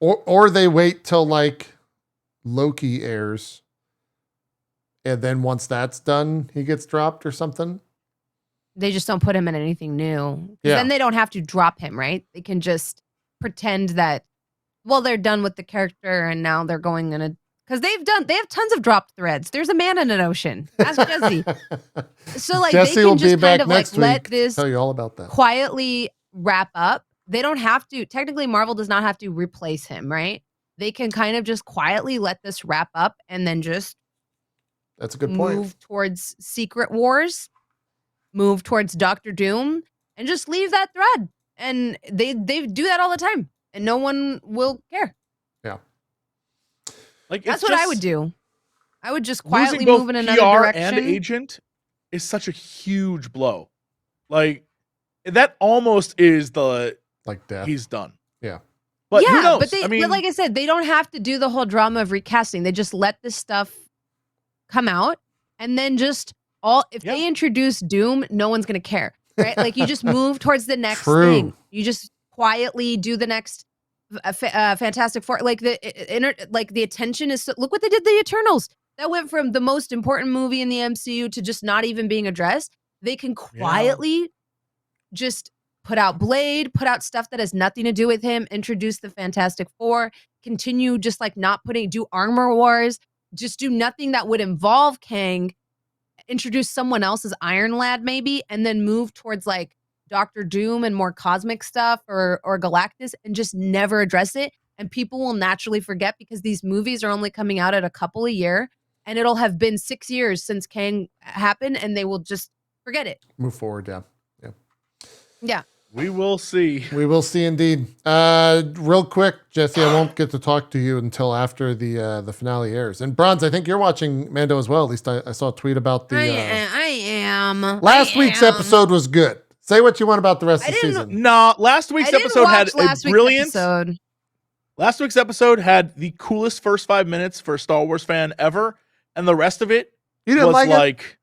Or they wait till like Loki airs, and then once that's done, he gets dropped or something. they just don't put him in anything new. 'Cause Yeah. then they don't have to drop him, right? They can just pretend that, well, they're done with the character and now they're going in a, because they have tons of dropped threads. There's a man in an ocean. Ask Jesse. So like Jesse they will can be just back kind of like next let week. this Tell you all about that. quietly wrap up. They don't have to, technically Marvel does not have to replace him, right? They can kind of just quietly let this wrap up and then just That's a good point. move towards Secret Wars, move towards Doctor Doom, and just leave that thread. And they do that all the time, and no one will care. Yeah, Like That's it's what I just- would do. I would just losing quietly both move in another PR direction. and agent is such a huge blow. Like that almost is the like death. he's done. Yeah. But who knows? But but like I said, they don't have to do the whole drama of recasting. They just let this stuff come out, and then just if they introduce Doom, no one's gonna care, right? Like you just move towards the next thing. You just quietly do the next Fantastic Four. Like the attention is. Look what they did. The Eternals. That went from the most important movie in the MCU to just not even being addressed. They can quietly just put out Blade, put out stuff that has nothing to do with him, introduce the Fantastic Four, continue just like do Armor Wars, just do nothing that would involve Kang, introduce someone else as Iron Lad maybe, and then move towards like Doctor Doom and more cosmic stuff or Galactus and just never address it. And people will naturally forget because these movies are only coming out at a couple a year. And it'll have been 6 years since Kang happened, and they will just forget it. Move forward, Yeah. We will see. We will see indeed. Real quick, Jesse, I won't get to talk to you until after the finale airs. And Bronze, I think you're watching Mando as well. At least I saw a tweet about the. I am. Last week's episode was good. Say what you want about the rest of the season. No, last week's episode had a brilliant. Last week's episode had the coolest first 5 minutes for a Star Wars fan ever, and the rest of it you didn't was like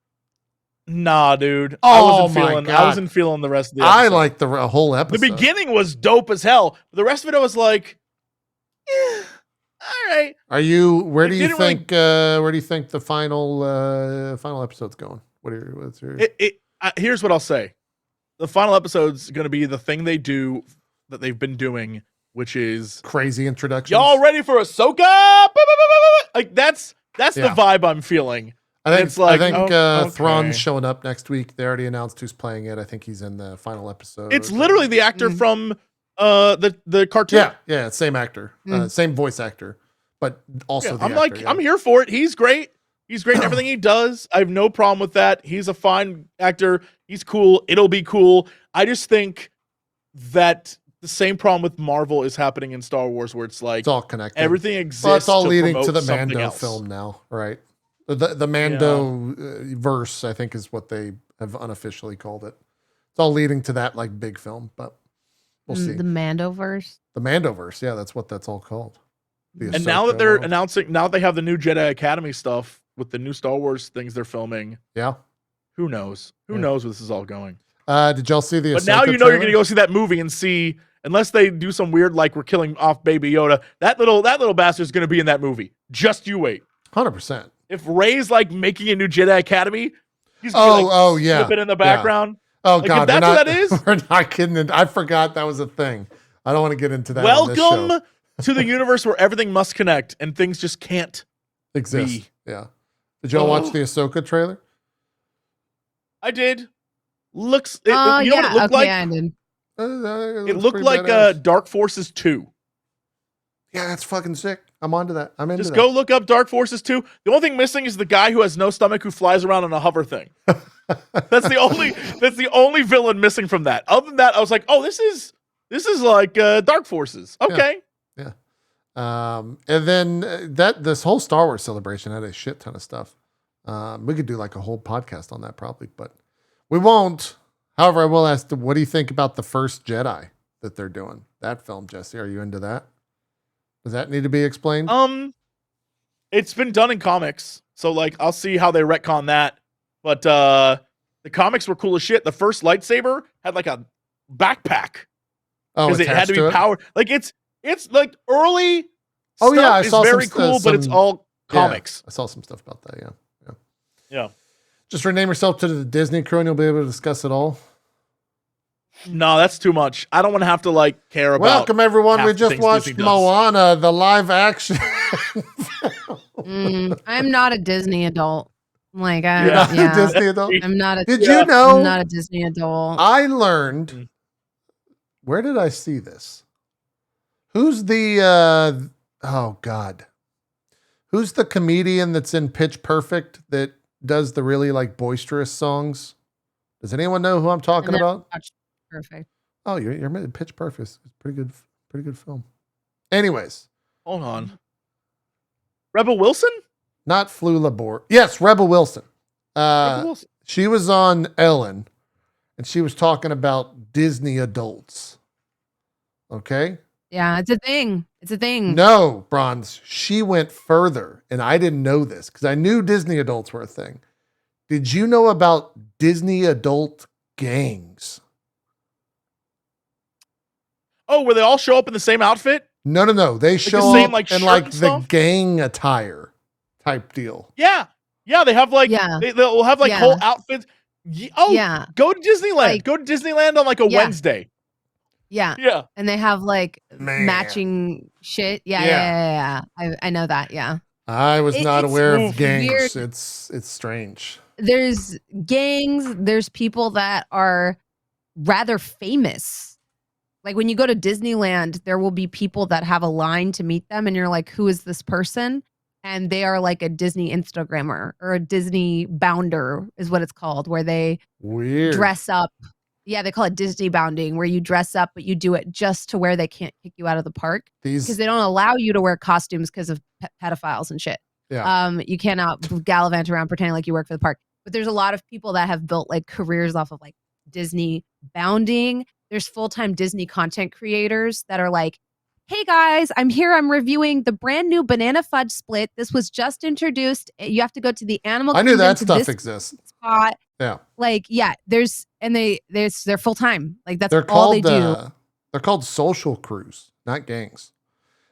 nah, dude. Oh, I wasn't feeling the rest of the episode. I liked the whole episode. The beginning was dope as hell. The rest of it, I was like, all right. Where do you think the final episode's going? Here's what I'll say. The final episode's going to be the thing they do that they've been doing, which is crazy introduction. Y'all ready for Ahsoka? Like that's the vibe I'm feeling. I think Thrawn's showing up next week. They already announced who's playing it. I think he's in the final episode. It's literally the actor from the cartoon. Yeah, same actor, same voice actor, but also the actor. I'm here for it. He's great. He's great in everything he does. I have no problem with that. He's a fine actor. He's cool. It'll be cool. I just think that the same problem with Marvel is happening in Star Wars, where it's like it's all connected. Everything exists. Well, it's all leading to the Mando Mando film now, right? The Mando verse, I think, is what they have unofficially called it. It's all leading to that like big film, but we'll see. The Mandoverse. The Mandoverse, yeah, that's what that's all called. And now that they're announcing, now they have the new Jedi Academy stuff with the new Star Wars things they're filming. Yeah. Who knows? Who knows where this is all going? Did y'all see the? But now you know you're gonna go see that movie and see. Unless they do some weird, like we're killing off Baby Yoda, that little bastard's gonna be in that movie. Just you wait. 100%. If Rey's like making a new Jedi Academy, he's slipping in the background. Yeah. Oh like, God, if that's what that is. We're not kidding. I forgot that was a thing. I don't want to get into that. Welcome to the universe where everything must connect and things just can't exist. Yeah. Did y'all watch the Ahsoka trailer? I did. You know what it looked like? I did. It looked like Dark Forces 2. Yeah, that's fucking sick. I'm onto that. I'm into Just that. go look up Dark Forces 2. The only thing missing is the guy who has no stomach who flies around on a hover thing. That's the only villain missing from that. Other than that, I was like, oh, this is like Dark Forces. Okay. Yeah. And then this whole Star Wars celebration had a shit ton of stuff. We could do like a whole podcast on that probably, but we won't. However, I will ask, what do you think about the first Jedi that they're doing? That film, Jesse, are you into that? Does that need to be explained? It's been done in comics, so like I'll see how they retcon that. But the comics were cool as shit. The first lightsaber had like a backpack because it had to be powered. Like it's like early. Oh yeah, I saw very cool, but it's all comics. I saw some stuff about that. Yeah. Just rename yourself to the Disney crew, and you'll be able to discuss it all. No, that's too much. I don't want to have to like care about. Welcome everyone. We just watched Moana, the live action. I'm not a Disney adult. Like You're not a Disney adult. I'm not a. Did you know? I'm not a Disney adult. I learned. Where did I see this? Who's the? Oh God. Who's the comedian that's in Pitch Perfect that does the really like boisterous songs? Does anyone know who I'm talking about? Perfect. Oh, you're Pitch Perfect. It's pretty good film. Anyways, hold on. Rebel Wilson? Not Flula Bor. Yes, Rebel Wilson. She was on Ellen, and she was talking about Disney adults. Okay? Yeah, it's a thing. It's a thing. No, Bronze. She went further, and I didn't know this because I knew Disney adults were a thing. Did you know about Disney adult gangs? Oh, where they all show up in the same outfit? No. They show the same, up like, in shirt like and the stuff? gang attire type deal. Yeah. Yeah, they have like Yeah. they'll have like Yeah. whole outfits. Oh, Yeah. go to Disneyland. Like- Go to Disneyland on like a Yeah. Wednesday. Yeah. Yeah. And they have like Man. matching shit. Yeah. Yeah. I know that. Yeah. I was not It's aware of gangs. weird. It's strange. There's gangs. There's people that are rather famous. Like when you go to Disneyland, there will be people that have a line to meet them, and you're like, who is this person? And they are like a Disney Instagrammer or a Disney bounder is what it's called, where they Weird. dress up. Yeah, they call it Disney bounding, where you dress up, but you do it just to where they can't kick you out of the park because These they don't allow you to wear costumes because of pedophiles and shit. Yeah. You cannot gallivant around pretending like you work for the park. But there's a lot of people that have built like careers off of like Disney bounding. There's full-time Disney content creators that are like, hey guys, I'm here. I'm reviewing the brand new banana fudge split. This was just introduced. You have to go to the animal. I knew Kingdom that to stuff this exists. spot. Yeah. Like, yeah, they're full time. Like that's They're all called they do. they're called social crews, not gangs.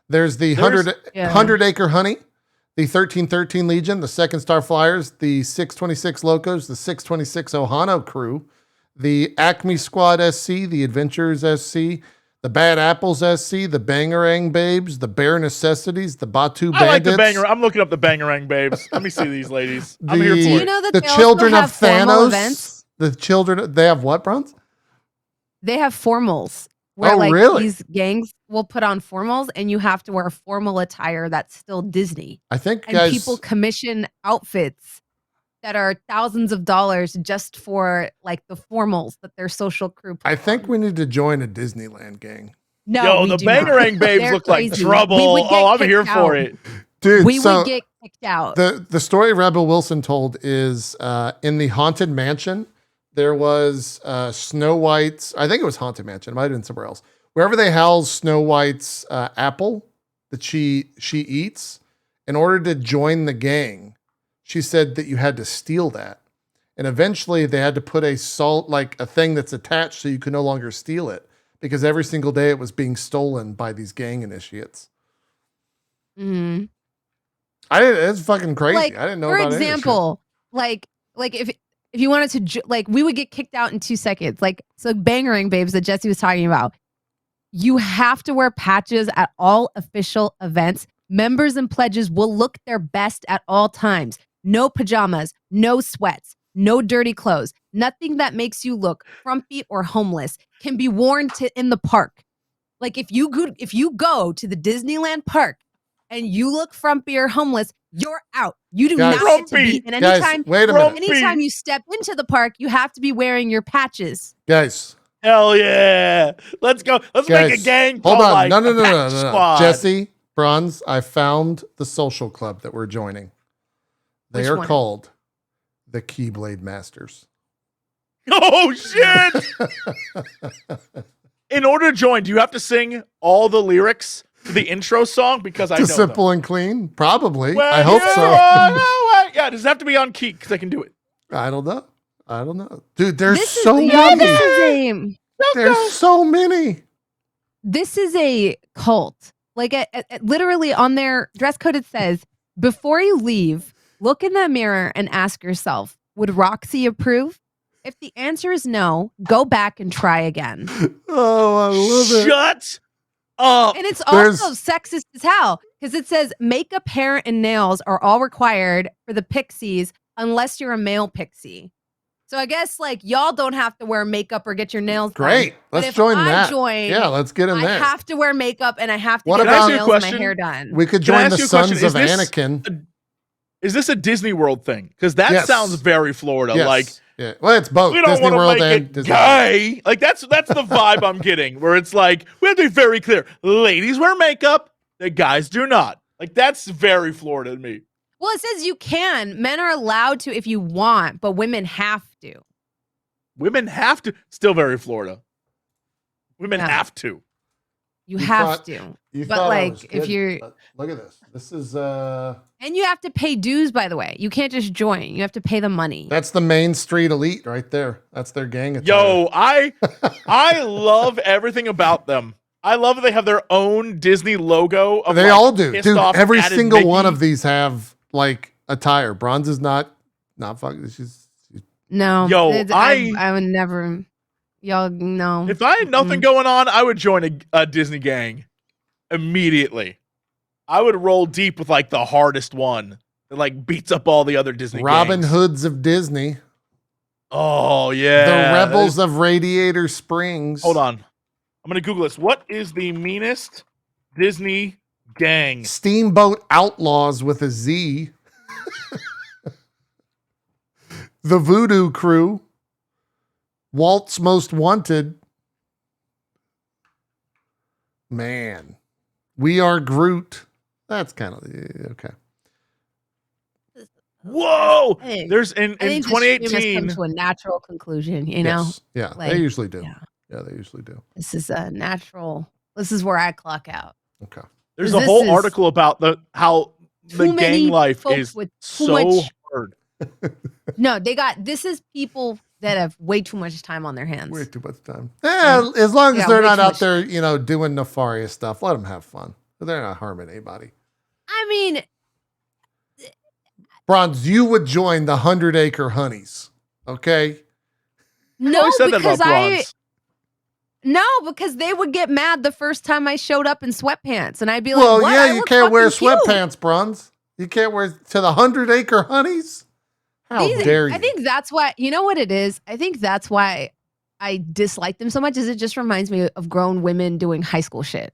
There's the There's- 100 Acre Honey, the 1313 Legion, the Second Star Flyers, the 626 Locos, the 626 Ohano crew, the Acme Squad SC, the Adventures SC, the Bad Apples SC, the Bangarang Babes, the Bare Necessities, the Batu I like Bandits. the banger. I'm looking up the Bangarang babes. Let me see these ladies. I'm here for Do it. you know that the they also Children of have formal Thanos. events? The children, they have what, Bronze? They have formals where Oh, like really? these gangs will put on formals and you have to wear formal attire that's still Disney. I think And guys. people commission outfits that are thousands of dollars just for like the formals that their social crew put I think on. we need to join a Disneyland gang. No, Yo, we the do not. Bangarang babes They're look like crazy. trouble. We would get Oh, I'm here kicked for out. it. Dude, We so would get kicked out. the story Rebel Wilson told is in the Haunted Mansion, there was Snow White's, I think it was Haunted Mansion, it might have been somewhere else. Wherever they house Snow White's apple that she eats, in order to join the gang, she said that you had to steal that. And eventually they had to put a thing that's attached so you could no longer steal it because every single day it was being stolen by these gang initiates. Mm-hmm. It's fucking crazy. Like, I didn't know for about example, like if you wanted to like we would get kicked out in 2 seconds. Like so Bangarang babes that Jesse was talking about. You have to wear patches at all official events. Members and pledges will look their best at all times. No pajamas, no sweats, no dirty clothes. Nothing that makes you look frumpy or homeless can be worn in the park. Like if you go to the Disneyland park and you look frumpy or homeless, you're out. You do Guys, not get to be. And Guys, anytime, wait a minute. anytime you step into the park, you have to be wearing your patches. Guys, Hell yeah. Let's go. Let's make a guys, gang. hold called, on. like, No. the Patch Squad. Jesse, Bronze, I found the social club that we're joining. They Which are one? called the Keyblade Masters. Oh, shit. In order to join, do you have to sing all the lyrics to the intro song? Because I know To Simple and Clean? Probably. them. I hope so. Yeah, does it have to be on key? Because I can do it. I don't know. Dude, there's This is- so yeah, many. This So many. this is a cult. Like literally on their dress code, it says, before you leave, look in the mirror and ask yourself, would Roxy approve? If the answer is no, go back and try again. Oh, I love it. Shut up. And it's There's- also sexist as hell because it says makeup, hair, and nails are all required for the pixies unless you're a male pixie. So I guess like y'all don't have to wear makeup or get your nails done. Great. But Let's if join I that. join, Yeah, let's get in I there. have to wear makeup and I have to What get about- my Can I ask you a nails and my question? hair done. We could Can I join ask the you a question? Sons Is of this Anakin. Is this a Disney World thing? Because that Yes. sounds very Florida. Yes. Like, yeah. Well, it's both we don't Disney want to World make and it Disney World. gay. Like that's the vibe I'm getting. Where it's like we have to be very clear. Ladies wear makeup. The guys do not. Like that's very Florida to me. Well, it says you can. Men are allowed to if you want, but women have to. Women have to. Still very Florida. Women have to. You have to. But like, if you're look at this. This is and you have to pay dues, by the way. You can't just join. You have to pay the money. That's the Main Street Elite right there. That's their gang attire. Yo, I love everything about them. I love that they have their own Disney logo. Of, they all do. Dude, every added single Mickey. one of these have like attire. Bronze is not fucking. No. Yo, I would never. Y'all no. If I had nothing going on, I would join a Disney gang immediately. I would roll deep with like the hardest one that like beats up all the other Disney Robin gangs. Hoods of Disney. Oh yeah. The Rebels of Radiator Springs. Hold on. I'm gonna Google this. What is the meanest Disney gang? Steamboat Outlaws with a Z. The Voodoo Crew. Walt's Most Wanted. Man. We Are Groot. That's kind of okay. Whoa! There's in I think 2018 come to a natural conclusion, you know? Yes. Yeah, Like, they usually do. yeah. They usually do. This is a natural. This is where I clock out. Okay. There's This a whole is article about how the too many gang life folk is with too so much- hard. No, this is people that have way too much time on their hands. Way too much time. Yeah, as long as Yeah, they're way not too out much. there, doing nefarious stuff, let them have fun. They're not harming anybody. I mean, Bronze, you would join the 100 Acre Honeys, okay? no, always said that because about Bronze. No, because they would get mad the first time I showed up in sweatpants, and I'd be like, Well, "What? yeah, I you look can't wear fucking cute." sweatpants, Bronze. You can't wear to the 100 Acre Honeys? How dare you? I think that's why. You know what it is? I think that's why I dislike them so much. Is it just reminds me of grown women doing high school shit?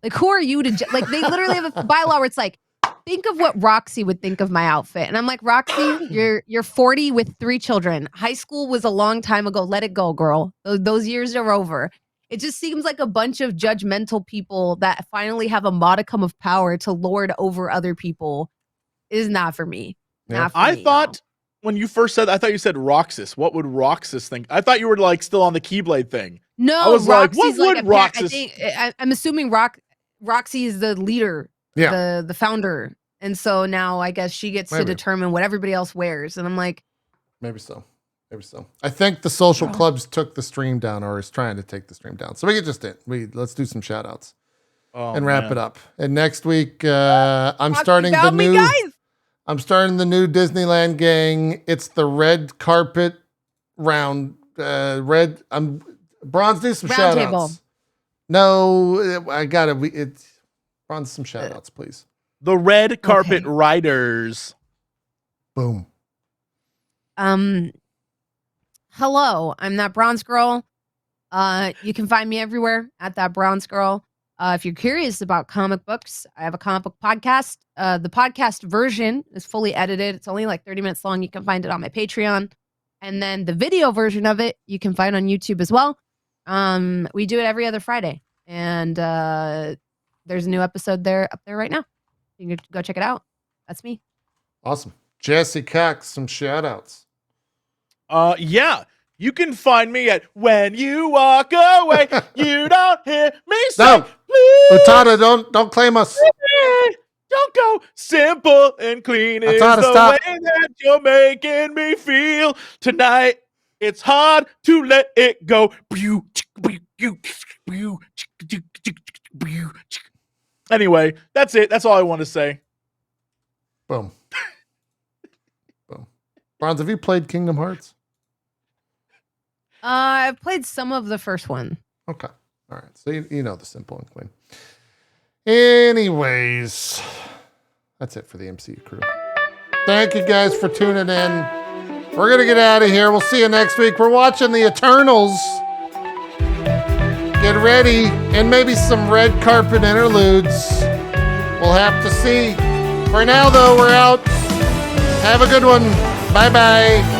Like, who are you to like? They literally have a bylaw where it's like, think of what Roxy would think of my outfit, and I'm like, Roxy, you're 40 with 3 children. High school was a long time ago. Let it go, girl. Those years are over. It just seems like a bunch of judgmental people that finally have a modicum of power to lord over other people. Is not for me. Yeah. Not for I me, thought when you first said, I thought you said Roxas. What would Roxas think? I thought you were like still on the Keyblade thing. No, I was like, what Roxy's would a Roxas? I'm assuming Roxy is the leader, the founder, and so now I guess she gets to determine what everybody else wears. And I'm like, maybe so. I think the social clubs took the stream down, or is trying to take the stream down. So we can just let's do some shout outs and wrap it up. And next week, I'm starting the new Disneyland Gang. It's the red carpet round. Bronze, do some shout outs. No, I got it. It's Bronze, some shout outs, please. The red carpet riders. Boom. Hello, I'm that bronze girl. You can find me everywhere at that bronze girl. If you're curious about comic books, I have a comic book podcast. The podcast version is fully edited. It's only like 30 minutes long. You can find it on my Patreon. And then the video version of it, you can find on YouTube as well. We do it every other Friday. And there's a new episode up there right now. You can go check it out. That's me. Awesome. Jesse Cox, some shout outs. Yeah. You can find me at When You Walk Away. You don't hear me say, No. please. Utada, don't claim us. Don't go. Simple and clean is Utada, the stop. way that you're making me feel tonight. It's hard to let it go. Anyway, that's it. That's all I want to say. Boom. Boom. Bronze, have you played Kingdom Hearts? I've played some of the first one. Okay. All right. So you know the simple and clean. Anyways, that's it for the MCU crew. Thank you guys for tuning in. We're going to get out of here. We'll see you next week. We're watching the Eternals. Get ready. And maybe some red carpet interludes. We'll have to see. For now, though, we're out. Have a good one. Bye-bye.